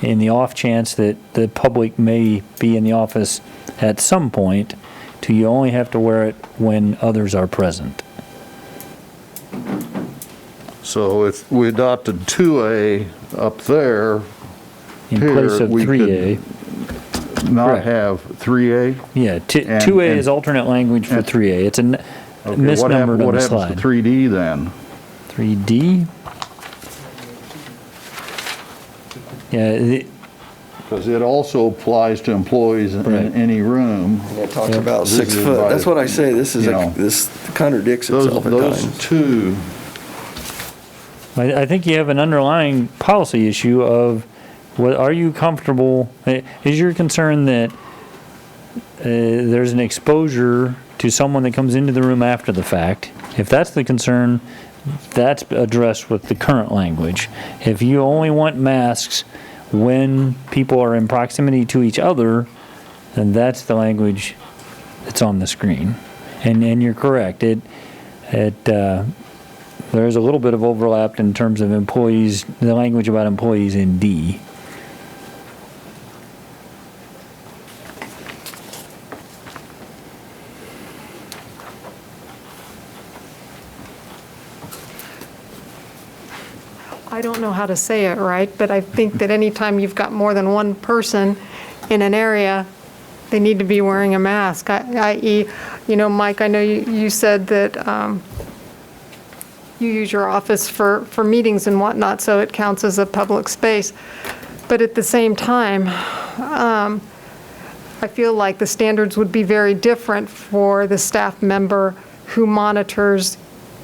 in the off chance that the public may be in the office at some point to you only have to wear it when others are present. So if we adopted 2A up there, In here, place of we 3A. could not Correct. have 3A? Yeah, And- 2A and- is alternate language for and- 3A. It's Okay, misnumbered on what the happens slide. to 3D then? 3D? Yeah, Because it also applies to employees in Right. any room. It talks about This 6 is foot. by- That's what I say. This is you know, this contradicts Those itself at those times. 2, I think you have an underlying policy issue of, what, are you comfortable, is your concern that there's an exposure to someone that comes into the room after the fact? If that's the concern, that's addressed with the current language. If you only want masks when people are in proximity to each other, then that's the language that's on the screen. And you're correct. There's a little bit of overlap in terms of employees, the language about employees in D. I don't know how to say it right, but I think that anytime you've got more than one person in an area, they need to be wearing a mask, i.e., Mike, I know you said that you use your office for meetings and whatnot, so it counts as a public space. But at the same time, I feel like the standards would be very different for the staff member who monitors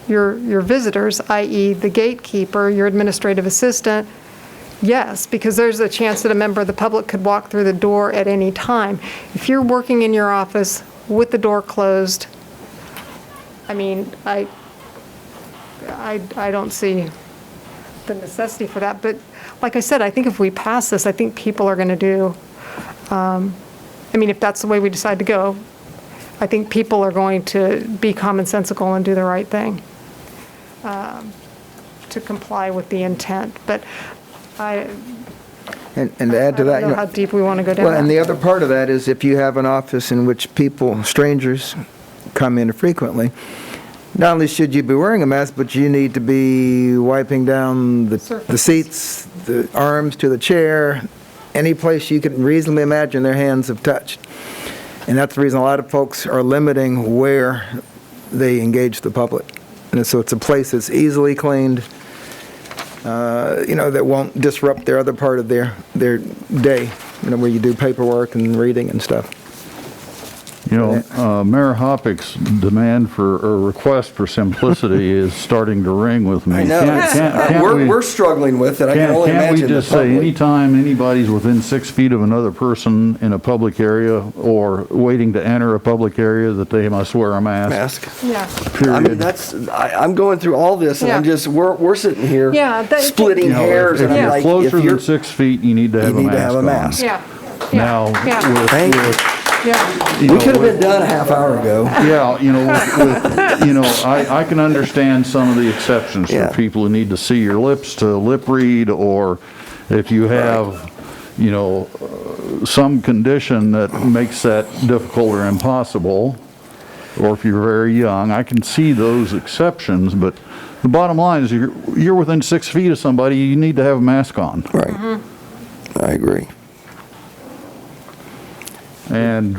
your visitors, i.e. the gatekeeper, your administrative assistant. Yes, because there's a chance that a member of the public could walk through the door at any time. If you're working in your office with the door closed, I mean, I don't see the necessity for that. But like I said, I think if we pass this, I think people are going to do, if that's the way we decide to go, I think people are going to be commonsensical and do the right thing to comply with the intent. But And to add to that, I don't know how deep we want to go down. well, and that. the other part of that is if you have an office in which strangers come in frequently, not only should you be wearing a mask, but you need to be wiping down the seats, the arms to the chair, any place you can reasonably imagine their hands have touched. And that's the reason a lot of folks are limiting where they engage the public. And so it's a place that's easily cleaned, that won't disrupt their other part of their day, where you do paperwork and reading and stuff. Mayor Hoppick's demand or request for simplicity is starting to ring with me. I know. We're struggling with it. I can only imagine. Can't we just say anytime anybody's within 6 feet of another person in a public area or waiting to enter a public area that they must wear a mask? Yeah. Period. I mean, I'm going through all this, and I'm just, we're sitting here splitting hairs. If and I'm you're like, closer if you're than 6 feet, you need to have a mask on. Yeah. Now, Thank you. Yeah. We could have been done a half hour ago. Yeah, I can understand some of the exceptions for people who need to see your lips to lip read, or if you have, some condition that makes that difficult or impossible, or if you're very young. I can see those exceptions, but the bottom line is you're within 6 feet of somebody, you need to have a mask on. Right. I agree. And,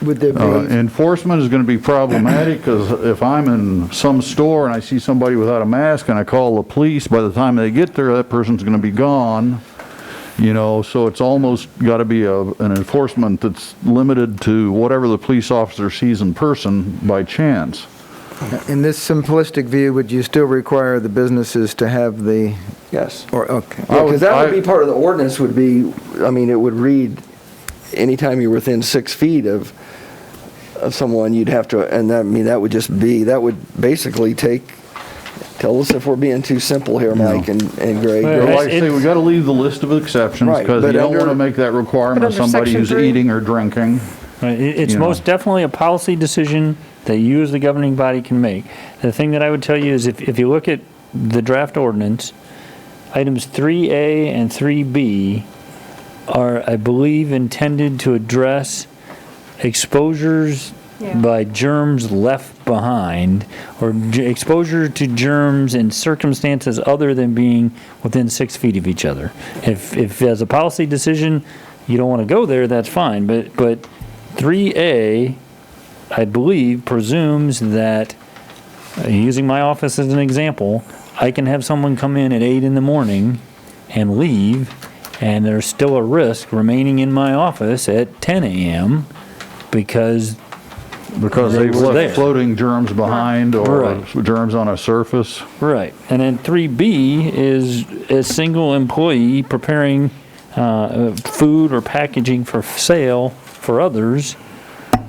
Would there be enforcement is going to be problematic, because if I'm in some store and I see somebody without a mask and I call the police, by the time they get there, that person's going to be gone. So it's almost got to be an enforcement that's limited to whatever the police officer sees in person by chance. in this simplistic view, would you still require the businesses to have the? Yes. Or, okay. Because that would be part of the ordinance would be, it would read, anytime you're within 6 feet of someone, you'd have to, and that would basically tell us if we're being too simple here, Mike and Greg. Like I say, we got to leave the list of exceptions, Right, because you don't want to make that requirement of somebody who's eating or drinking. Right. It's most definitely a policy decision that you as the governing body can make. The thing that I would tell you is if you look at the draft ordinance, items 3A and 3B are, I believe, intended to address exposures by germs left behind, or exposure to germs in circumstances other than being within 6 feet of each other. If as a policy decision you don't want to go there, that's fine. But 3A, I believe, presumes that, using my office as an example, I can have someone come in at 8 in the morning and leave, and there's still a risk remaining in my office at 10 a.m. because they've left floating germs behind, or germs on a surface. Right. And then 3B is a single employee preparing food or packaging for sale for others.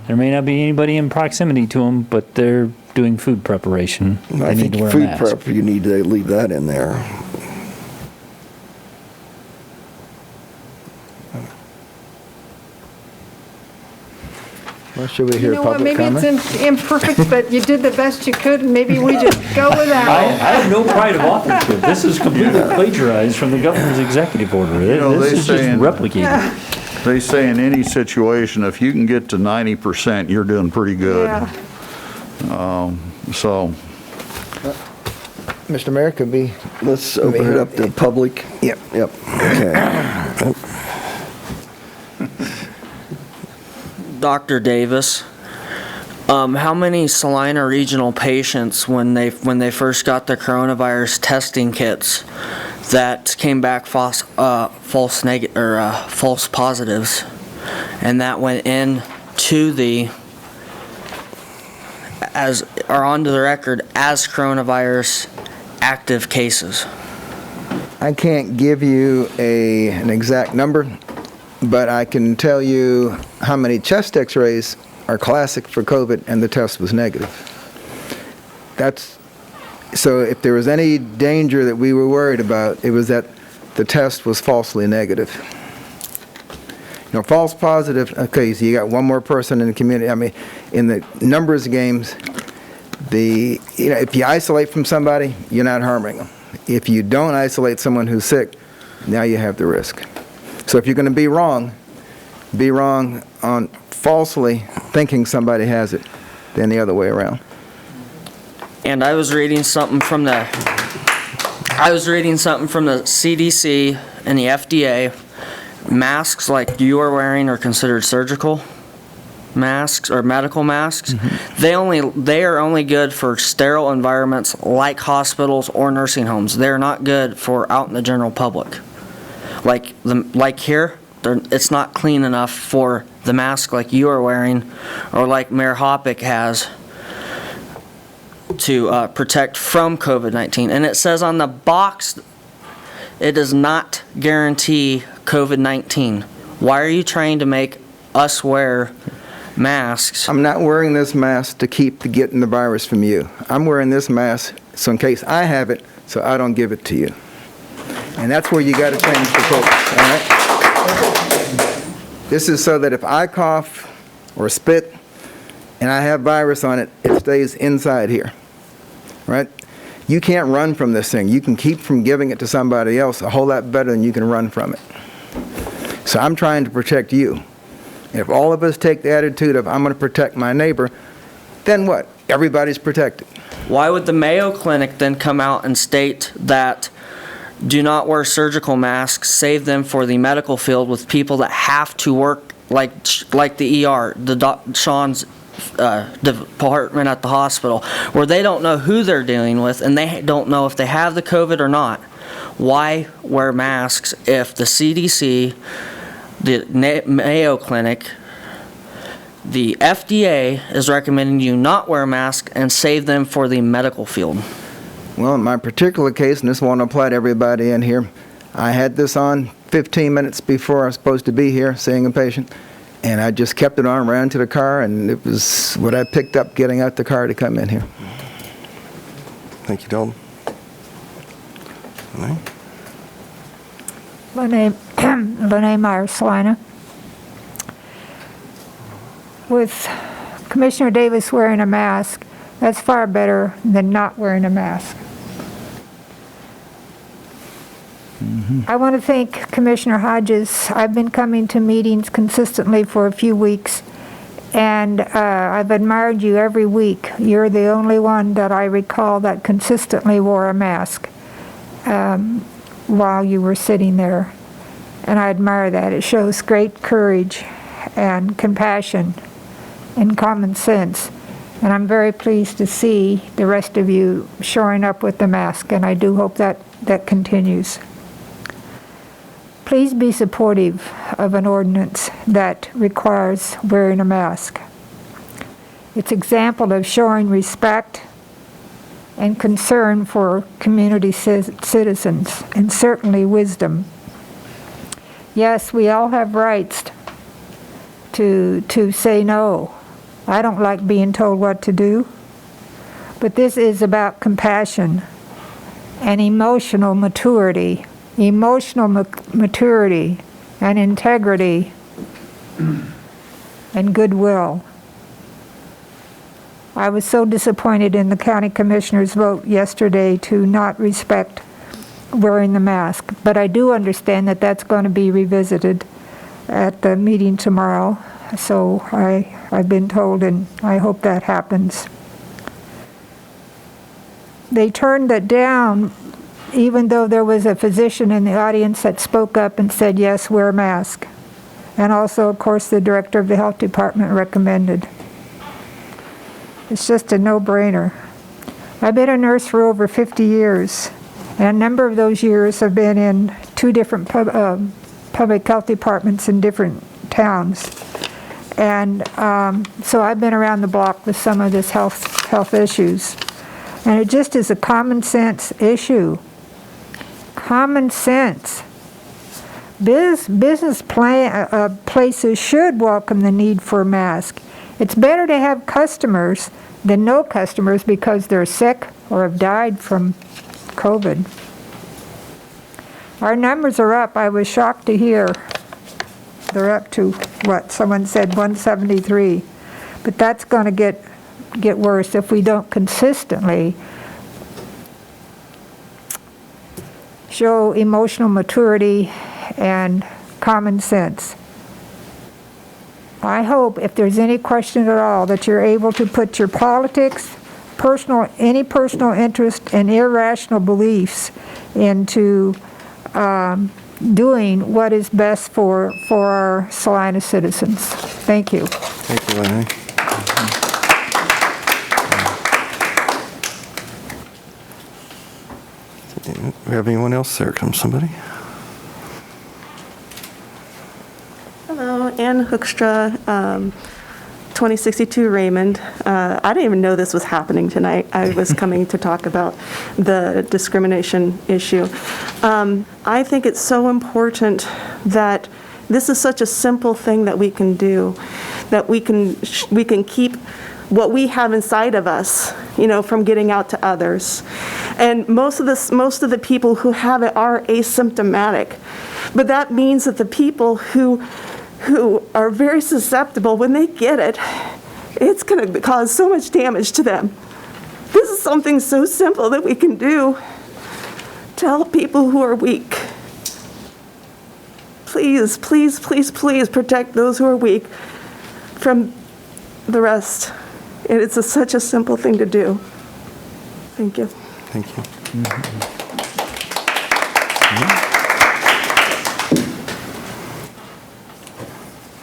There may not be anybody in proximity to them, but they're doing food preparation. I think food prep, you need to leave that in there. Well, should we hear public comment? Maybe it's imperfect, but you did the best you could, and maybe we just go with that. I have no pride of authorship. This is completely plagiarized from the governor's executive order. This is just replicated. They say in any situation, if you can get to 90%, you're doing pretty good. So. Mr. Mayor, could be. Let's open it up to public. Yep. Okay. Dr. Davis, how many Salina regional patients, when they first got the coronavirus testing kits, that came back false positives, and that went in to onto the record as coronavirus active cases? I can't give you an exact number, but I can tell you how many chest x-rays are classic for COVID and the test was negative. So if there was any danger that we were worried about, it was that the test was falsely negative. False positive, okay, so you got one more person in the community. In the numbers games, if you isolate from somebody, you're not harming them. If you don't isolate someone who's sick, now you have the risk. So if you're going to be wrong on falsely thinking somebody has it, then the other way around. And I was reading something from the CDC and the FDA. Masks like you are wearing are considered surgical masks or medical masks. They are only good for sterile environments like hospitals or nursing homes. They're not good for out in the general public. Like here, it's not clean enough for the mask like you are wearing or like Mayor Hoppick has to protect from COVID-19. And it says on the box, it does not guarantee COVID-19. Why are you trying to make us wear masks? I'm not wearing this mask to keep getting the virus from you. I'm wearing this mask so in case I have it, so I don't give it to you. And that's where you got to change the focus, all right? This is so that if I cough or spit and I have virus on it, it stays inside here, right? You can't run from this thing. You can keep from giving it to somebody else a whole lot better than you can run from it. So I'm trying to protect you. If all of us take the attitude of I'm going to protect my neighbor, then what? Everybody's protected. Why would the Mayo Clinic then come out and state that do not wear surgical masks, save them for the medical field with people that have to work like the ER, Sean's department at the hospital, where they don't know who they're dealing with and they don't know if they have the COVID or not? Why wear masks if the CDC, the Mayo Clinic, the FDA is recommending you not wear a mask and save them for the medical field? Well, in my particular case, and this won't apply to everybody in here, I had this on 15 minutes before I was supposed to be here seeing a patient, and I just kept it on, ran to the car, and it was what I picked up getting out the car to come in here. Thank you, Dalton. All right. Lene Meyer, Salina. With Commissioner Davis wearing a mask, that's far better than not wearing a mask. I want to thank Commissioner Hodges. I've been coming to meetings consistently for a few weeks, and I've admired you every week. You're the only one that I recall that consistently wore a mask while you were sitting there, and I admire that. It shows great courage and compassion and common sense, and I'm very pleased to see the rest of you showing up with the mask, and I do hope that continues. Please be supportive of an ordinance that requires wearing a mask. It's an example of showing respect and concern for community citizens, and certainly wisdom. Yes, we all have rights to say no. I don't like being told what to do, but this is about compassion and emotional maturity and integrity and goodwill. I was so disappointed in the county commissioner's vote yesterday to not respect wearing the mask, but I do understand that that's going to be revisited at the meeting tomorrow, so I've been told, and I hope that happens. They turned it down even though there was a physician in the audience that spoke up and said, yes, wear a mask. And also, of course, the director of the health department recommended. It's just a no-brainer. I've been a nurse for over 50 years, and a number of those years have been in 2 different public health departments in different towns. And so I've been around the block with some of this health issues. And it just is a common sense issue. Common sense. Business places should welcome the need for a mask. It's better to have customers than no customers because they're sick or have died from COVID. Our numbers are up. I was shocked to hear they're up to, what, someone said 173. But that's going to get worse if we don't consistently show emotional maturity and common sense. I hope, if there's any question at all, that you're able to put your politics any personal interest and irrational beliefs into doing what is best for our Salina citizens. Thank you. Thank you, Lenny. Do we have anyone else there? Come somebody? Hello, Ann Hoekstra, 2062 Raymond. I didn't even know this was happening tonight. I was coming to talk about the discrimination issue. I think it's so important that this is such a simple thing that we can do, that we can keep what we have inside of us, from getting out to others. And most of the people who have it are asymptomatic. But that means that the people who are very susceptible, when they get it, it's going to cause so much damage to them. This is something so simple that we can do to help people who are weak. Please, please, please, please protect those who are weak from the rest. And it's such a simple thing to do. Thank you. Thank you.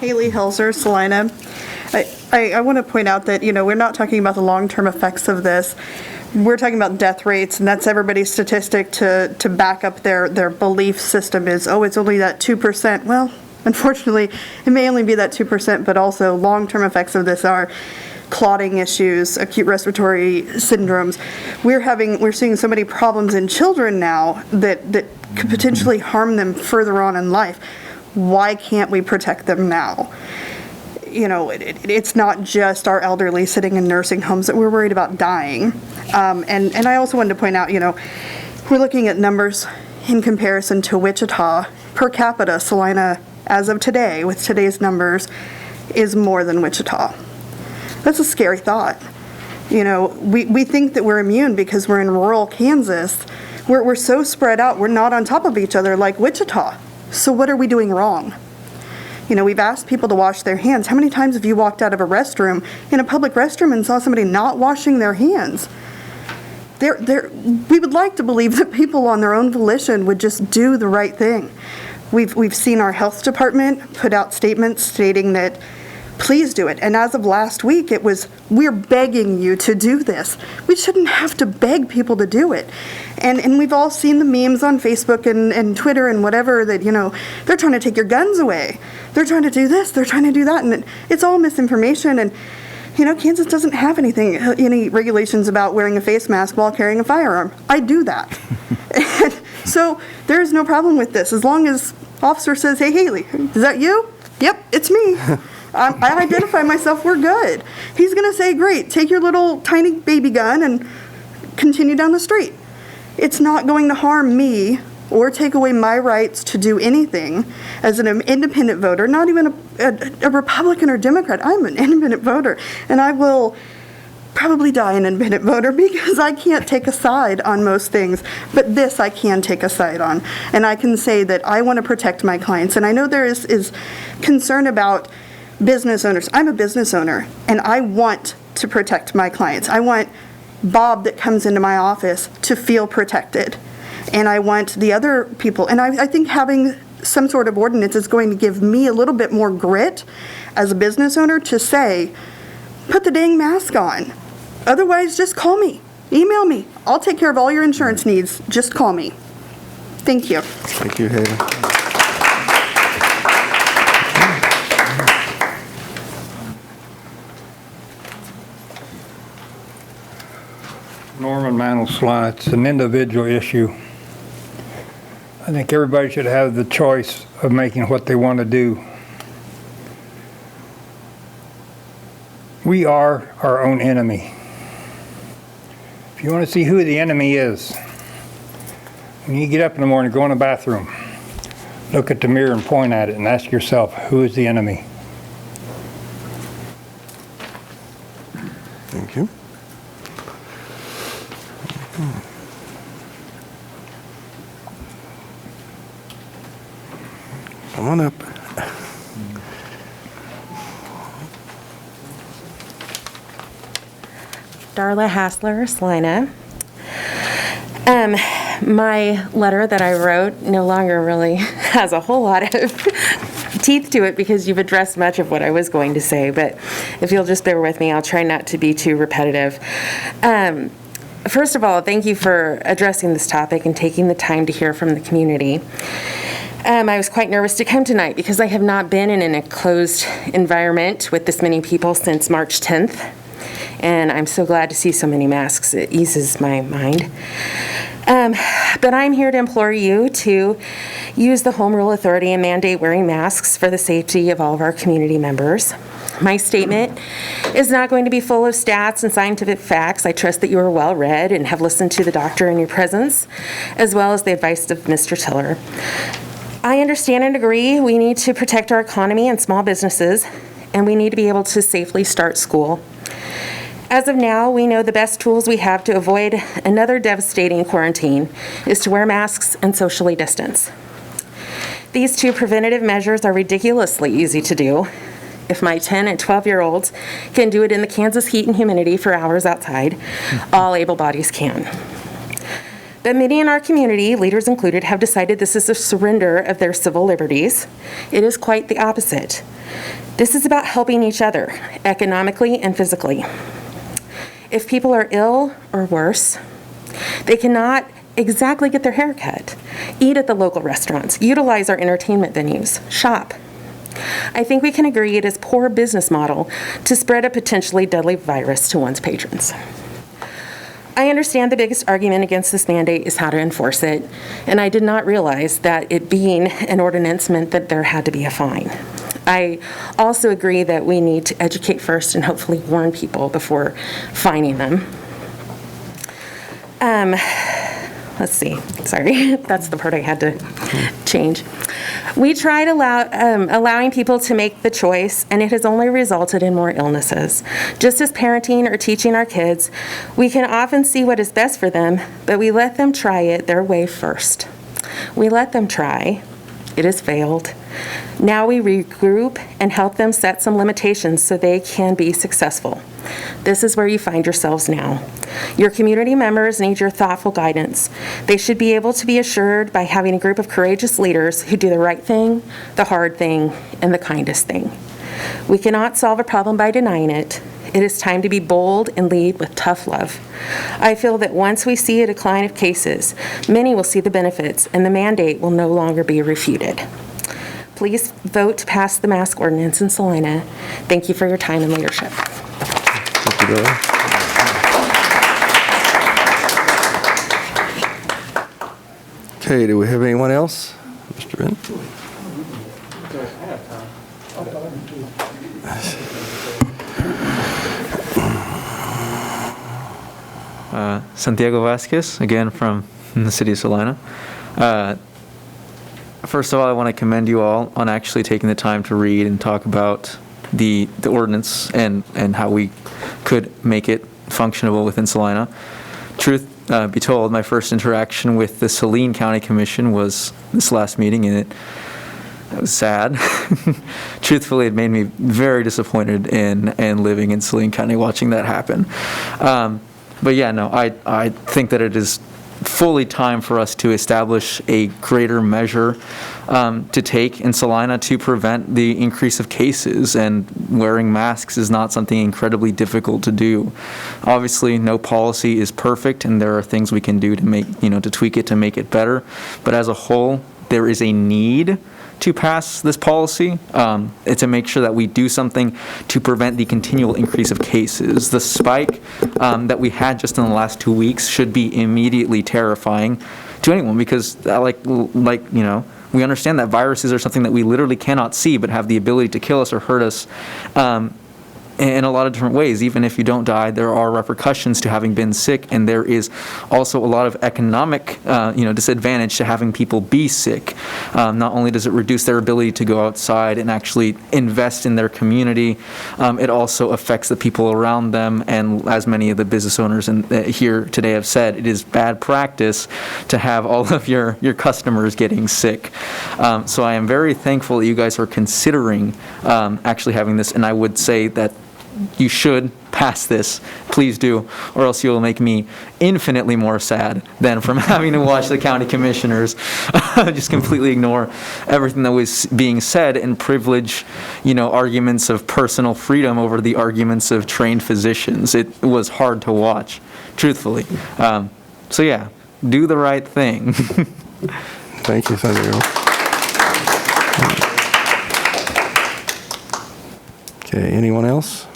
Haley Helzer, Salina. I want to point out that, we're not talking about the long-term effects of this. We're talking about death rates, and that's everybody's statistic to back up their belief system is, it's only that 2%. Well, unfortunately, it may only be that 2%, but also long-term effects of this are clotting issues, acute respiratory syndromes. We're seeing so many problems in children now that could potentially harm them further on in life. Why can't we protect them now? It's not just our elderly sitting in nursing homes that we're worried about dying. And I also wanted to point out, we're looking at numbers in comparison to Wichita. Per capita, Salina, as of today, with today's numbers, is more than Wichita. That's a scary thought. We think that we're immune because we're in rural Kansas. We're so spread out, we're not on top of each other like Wichita. So what are we doing wrong? We've asked people to wash their hands. How many times have you walked out of a restroom, in a public restroom, and saw somebody not washing their hands? We would like to believe that people on their own volition would just do the right thing. We've seen our health department put out statements stating that please do it. And as of last week, it was, we're begging you to do this. We shouldn't have to beg people to do it. And we've all seen the memes on Facebook and Twitter and whatever that, they're trying to take your guns away. They're trying to do this, they're trying to do that. And it's all misinformation. And, Kansas doesn't have any regulations about wearing a face mask while carrying a firearm. I do that. And so there is no problem with this. As long as officer says, hey, Haley, is that you? Yep, it's me. I identify myself, we're good. He's going to say, great, take your little tiny baby gun and continue down the street. It's not going to harm me or take away my rights to do anything as an independent voter, not even a Republican or Democrat. I'm an independent voter, and I will probably die an independent voter because I can't take a side on most things, but this I can take a side on. And I can say that I want to protect my clients. And I know there is concern about business owners. I'm a business owner, and I want to protect my clients. I want Bob that comes into my office to feel protected. And I want the other people, and I think having some sort of ordinance is going to give me a little bit more grit as a business owner to say, put the dang mask on. Otherwise, just call me, email me. I'll take care of all your insurance needs. Just call me. Thank you. Thank you, Haley. Norman Mantle, it's an individual issue. I think everybody should have the choice of making what they want to do. We are our own enemy. If you want to see who the enemy is, when you get up in the morning, go in the bathroom, look at the mirror and point at it and ask yourself, who is the enemy? Thank you. Come on up. Darla Hassler, Salina. My letter that I wrote no longer really has a whole lot of teeth to it because you've addressed much of what I was going to say, but if you'll just bear with me, I'll try not to be too repetitive. First of all, thank you for addressing this topic and taking the time to hear from the community. I was quite nervous to come tonight because I have not been in an enclosed environment with this many people since March 10th, and I'm so glad to see so many masks. It eases my mind. But I'm here to implore you to use the home rule authority and mandate wearing masks for the safety of all of our community members. My statement is not going to be full of stats and scientific facts. I trust that you are well read and have listened to the doctor in your presence, as well as the advice of Mr. Tiller. I understand and agree we need to protect our economy and small businesses, and we need to be able to safely start school. As of now, we know the best tools we have to avoid another devastating quarantine is to wear masks and socially distance. These two preventative measures are ridiculously easy to do. If my 10 and 12-year-olds can do it in the Kansas heat and humidity for hours outside, all able bodies can. But many in our community, leaders included, have decided this is a surrender of their civil liberties. It is quite the opposite. This is about helping each other, economically and physically. If people are ill or worse, they cannot exactly get their hair cut, eat at the local restaurants, utilize our entertainment venues, shop. I think we can agree it is poor business model to spread a potentially deadly virus to one's patrons. I understand the biggest argument against this mandate is how to enforce it, and I did not realize that it being an ordinance meant that there had to be a fine. I also agree that we need to educate first and hopefully warn people before fining them. Let's see, sorry, that's the part I had to change. We tried allowing people to make the choice, and it has only resulted in more illnesses. Just as parenting or teaching our kids, we can often see what is best for them, but we let them try it their way first. We let them try. It has failed. Now we regroup and help them set some limitations so they can be successful. This is where you find yourselves now. Your community members need your thoughtful guidance. They should be able to be assured by having a group of courageous leaders who do the right thing, the hard thing, and the kindest thing. We cannot solve a problem by denying it. It is time to be bold and lead with tough love. I feel that once we see a decline of cases, many will see the benefits, and the mandate will no longer be refuted. Please vote to pass the mask ordinance in Salina. Thank you for your time and leadership. Thank you, Billy. Okay, do we have anyone else? Mr. Ben? Santiago Vasquez, again from the city of Salina. First of all, I want to commend you all on actually taking the time to read and talk about the ordinance and how we could make it functionable within Salina. Truth be told, my first interaction with the Saline County Commission was this last meeting, and it was sad. Truthfully, it made me very disappointed in living in Saline County, watching that happen. But yeah, no, I think that it is fully time for us to establish a greater measure to take in Salina to prevent the increase of cases, and wearing masks is not something incredibly difficult to do. Obviously, no policy is perfect, and there are things we can do to make, to tweak it to make it better. But as a whole, there is a need to pass this policy, to make sure that we do something to prevent the continual increase of cases. The spike that we had just in the last 2 weeks should be immediately terrifying to anyone, because we understand that viruses are something that we literally cannot see but have the ability to kill us or hurt us in a lot of different ways. Even if you don't die, there are repercussions to having been sick, and there is also a lot of economic disadvantage to having people be sick. Not only does it reduce their ability to go outside and actually invest in their community, it also affects the people around them, and as many of the business owners here today have said, it is bad practice to have all of your customers getting sick. So I am very thankful that you guys are considering actually having this, and I would say that you should pass this. Please do, or else you'll make me infinitely more sad than from having to watch the county commissioners just completely ignore everything that was being said and privilege, arguments of personal freedom over the arguments of trained physicians. It was hard to watch, truthfully. So yeah, do the right thing. Thank you, Senator. Okay, anyone else?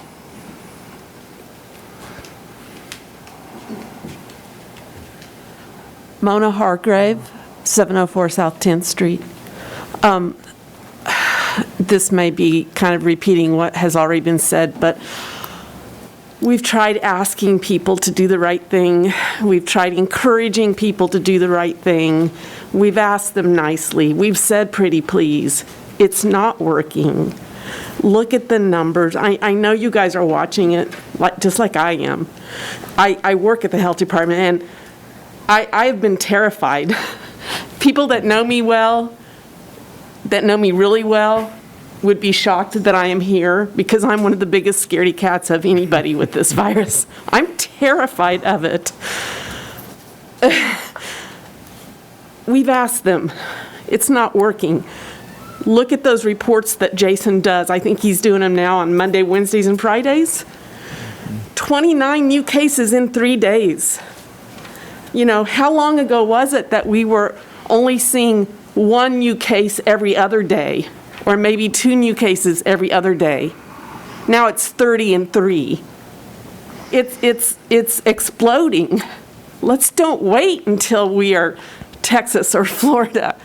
Mona Hargrave, 704 South 10th Street. This may be kind of repeating what has already been said, but we've tried asking people to do the right thing. We've tried encouraging people to do the right thing. We've asked them nicely. We've said pretty please. It's not working. Look at the numbers. I know you guys are watching it just like I am. I work at the health department, and I've been terrified. People that know me well, that know me really well, would be shocked that I am here because I'm one of the biggest scaredy cats of anybody with this virus. I'm terrified of it. We've asked them. It's not working. Look at those reports that Jason does. I think he's doing them now on Monday, Wednesdays, and Fridays. 29 new cases in 3 days. How long ago was it that we were only seeing 1 new case every other day, or maybe 2 new cases every other day? Now it's 30 and 3. It's exploding. Let's don't wait until we are Texas or Florida.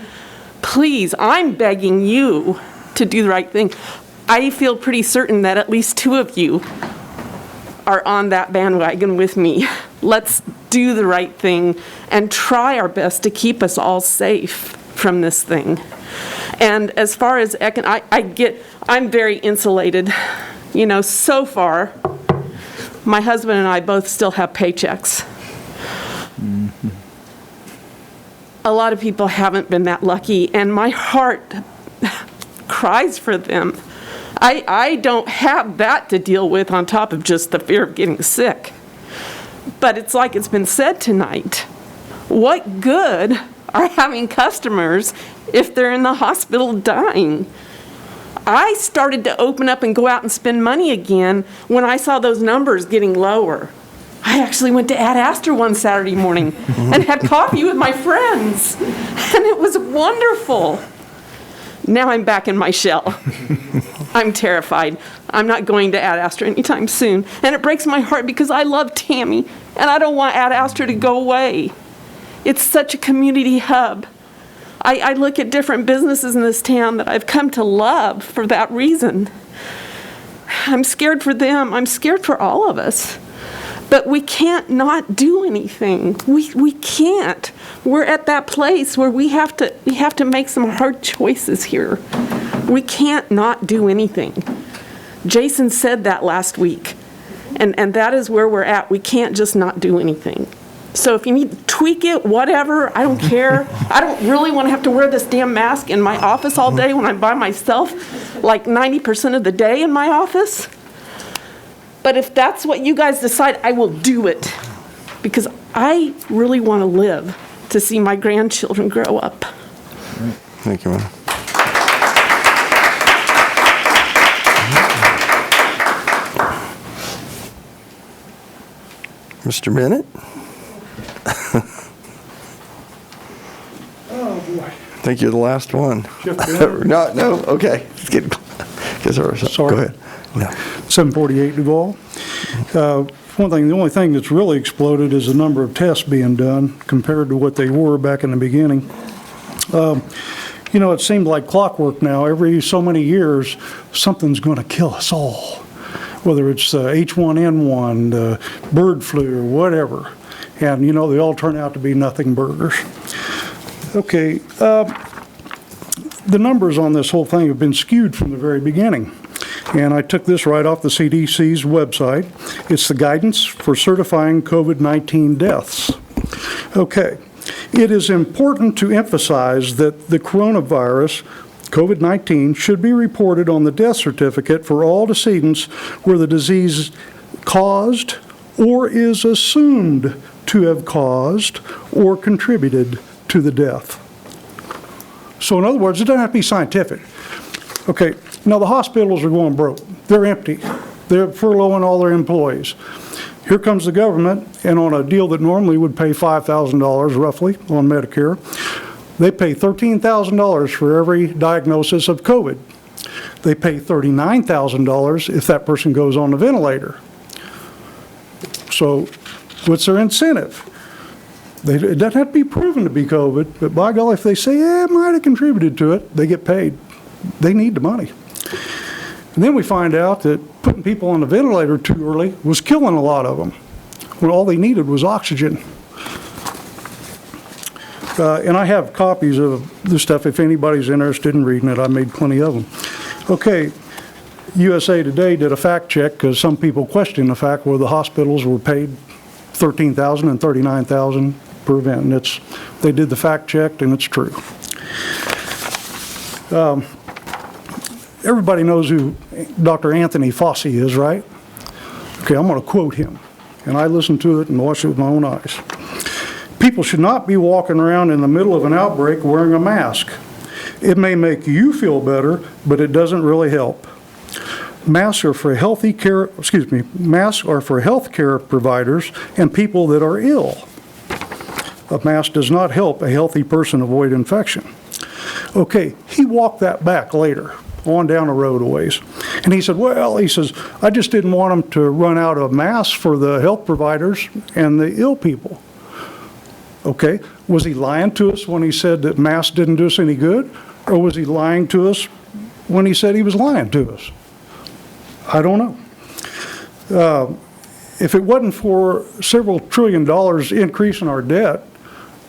Please, I'm begging you to do the right thing. I feel pretty certain that at least 2 of you are on that bandwagon with me. Let's do the right thing and try our best to keep us all safe from this thing. And as far as I'm very insulated. So far, my husband and I both still have paychecks. Mm-hmm. A lot of people haven't been that lucky, and my heart cries for them. I don't have that to deal with on top of just the fear of getting sick. But it's like it's been said tonight. What good are having customers if they're in the hospital dying? I started to open up and go out and spend money again when I saw those numbers getting lower. I actually went to Ad Astra one Saturday morning and had coffee with my friends, and it was wonderful. Now I'm back in my shell. I'm terrified. I'm not going to Ad Astra anytime soon, and it breaks my heart because I love Tammy, and I don't want Ad Astra to go away. It's such a community hub. I look at different businesses in this town that I've come to love for that reason. I'm scared for them. I'm scared for all of us. But we can't not do anything. We can't. We're at that place where we have to make some hard choices here. We can't not do anything. Jason said that last week. And that is where we're at. We can't just not do anything. So if you need to tweak it, whatever, I don't care. I don't really want to have to wear this damn mask in my office all day when I'm by myself, like 90% of the day in my office. But if that's what you guys decide, I will do it. Because I really want to live to see my grandchildren grow up. Thank you, Mona. Mr. Bennett? Oh, boy. I think you're the last one. No, okay. Sorry. Go ahead. No. 748 Duval. The only thing that's really exploded is the number of tests being done compared to what they were back in the beginning. It seemed like clockwork now. Every so many years, something's going to kill us all, whether it's H1N1, bird flu, or whatever. And, they all turn out to be nothing burgers. Okay, the numbers on this whole thing have been skewed from the very beginning. And I took this right off the CDC's website. It's the guidance for certifying COVID-19 deaths. Okay, it is important to emphasize that the coronavirus COVID-19 should be reported on the death certificate for all decedents where the disease caused or is assumed to have caused or contributed to the death. So in other words, it doesn't have to be scientific. Okay, now the hospitals are going broke. They're empty. They're furloughing all their employees. Here comes the government, and on a deal that normally would pay $5,000 roughly on Medicare, they pay $13,000 for every diagnosis of COVID. They pay $39,000 if that person goes on the ventilator. So what's their incentive? It doesn't have to be proven to be COVID, but by golly, if they say, yeah, it might have contributed to it, they get paid. They need the money. And then we find out that putting people on the ventilator too early was killing a lot of them, when all they needed was oxygen. And I have copies of this stuff if anybody's interested in reading it. I made plenty of them. Okay, USA Today did a fact check because some people question the fact where the hospitals were paid $13,000 and $39,000 per event. And they did the fact check, and it's true. Everybody knows who Dr. Anthony Fauci is, right? Okay, I'm going to quote him. And I listened to it and watched it with my own eyes. People should not be walking around in the middle of an outbreak wearing a mask. It may make you feel better, but it doesn't really help. Masks are for masks are for health care providers and people that are ill. A mask does not help a healthy person avoid infection. Okay, he walked that back later, on down the road a ways. And he said, well, he says, I just didn't want them to run out of masks for the health providers and the ill people. Okay, was he lying to us when he said that masks didn't do us any good? Or was he lying to us when he said he was lying to us? I don't know. If it wasn't for several $1 trillion increase in our debt,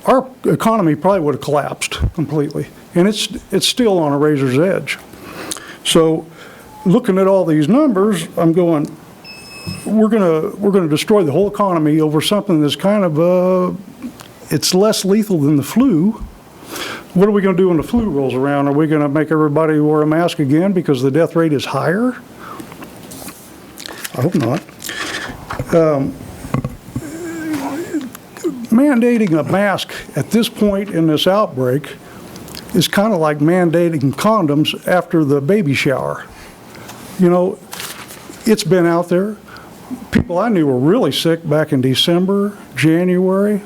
our economy probably would have collapsed completely. And it's still on a razor's edge. So looking at all these numbers, I'm going, we're gonna destroy the whole economy over something that's kind of it's less lethal than the flu. What are we going to do when the flu rolls around? Are we going to make everybody wear a mask again because the death rate is higher? I hope not. Mandating a mask at this point in this outbreak is kind of like mandating condoms after the baby shower. You know, it's been out there. People I knew were really sick back in December, January.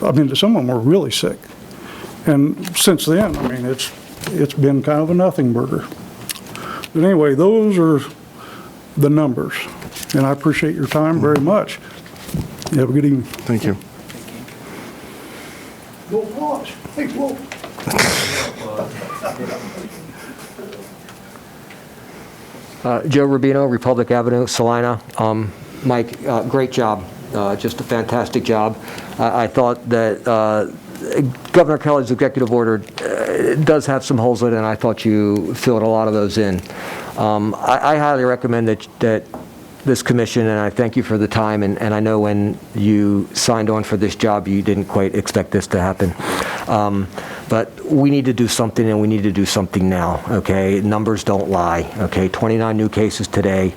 I mean, some of them were really sick. And since then, I mean, it's been kind of a nothing burger. But anyway, those are the numbers. And I appreciate your time very much. You have a good evening. Thank you. Go watch. Hey, whoa. Joe Rubino, Republic Avenue, Salina. Mike, great job. Just a fantastic job. I thought that Governor Kelly's executive order does have some holes in it, and I thought you filled a lot of those in. I highly recommend that this commission, and I thank you for the time, and I know when you signed on for this job, you didn't quite expect this to happen. But we need to do something, and we need to do something now, okay? Numbers don't lie, okay? 29 new cases today,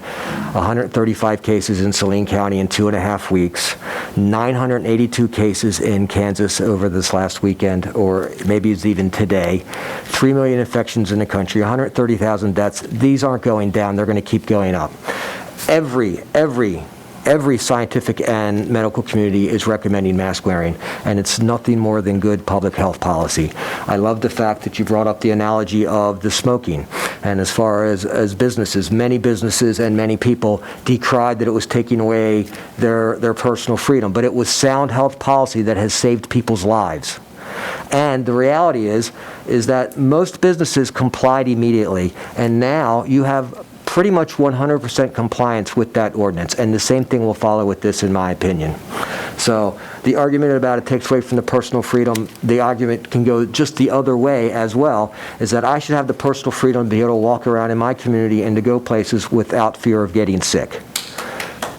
135 cases in Saline County in 2.5 weeks, 982 cases in Kansas over this last weekend, or maybe it's even today, 3 million infections in the country, 130,000 deaths. These aren't going down, they're going to keep going up. Every scientific and medical community is recommending mask wearing, and it's nothing more than good public health policy. I love the fact that you brought up the analogy of the smoking. And as far as businesses, many businesses and many people decried that it was taking away their personal freedom, but it was sound health policy that has saved people's lives. And the reality is that most businesses complied immediately, and now you have pretty much 100% compliance with that ordinance, and the same thing will follow with this, in my opinion. So the argument about it takes away from the personal freedom, the argument can go just the other way as well, is that I should have the personal freedom to be able to walk around in my community and to go places without fear of getting sick.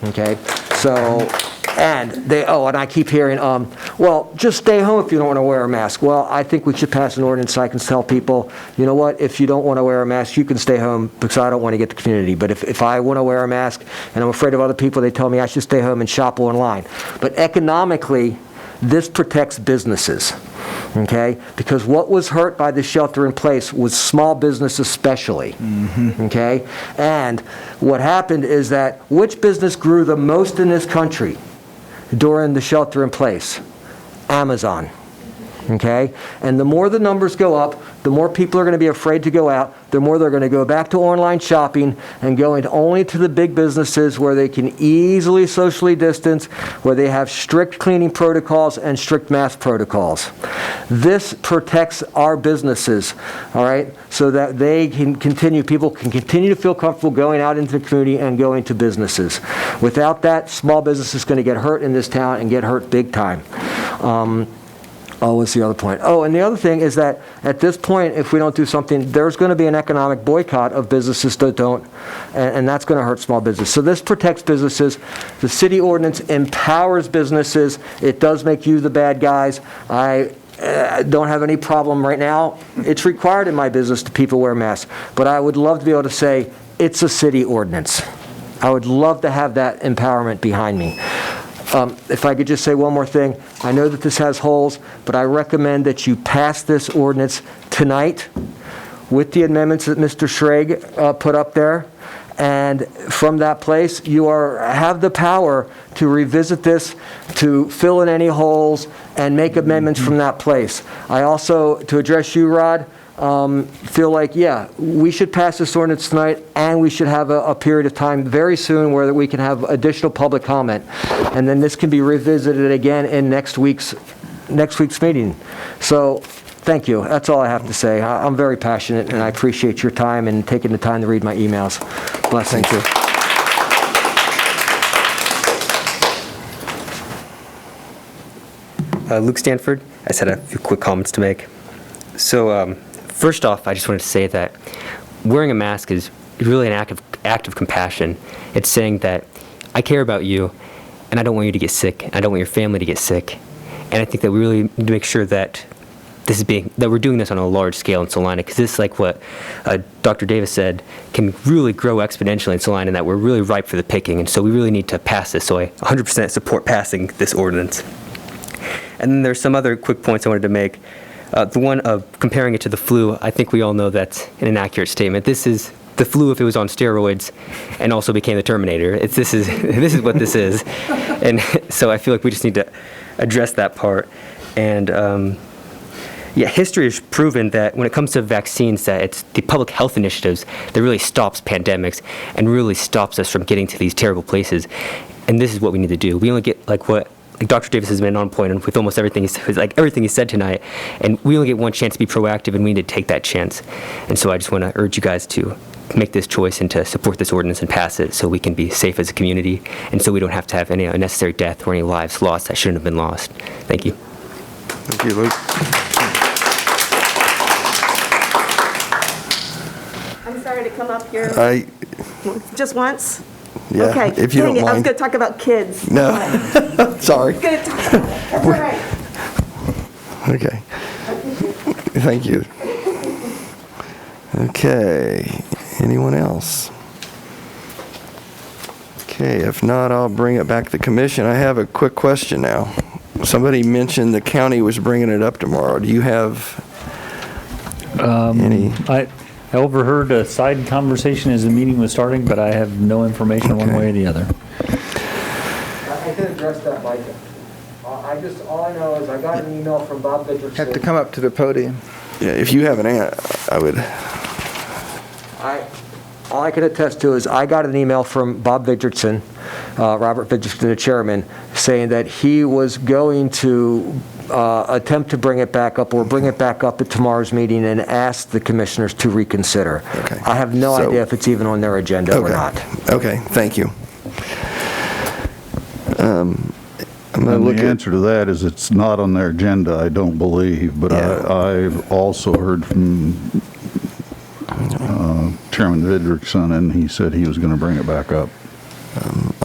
Okay? So And and I keep hearing, well, just stay home if you don't want to wear a mask. Well, I think we should pass an ordinance so I can tell people, you know what, if you don't want to wear a mask, you can stay home because I don't want to get the community. But if I want to wear a mask and I'm afraid of other people, they tell me I should stay home and shop online. But economically, this protects businesses, okay? Because what was hurt by the shelter in place was small business especially, okay? And what happened is that which business grew the most in this country during the shelter in place? Amazon, okay? And the more the numbers go up, the more people are going to be afraid to go out, the more they're going to go back to online shopping and going only to the big businesses where they can easily socially distance, where they have strict cleaning protocols and strict mask protocols. This protects our businesses, all right, so that they can continue, people can continue to feel comfortable going out into the community and going to businesses. Without that, small business is going to get hurt in this town and get hurt big time. What's the other point? And the other thing is that at this point, if we don't do something, there's going to be an economic boycott of businesses that don't, and that's going to hurt small business. So this protects businesses. The city ordinance empowers businesses. It does make you the bad guys. I don't have any problem right now. It's required in my business that people wear masks, but I would love to be able to say it's a city ordinance. I would love to have that empowerment behind me. If I could just say one more thing, I know that this has holes, but I recommend that you pass this ordinance tonight with the amendments that Mr. Schrag put up there. And from that place, you have the power to revisit this, to fill in any holes, and make amendments from that place. I also, to address you, Rod, feel like, we should pass this ordinance tonight, and we should have a period of time very soon where we can have additional public comment. And then this can be revisited again in next week's meeting. So, thank you. That's all I have to say. I'm very passionate, and I appreciate your time and taking the time to read my emails. Blessings. Thank you. Luke Stanford. I just had a few quick comments to make. So, first off, I just wanted to say that wearing a mask is really an act of compassion. It's saying that I care about you, and I don't want you to get sick. I don't want your family to get sick. And I think that we really need to make sure that we're doing this on a large scale in Salina, because this, like what Dr. Davis said, can really grow exponentially in Salina, and that we're really ripe for the picking. And so we really need to pass this. So I 100% support passing this ordinance. And then there's some other quick points I wanted to make. The one of comparing it to the flu, I think we all know that's an inaccurate statement. This is the flu if it was on steroids and also became the Terminator. This is what this is. And so I feel like we just need to address that part. And history has proven that when it comes to vaccines, that it's the public health initiatives that really stops pandemics and really stops us from getting to these terrible places. And this is what we need to do. We only get like Dr. Davis has been on point with almost everything he said tonight, and we only get one chance to be proactive, and we need to take that chance. And so I just want to urge you guys to make this choice and to support this ordinance and pass it so we can be safe as a community, and so we don't have to have any unnecessary death or any lives lost that shouldn't have been lost. Thank you. Thank you, Luke. I'm sorry to come up here. Just once? Yeah, okay. if you don't mind. I was going to talk about kids. No, sorry. I'm going to talk about it. That's all right. Okay. Thank you. Okay. Anyone else? Okay, if not, I'll bring it back to the commission. I have a quick question now. Somebody mentioned the county was bringing it up tomorrow. Do you have any? I overheard a side conversation as the meeting was starting, but I have no information one way or the other. I can address that, Mike. All I know is I got an email from Bob Vidgerson. Have to come up to the podium. Yeah, if you have an answer, I would. All I can attest to is I got an email from Bob Vidgerson, Robert Vidgerson, the chairman, saying that he was going to attempt to bring it back up at tomorrow's meeting and ask the commissioners to reconsider. Okay. I have no idea if it's even on their agenda or not. Okay, thank you. The answer to that is it's not on their agenda, I don't believe, but I've also heard from Chairman Vidgerson, and he said he was going to bring it back up.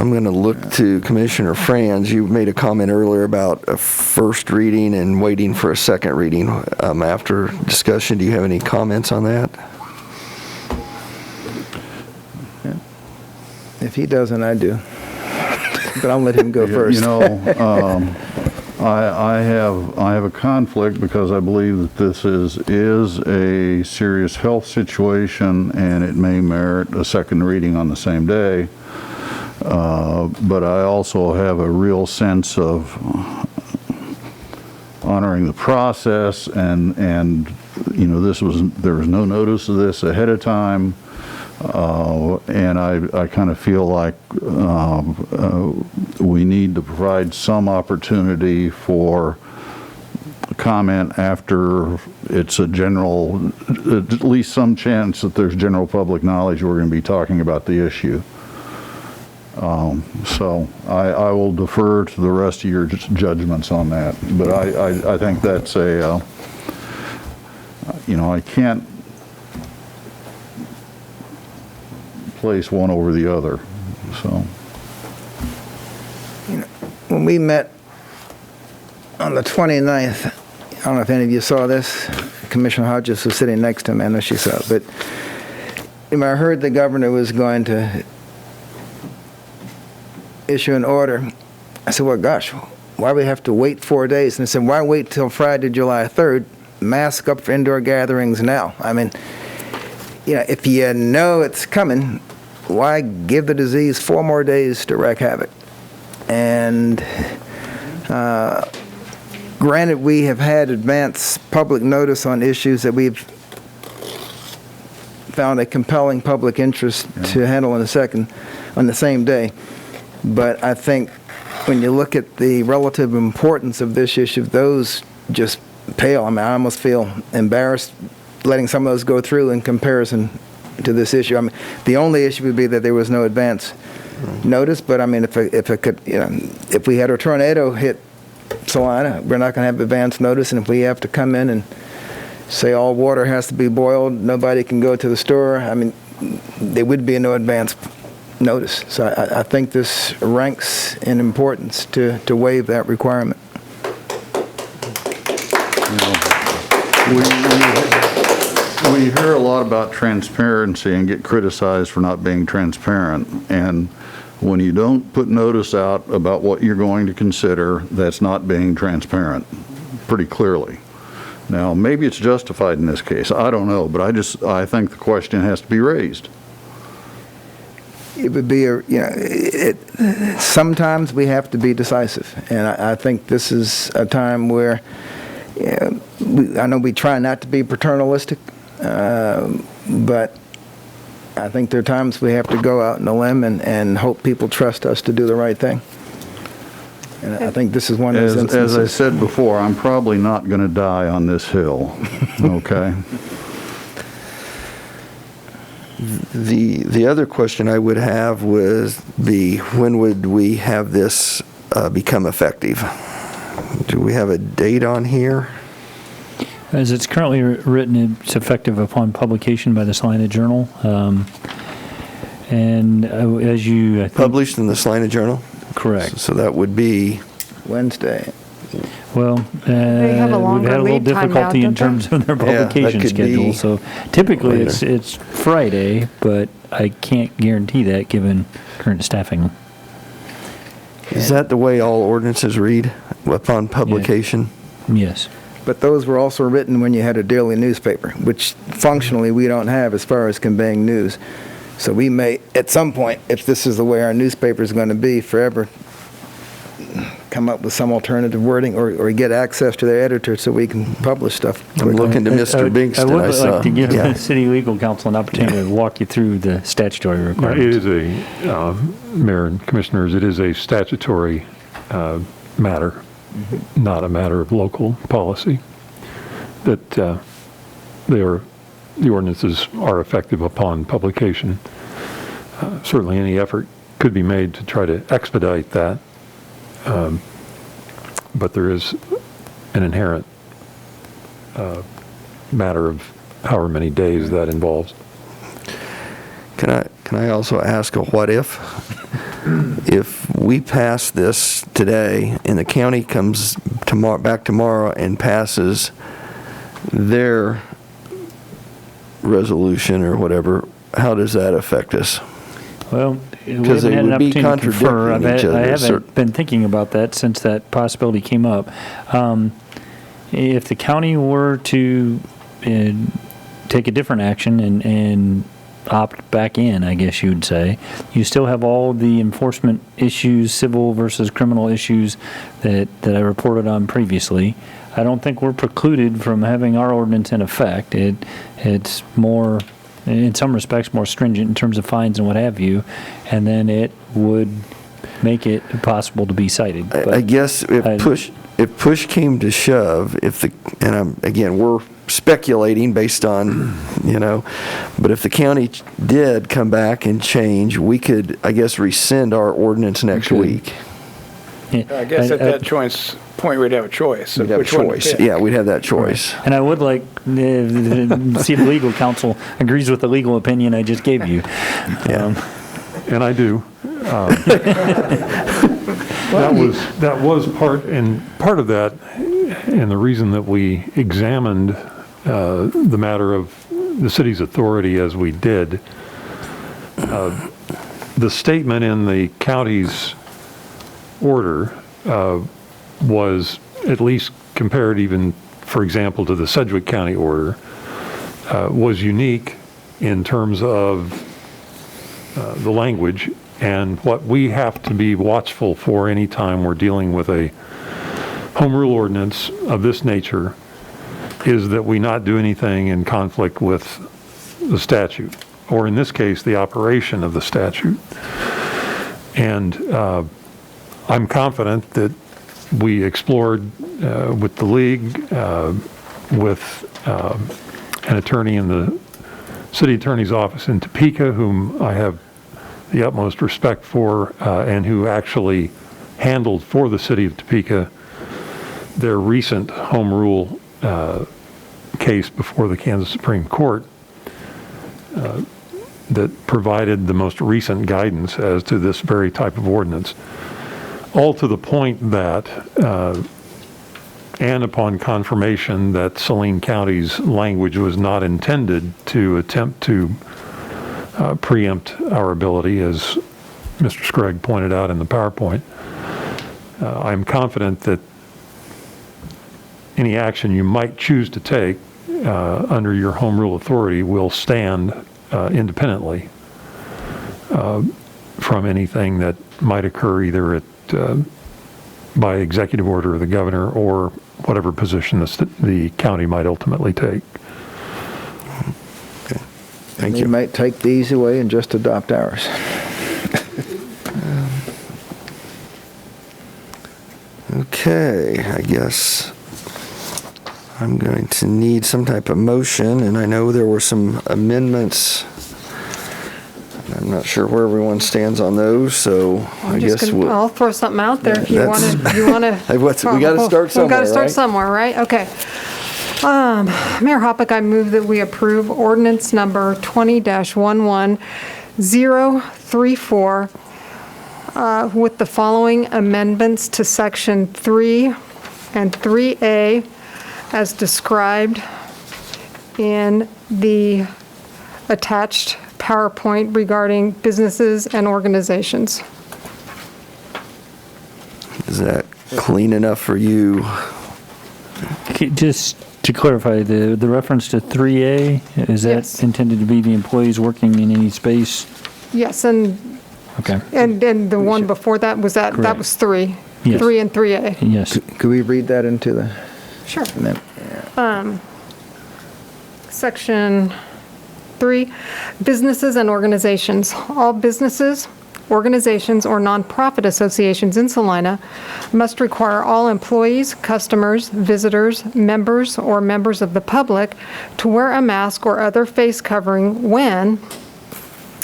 I'm going to look to Commissioner Franz. You made a comment earlier about a first reading and waiting for a second reading after discussion. Do you have any comments on that? If he doesn't, I do. But I'll let him go first. You know, I have a conflict because I believe that this is a serious health situation and it may merit a second reading on the same day. But I also have a real sense of honoring the process and you know, there was no notice of this ahead of time. And I kind of feel like we need to provide some opportunity for comment after it's a general, at least some chance that there's general public knowledge we're going to be talking about the issue. So I will defer to the rest of your judgments on that. But I think that's a, you know, I can't place one over the other, so. You know, when we met on the 29th, I don't know if any of you saw this, Commissioner Hodges was sitting next to him, I know she saw it, but when I heard the governor was going to issue an order, I said, well, gosh, why do we have to wait 4 days? And I said, why wait till Friday, July 3rd, mask up for indoor gatherings now? I mean, you know, if you know it's coming, why give the disease 4 more days to wreak havoc? And granted, we have had advance public notice on issues that we've found a compelling public interest to handle on the same day. But I think when you look at the relative importance of this issue, those just pale. I mean, I almost feel embarrassed letting some of those go through in comparison to this issue. I mean, the only issue would be that there was no advance notice, but I mean, if it could, you know, if we had a tornado hit Salina, we're not going to have advance notice, and if we have to come in and say all water has to be boiled, nobody can go to the store, I mean, there would be no advance notice. So I think this ranks in importance to waive that requirement. We hear a lot about transparency and get criticized for not being transparent. And when you don't put notice out about what you're going to consider, that's not being transparent, pretty clearly. Now, maybe it's justified in this case. I don't know, but I think the question has to be raised. It would be sometimes we have to be decisive, and I think this is a time where I know we try not to be paternalistic, but I think there are times we have to go out on a limb and hope people trust us to do the right thing. And I think this is one of those instances. As I said before, I'm probably not going to die on this hill, okay? The other question I would have was when would we have this become effective? Do we have a date on here? As it's currently written, it's effective upon publication by the Salina Journal. And as you... Published in the Salina Journal? Correct. So that would be... Wednesday. Well, They have a we've longer had a little lead time now, difficulty in don't they? terms of their Yeah, that publication could schedule. be So typically later. it's Friday, but I can't guarantee that given current staffing. Is that the way all ordinances read upon publication? Yes. But those were also written when you had a daily newspaper, which functionally we don't have as far as conveying news. So we may, at some point, if this is the way our newspaper is going to be forever, come up with some alternative wording or get access to their editor so we can publish stuff. I'm looking to Mr. Bingston. I would saw. like to give Yeah. the city legal counsel an opportunity to walk you through the statutory requirements. It is a, Mayor and Commissioners, it is a statutory matter, not a matter of local policy, that the ordinances are effective upon publication. Certainly any effort could be made to try to expedite that, but there is an inherent matter of however many days that involves. Can I also ask a what if? if we pass this today and the county comes back tomorrow and passes their resolution or whatever, how does that affect us? Well, we Because haven't it had an would be opportunity to confer. contradicting each other. I haven't been thinking about that since that possibility came up. If the county were to take a different action and opt back in, I guess you would say, you still have all the enforcement issues, civil versus criminal issues that I reported on previously. I don't think we're precluded from having our ordinance in effect. It's more, in some respects, more stringent in terms of fines and what have you, and then it would make it possible to be cited. I guess if push came to shove, again, we're speculating based on, but if the county did come back and change, we could, I guess, rescind our ordinance next week. I guess at that point, we'd have a choice. We'd have a choice. Yeah, we'd have that choice. And I would like to see if the legal counsel agrees with the legal opinion I just gave you. And I do. That was part of that, and the reason that we examined the matter of the city's authority as we did. The statement in the county's order was, at least compared even, for example, to the Sedgwick County order, was unique in terms of the language. And what we have to be watchful for anytime we're dealing with a home rule ordinance of this nature is that we not do anything in conflict with the statute, or in this case, the operation of the statute. And I'm confident that we explored with the league, with an attorney in the city attorney's office in Topeka, whom I have the utmost respect for, and who actually handled for the city of Topeka their recent home rule case before the Kansas Supreme Court that provided the most recent guidance as to this very type of ordinance. All to the point that, and upon confirmation that Saline County's language was not intended to attempt to preempt our ability, as Mr. Scragg pointed out in the PowerPoint. I'm confident that any action you might choose to take under your home rule authority will stand independently from anything that might occur either by executive order of the governor or whatever position the county might ultimately take. Thank you. You might take the easy way and just adopt ours. Okay, I guess I'm going to need some type of motion, and I know there were some amendments. I'm not sure where everyone stands on those, so I guess I'll throw something out there if you want to. We got to start somewhere, We got to start right? somewhere, right? Okay. Mayor Hoppick, I move that we approve ordinance number 20-11034 with the following amendments to section 3 and 3A as described in the attached PowerPoint regarding businesses and organizations. Is that clean enough for you? Just to clarify, the reference to 3A, is that Yes. intended to be the employees working in any space? Yes, and Okay. and the one before that was that Correct. was 3. Yes. 3 and 3A. Yes. Could we read that into the? Sure. Section 3, businesses and organizations. All businesses, organizations, or nonprofit associations in Salina must require all employees, customers, visitors, members, or members of the public to wear a mask or other face covering when,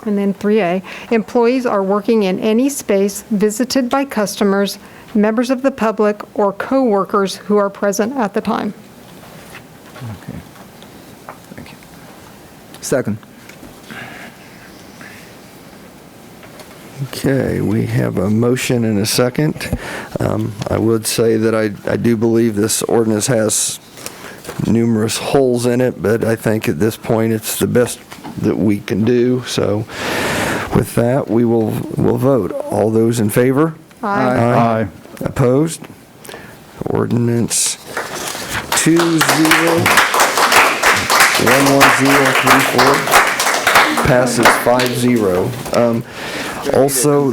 and then 3A, employees are working in any space visited by customers, members of the public, or co-workers who are present at the time. Okay. Thank you. Second. Okay, we have a motion and a second. I would say that I do believe this ordinance has numerous holes in it, but I think at this point it's the best that we can do. So with that, we'll vote. All those in favor? Aye. Opposed? Ordinance 20-11034 passes 5-0. Also,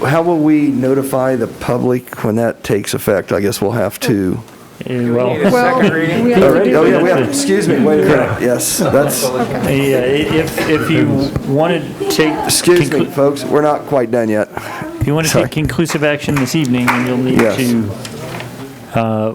how will we notify the public when that takes effect? I guess we'll have to. Second reading? we have to do- Excuse me, wait a minute. Yes, that's. Yeah, if you want to take. Excuse me, folks, we're not quite done yet. If you want to take conclusive action this evening, then you'll need Yes. to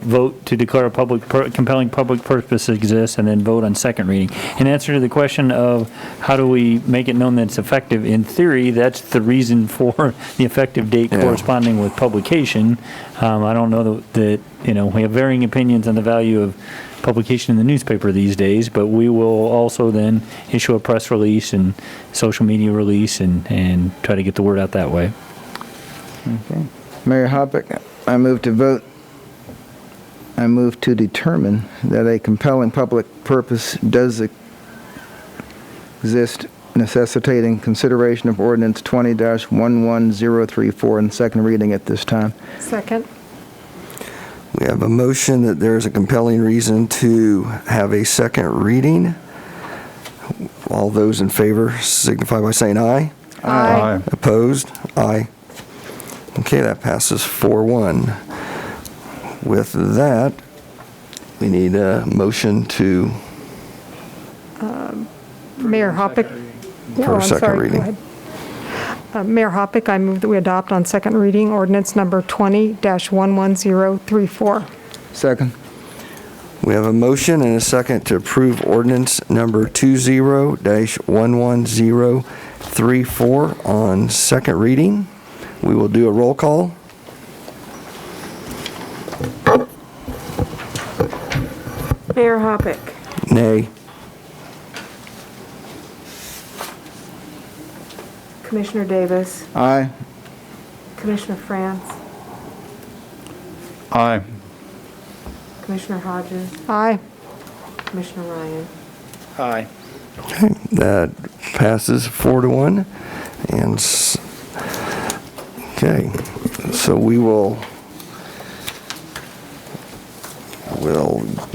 vote to declare a compelling public purpose exists, and then vote on second reading. In answer to the question of how do we make it known that it's effective, in theory, that's the reason for the effective date corresponding with publication. I don't know that, we have varying opinions on the value of publication in the newspaper these days, but we will also then issue a press release and social media release and try to get the word out that way. Okay. Mayor Hoppick, I move to determine that a compelling public purpose does exist necessitating consideration of ordinance 20-11034 in second reading at this time. Second. We have a motion that there is a compelling reason to have a second reading. All those in favor signify by saying aye. Aye. Opposed? Aye. Okay, that passes 4-1. With that, we need a motion to... Mayor Hoppick. For I'm second sorry, go reading. ahead. Mayor Hoppick, I move that we adopt on second reading ordinance number 20-11034. Second. We have a motion and a second to approve ordinance number 20-11034 on second reading. We will do a roll call. Mayor Hoppick. Nay. Commissioner Davis. Aye. Commissioner France. Aye. Commissioner Hodges. Aye. Commissioner Ryan. Aye. Okay, that passes 4-1. And, okay, so we'll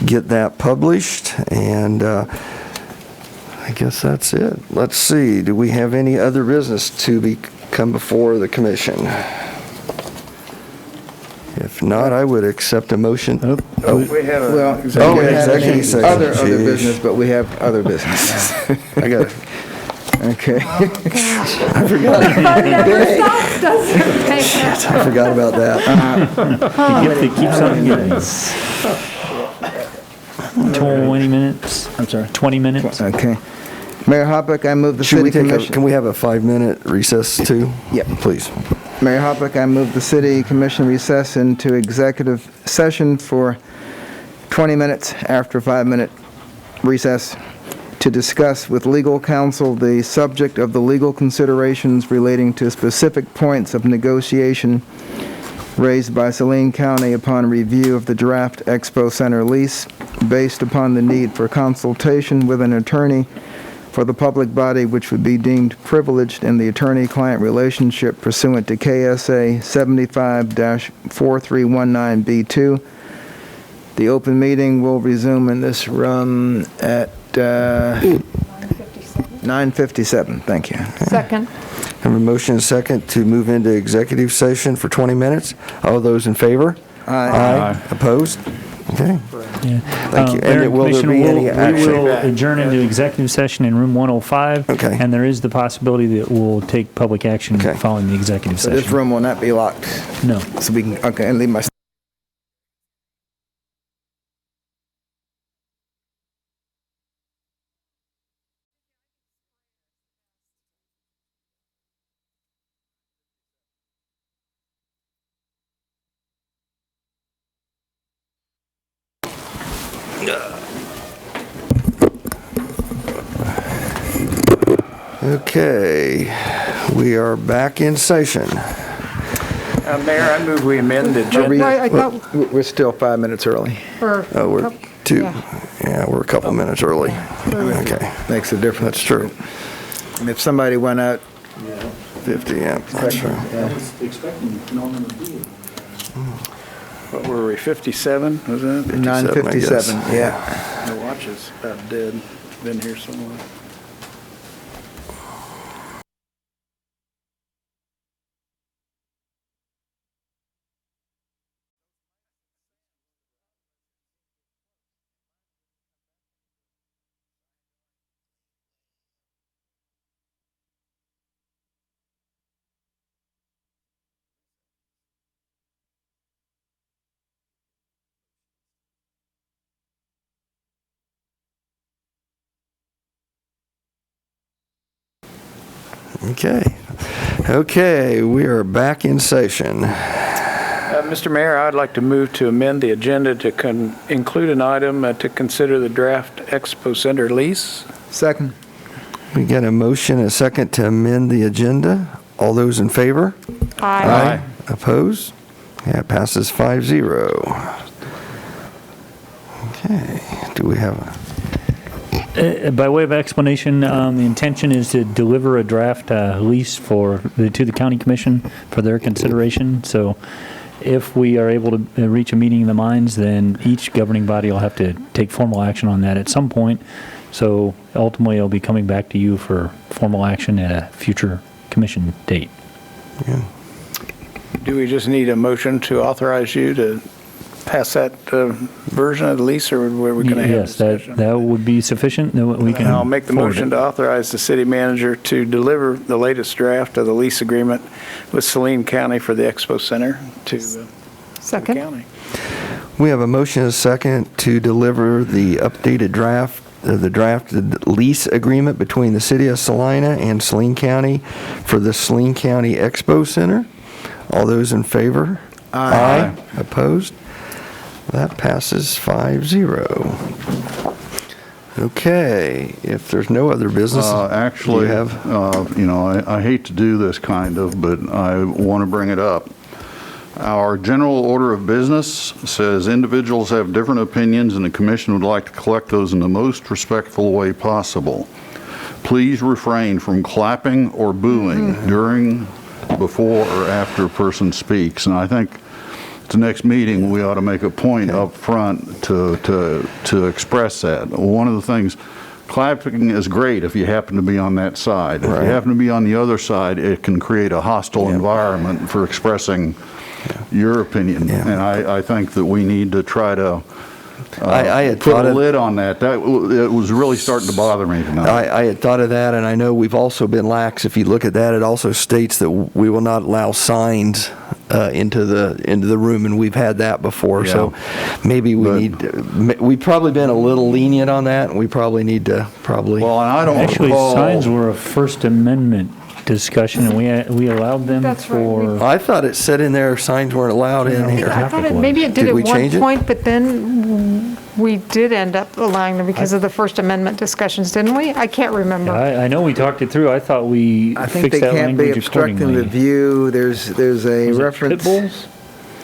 get that published, and I guess that's it. Let's see, do we have any other business to come before the commission? If not, I would accept a motion. We have a... Well, executive session. other Jeez. business, but we have other business. I got it. Okay. I forgot. Shit, I forgot about that. The gift that keeps on giving. 20 minutes? I'm sorry? 20 minutes? Okay. Mayor Hoppick, I move the Should we city take commission... can we have a 5-minute recess too? Yep. Please. Mayor Hoppick, I move the city commission recess into executive session for 20 minutes after a 5-minute recess to discuss with legal counsel the subject of the legal considerations relating to specific points of negotiation raised by Salina County upon review of the draft Expo Center lease based upon the need for consultation with an attorney for the public body which would be deemed privileged in the attorney-client relationship pursuant to KSA 75-4319B2. The open meeting will resume in this room at 9:57. Thank you. Second. Have a motion and a second to move into executive session for 20 minutes. All those in favor? Aye. Opposed? Okay. Yeah. Thank you. Mayor And will there be any We action? will adjourn into executive session in room 105. Okay. And there is the possibility that we'll take public action Okay. following the executive So session. this room will not be locked. No. So we can, okay, and leave my... Okay. We are back in session. Mayor, I move we amend the agenda. I thought, We're still 5 minutes early. Oh, we're we're a couple minutes early. Okay. Makes a difference. That's true. And if somebody went out 50, yeah, that's true. What were we, 57, was that? 9:57, yeah. My watch is about dead. Been here somewhere. Okay, we are back in session. Mr. Mayor, I'd like to move to amend the agenda to include an item to consider the draft Expo Center lease. Second. We got a motion, a second to amend the agenda. All those in favor? Aye. Opposed? Yeah, it passes 5-0. Okay, do we have a... By way of explanation, the intention is to deliver a draft lease to the county commission for their consideration. So if we are able to reach a meeting of the minds, then each governing body will have to take formal action on that at some point. So ultimately, it'll be coming back to you for formal action at a future commission date. Yeah. Do we just need a motion to authorize you to pass that version of the lease, or were we going to have a discussion? Yes, that would be sufficient. We can I'll make the motion to authorize the city manager to deliver the latest draft of the lease agreement with Salina County for the Expo Center to the county. We have a motion and a second to deliver the updated draft, the drafted lease agreement between the city of Salina and Salina County for the Salina County Expo Center. All those in favor? Aye. Opposed? That passes 5-0. Okay, if there's no other business, Actually, you have... I hate to do this kind of, but I want to bring it up. Our general order of business says individuals have different opinions and the commission would like to collect those in the most respectful way possible. Please refrain from clapping or booing during, before, or after a person speaks. And I think at the next meeting, we ought to make a point up front to express that. One of the things, clapping is great if you happen to be on that side. If you happen to be on the other side, it can create a hostile environment for expressing your opinion. And I think that we need to try to I had put thought a of, lid on that. It was really starting to bother me tonight. I had thought of that, and I know we've also been lax. If you look at that, it also states that we will not allow signs into the room, and we've had that before. So maybe we've probably been a little lenient on that, and we probably need to Well, and I don't Actually, recall, signs were a First Amendment discussion, and we allowed them for... I thought it said in there signs weren't allowed in here. I thought maybe it did at one point, but then we did end up allowing them because of the First Amendment discussions, didn't we? I can't remember. I know we talked it through. I thought we I think fixed they that can't be language obstructing the accordingly. view. There's a reference. Pit bulls?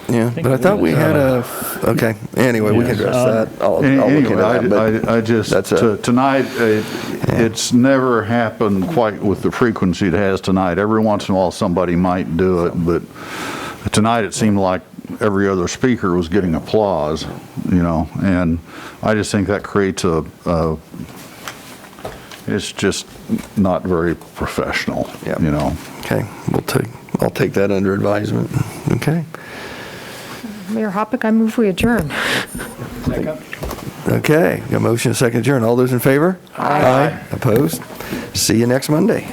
Yeah, but I thought we had a, okay, anyway, we can address that. I'll look into that, but I just, tonight, it's never happened quite with the frequency it has tonight. Every once in a while, somebody might do it, but tonight it seemed like every other speaker was getting applause, and I just think that creates it's just not very professional, Okay, I'll take that under advisement. Okay. Mayor Hoppick, I move we adjourn. Second. Okay, got a motion, second adjourn. All those in favor? Aye. Opposed? See you next Monday.